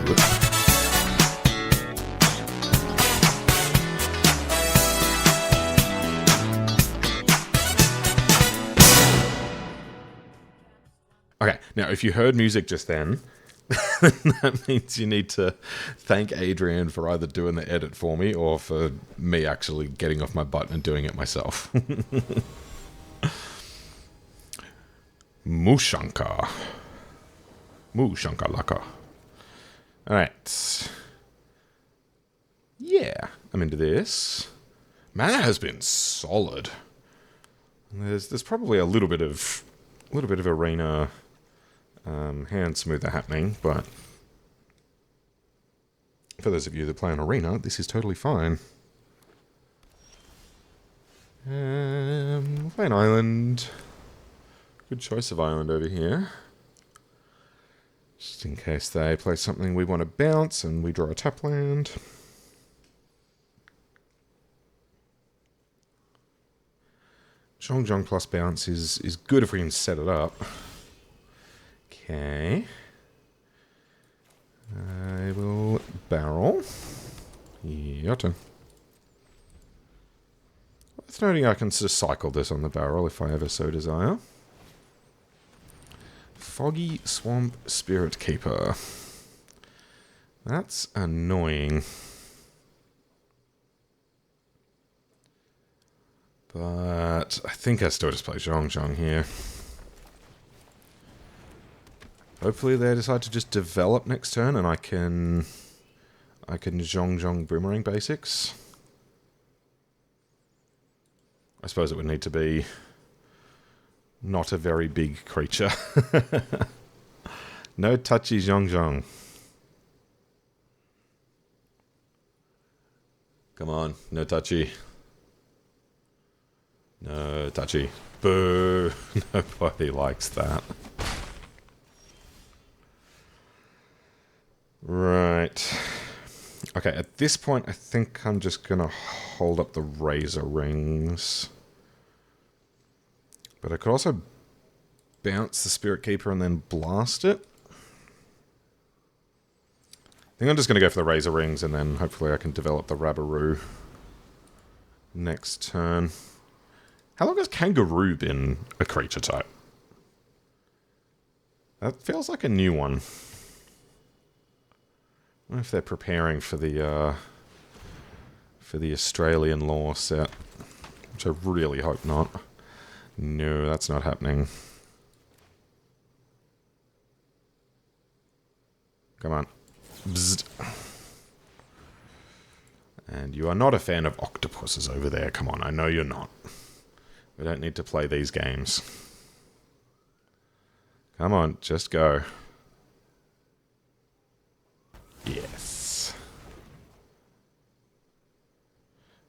Okay, now if you heard music just then, that means you need to thank Adrian for either doing the edit for me or for me actually getting off my butt and doing it myself. Mushanka. Mushanka Laka. Alright. I'm into this. Mana has been solid. There's probably a little bit of arena hand smoother happening, but for those of you that play on arena, this is totally fine. We'll play an island. Good choice of island over here. Just in case they play something we want to bounce and we draw a tap land. Zhong plus bounce is good if we can set it up. Okay. I will barrel. Your turn. It's noting I can just cycle this on the barrel if I ever so desire. Foggy Swamp Spirit Keeper. That's annoying. But I think I still just play Zhong here. Hopefully they decide to just develop next turn and I can Zhong Boomerang basics. I suppose it would need to be not a very big creature. No touchy Zhong. Come on, no touchy. No touchy. Boo! Nobody likes that. Right. Okay, at this point, I think I'm just going to hold up the Razor Rings. But I could also bounce the Spirit Keeper and then blast it. I think I'm just going to go for the Razor Rings and then hopefully I can develop the Rabaroo next turn. How long has Kangaroo been a creature type? That feels like a new one. I wonder if they're preparing for the Australian law set, which I really hope not. No, that's not happening. Come on. Bzzzt. And you are not a fan of octopuses over there. Come on, I know you're not. We don't need to play these games. Come on, just go. Yes.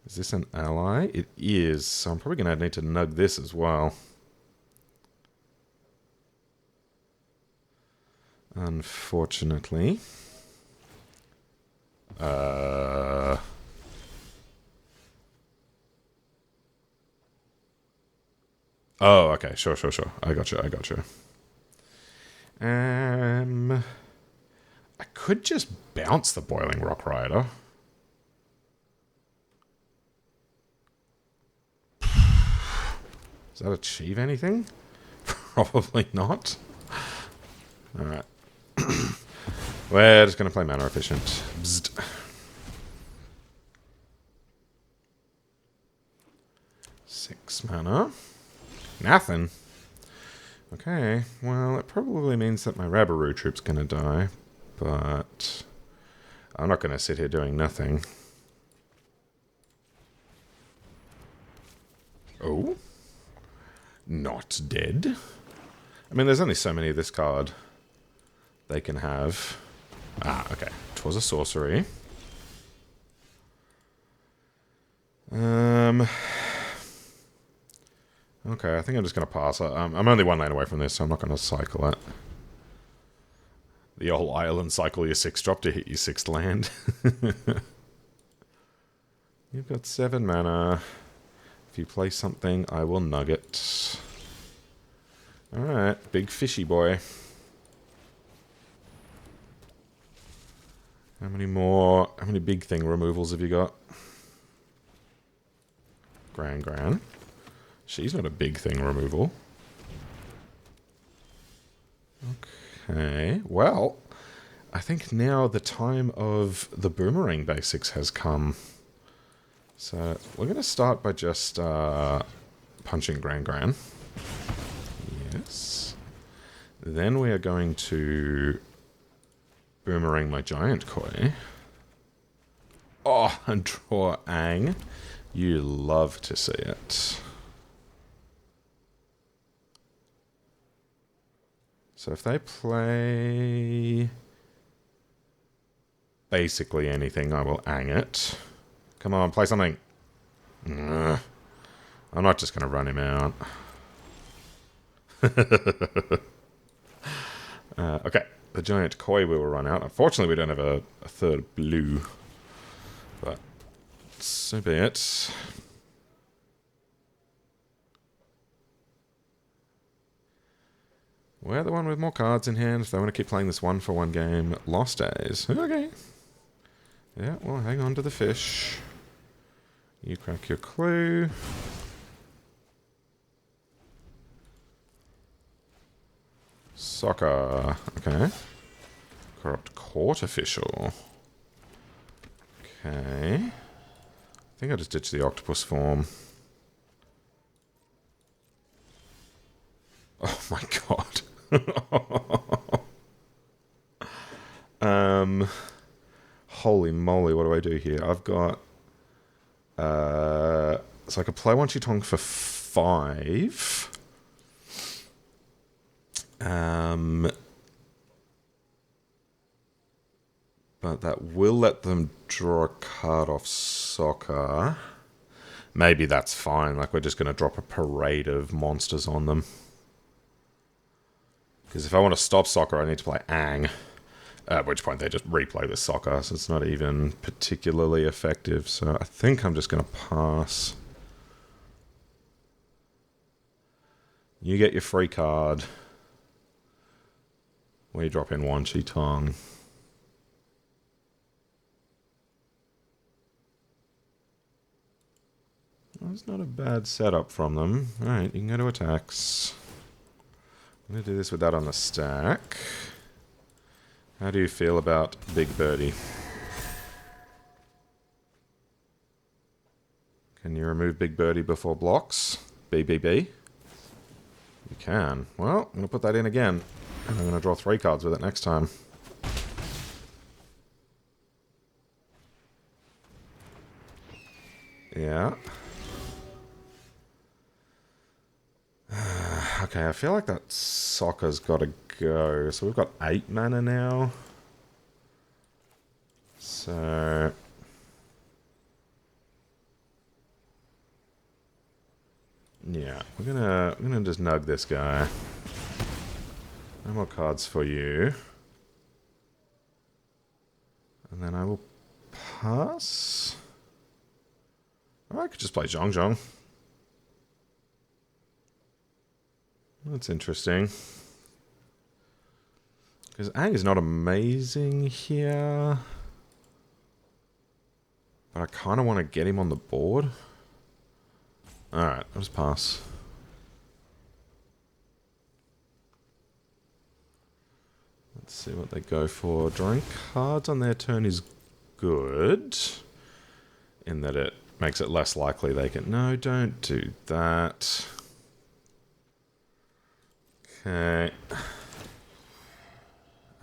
Is this an ally? It is, so I'm probably going to need to nug this as well. Unfortunately. Oh, okay. Sure. I got you. I could just bounce the Boiling Rock Rider. Does that achieve anything? Probably not. Alright. We're just going to play mana efficient. Bzzzt. Six mana. Nothing. Okay, well, it probably means that my Rabaroo troop's going to die, but I'm not going to sit here doing nothing. Oh? Not dead? I mean, there's only so many of this card they can have. Ah, okay. It was a sorcery. Okay, I think I'm just going to pass. I'm only one lane away from this, so I'm not going to cycle it. The old island cycle your 6-drop to hit your 6th land. You've got 7 mana. If you play something, I will nugget. Alright, big fishy boy. How many big thing removals have you got? Gran. She's not a big thing removal. Okay, well, I think now the time of the Boomerang basics has come. So we're going to start by just punching Gran. Yes. Then we are going to Boomerang my Giant Koi. Oh, and draw Aang. You love to see it. So if they play basically anything, I will Aang it. Come on, play something. I'm not just going to run him out. Okay, the giant koi will run out. Unfortunately, we don't have a third blue. But so be it. We're the one with more cards in hand. If they want to keep playing this 1-for-1 game, Lost Days. Okay. Yeah, well, hang on to the fish. You crack your clue. Soccer. Okay. Corrupt court official. Okay. I think I just ditched the octopus form. Oh my god. Holy moly, what do I do here? I've got... so I could play Wan Shi Tong for 5. But that will let them draw a card off soccer. Maybe that's fine. Like, we're just going to drop a parade of monsters on them. Because if I want to stop soccer, I need to play Aang. At which point they just replay the soccer, so it's not even particularly effective. So I think I'm just going to pass. You get your free card. We drop in Wan Shi Tong. That's not a bad setup from them. Alright, you can go to attacks. I'm going to do this with that on the stack. How do you feel about Big Birdie? Can you remove Big Birdie before blocks? BBB? You can. Well, I'm going to put that in again. And I'm going to draw 3 cards with it next time. Yeah. Okay, I feel like that soccer's got to go. So we've got 8 mana now. So... yeah, we're gonna just nug this guy. No more cards for you. And then I will pass. Or I could just play Zhong Zhong. That's interesting. Because Aang is not amazing here. But I kind of want to get him on the board. Alright, I'll just pass. Let's see what they go for. Drawing cards on their turn is good. In that it makes it less likely they can... no, don't do that. Okay.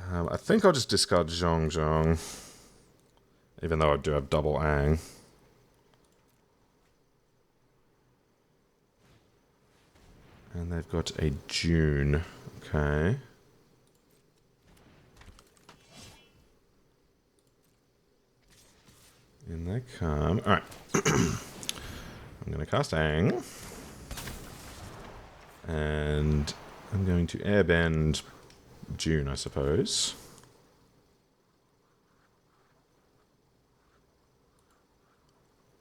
I think I'll just discard Zhong Zhong. Even though I do have double Aang. And they've got a June. Okay. In they come. Alright. I'm going to cast Aang. And I'm going to airbend June, I suppose.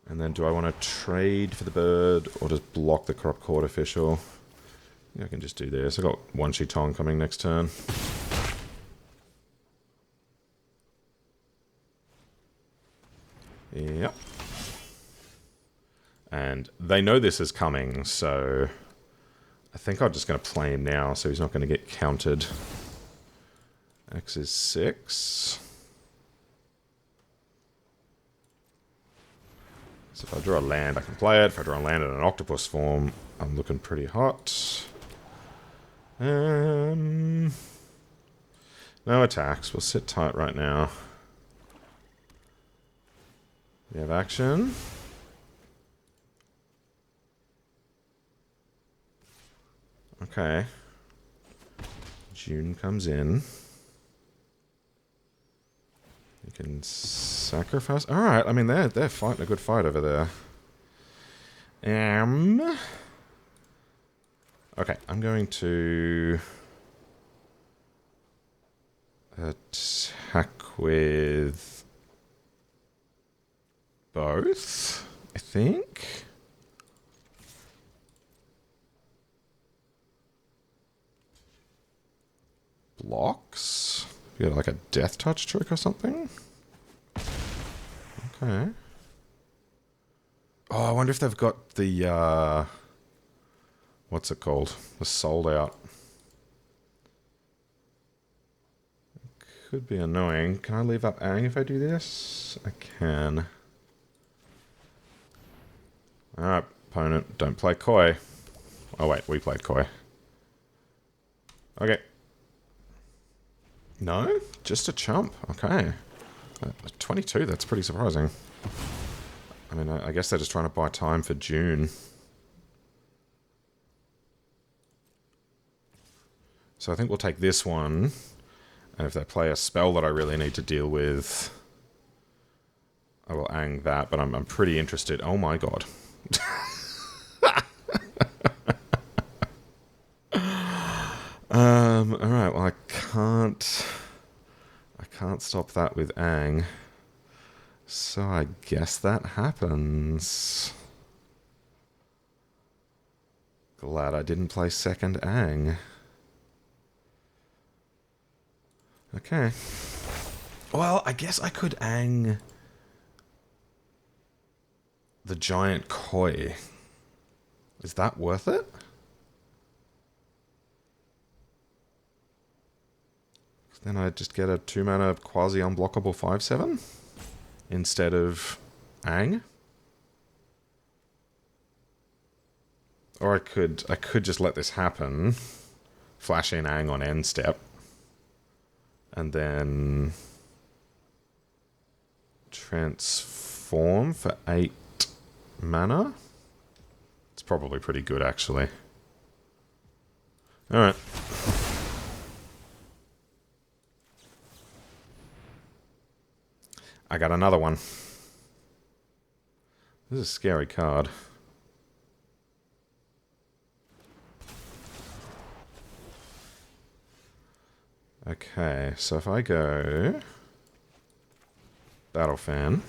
And then do I want to trade for the bird or just block the corrupt court official? I think I can just do this. I've got Wan Shi Tong coming next turn. Yep. And they know this is coming, so I think I'm just going to play him now so he's not going to get countered. X is 6. So if I draw a land, I can play it. If I draw a land in an octopus form, I'm looking pretty hot. No attacks. We'll sit tight right now. We have action. Okay. June comes in. You can sacrifice. Alright, I mean, they're fighting a good fight over there. Okay, I'm going to attack with both, I think. Blocks. You got like a death touch trick or something? Okay. Oh, I wonder if they've got the, what's it called? The sold out. Could be annoying. Can I leave up Aang if I do this? I can. Alright, opponent, don't play coy. Oh wait, we played coy. Okay. No? Just a chump. Okay. 22, that's pretty surprising. I mean, I guess they're just trying to buy time for June. So I think we'll take this one. And if they play a spell that I really need to deal with, I will Aang that, but I'm pretty interested. Oh my god. Alright, well I can't stop that with Aang. So I guess that happens. Glad I didn't play second Aang. Okay. Well, I guess I could Aang the giant koi. Is that worth it? Then I just get a 2-mana quasi-unblockable 5/7 instead of Aang. Or I could just let this happen, flash in Aang on end step, and then transform for 8 mana. It's probably pretty good, actually. Alright. I got another one. This is a scary card. Okay, so if I go Battle Fan,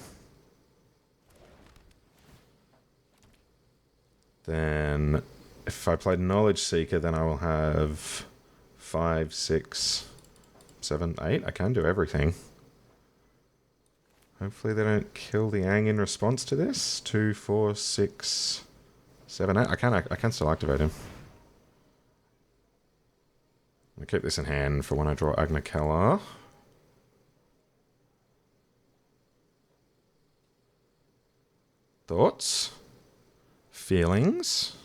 then if I played Knowledge Seeker, then I will have 5, 6, 7, 8. I can do everything. Hopefully they don't kill the Aang in response to this. 2, 4, 6, 7, 8. I can still activate him. I'm going to keep this in hand for when I draw Agna Keller. Thoughts? Feelings?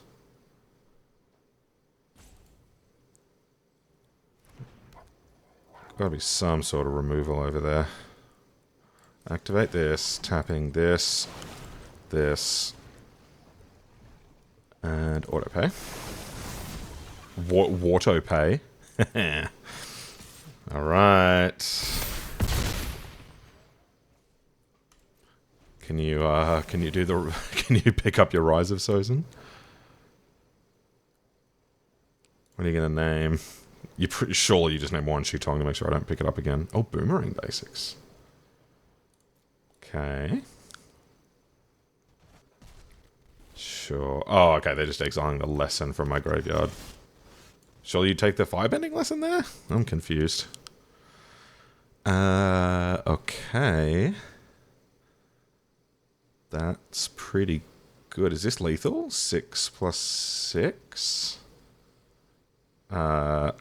Got to be some sort of removal over there. Activate this, tapping this, and autopay. Water-pay. Alright. Can you do the can you pick up your Rise of Sozin? What are you gonna name? You're pretty sure you just name Wan Shi Tong to make sure I don't pick it up again. Oh, Boomerang Basics. Okay. Sure. Oh, okay, they're just exiling the lesson from my graveyard. Surely you take the firebending lesson there? I'm confused. Okay. That's pretty good. Is this lethal? 6 plus 6? Plus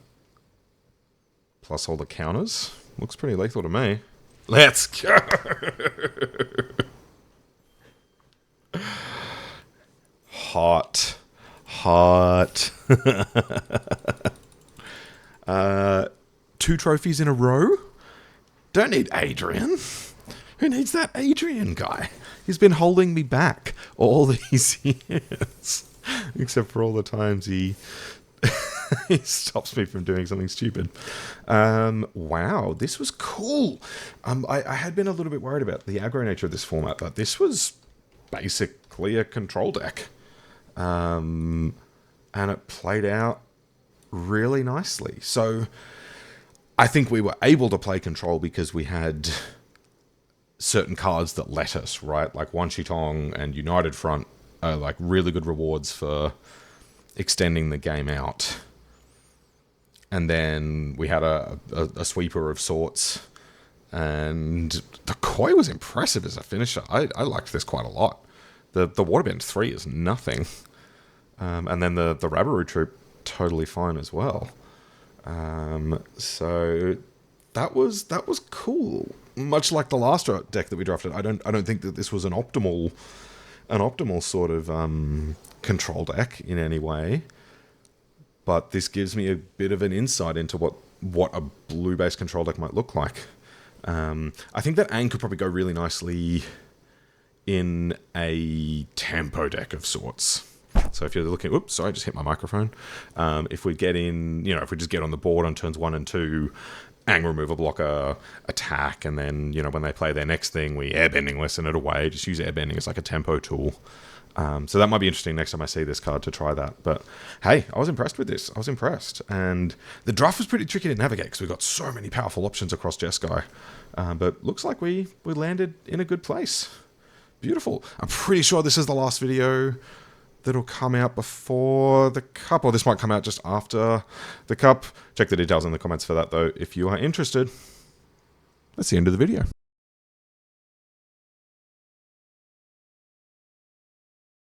all the counters? Looks pretty lethal to me. Let's go! Hot. 2 trophies in a row? Don't need Adrian. Who needs that Adrian guy? He's been holding me back all these years. Except for all the times he he stops me from doing something stupid. Wow, this was cool. I had been a little bit worried about the aggro nature of this format, but this was basically a control deck. And it played out really nicely. So I think we were able to play control because we had certain cards that let us, right? Like Wan Shi Tong and United Front are like really good rewards for extending the game out. And then we had a sweeper of sorts. And the Koi was impressive as a finisher. I liked this quite a lot. The Waterbend 3 is nothing. And then the Rabaroo troop, totally fine as well. So that was cool. Much like the last deck that we drafted, I don't think that this was an optimal sort of control deck in any way. But this gives me a bit of an insight into what a blue-based control deck might look like. I think that Aang could probably go really nicely in a tempo deck of sorts. So if you're looking, oops, sorry, I just hit my microphone. If we get in, if we just get on the board on turns 1 and 2, Aang remove a blocker, attack, and then, when they play their next thing, we airbending lessen it away. Just use airbending as like a tempo tool. So that might be interesting next time I see this card to try that. But hey, I was impressed with this. I was impressed. And the draft was pretty tricky to navigate because we've got so many powerful options across Jeskai. But looks like we landed in a good place. Beautiful. I'm pretty sure this is the last video that'll come out before the Cup, or this might come out just after the Cup. Check the details in the comments for that, though, if you are interested. That's the end of the video.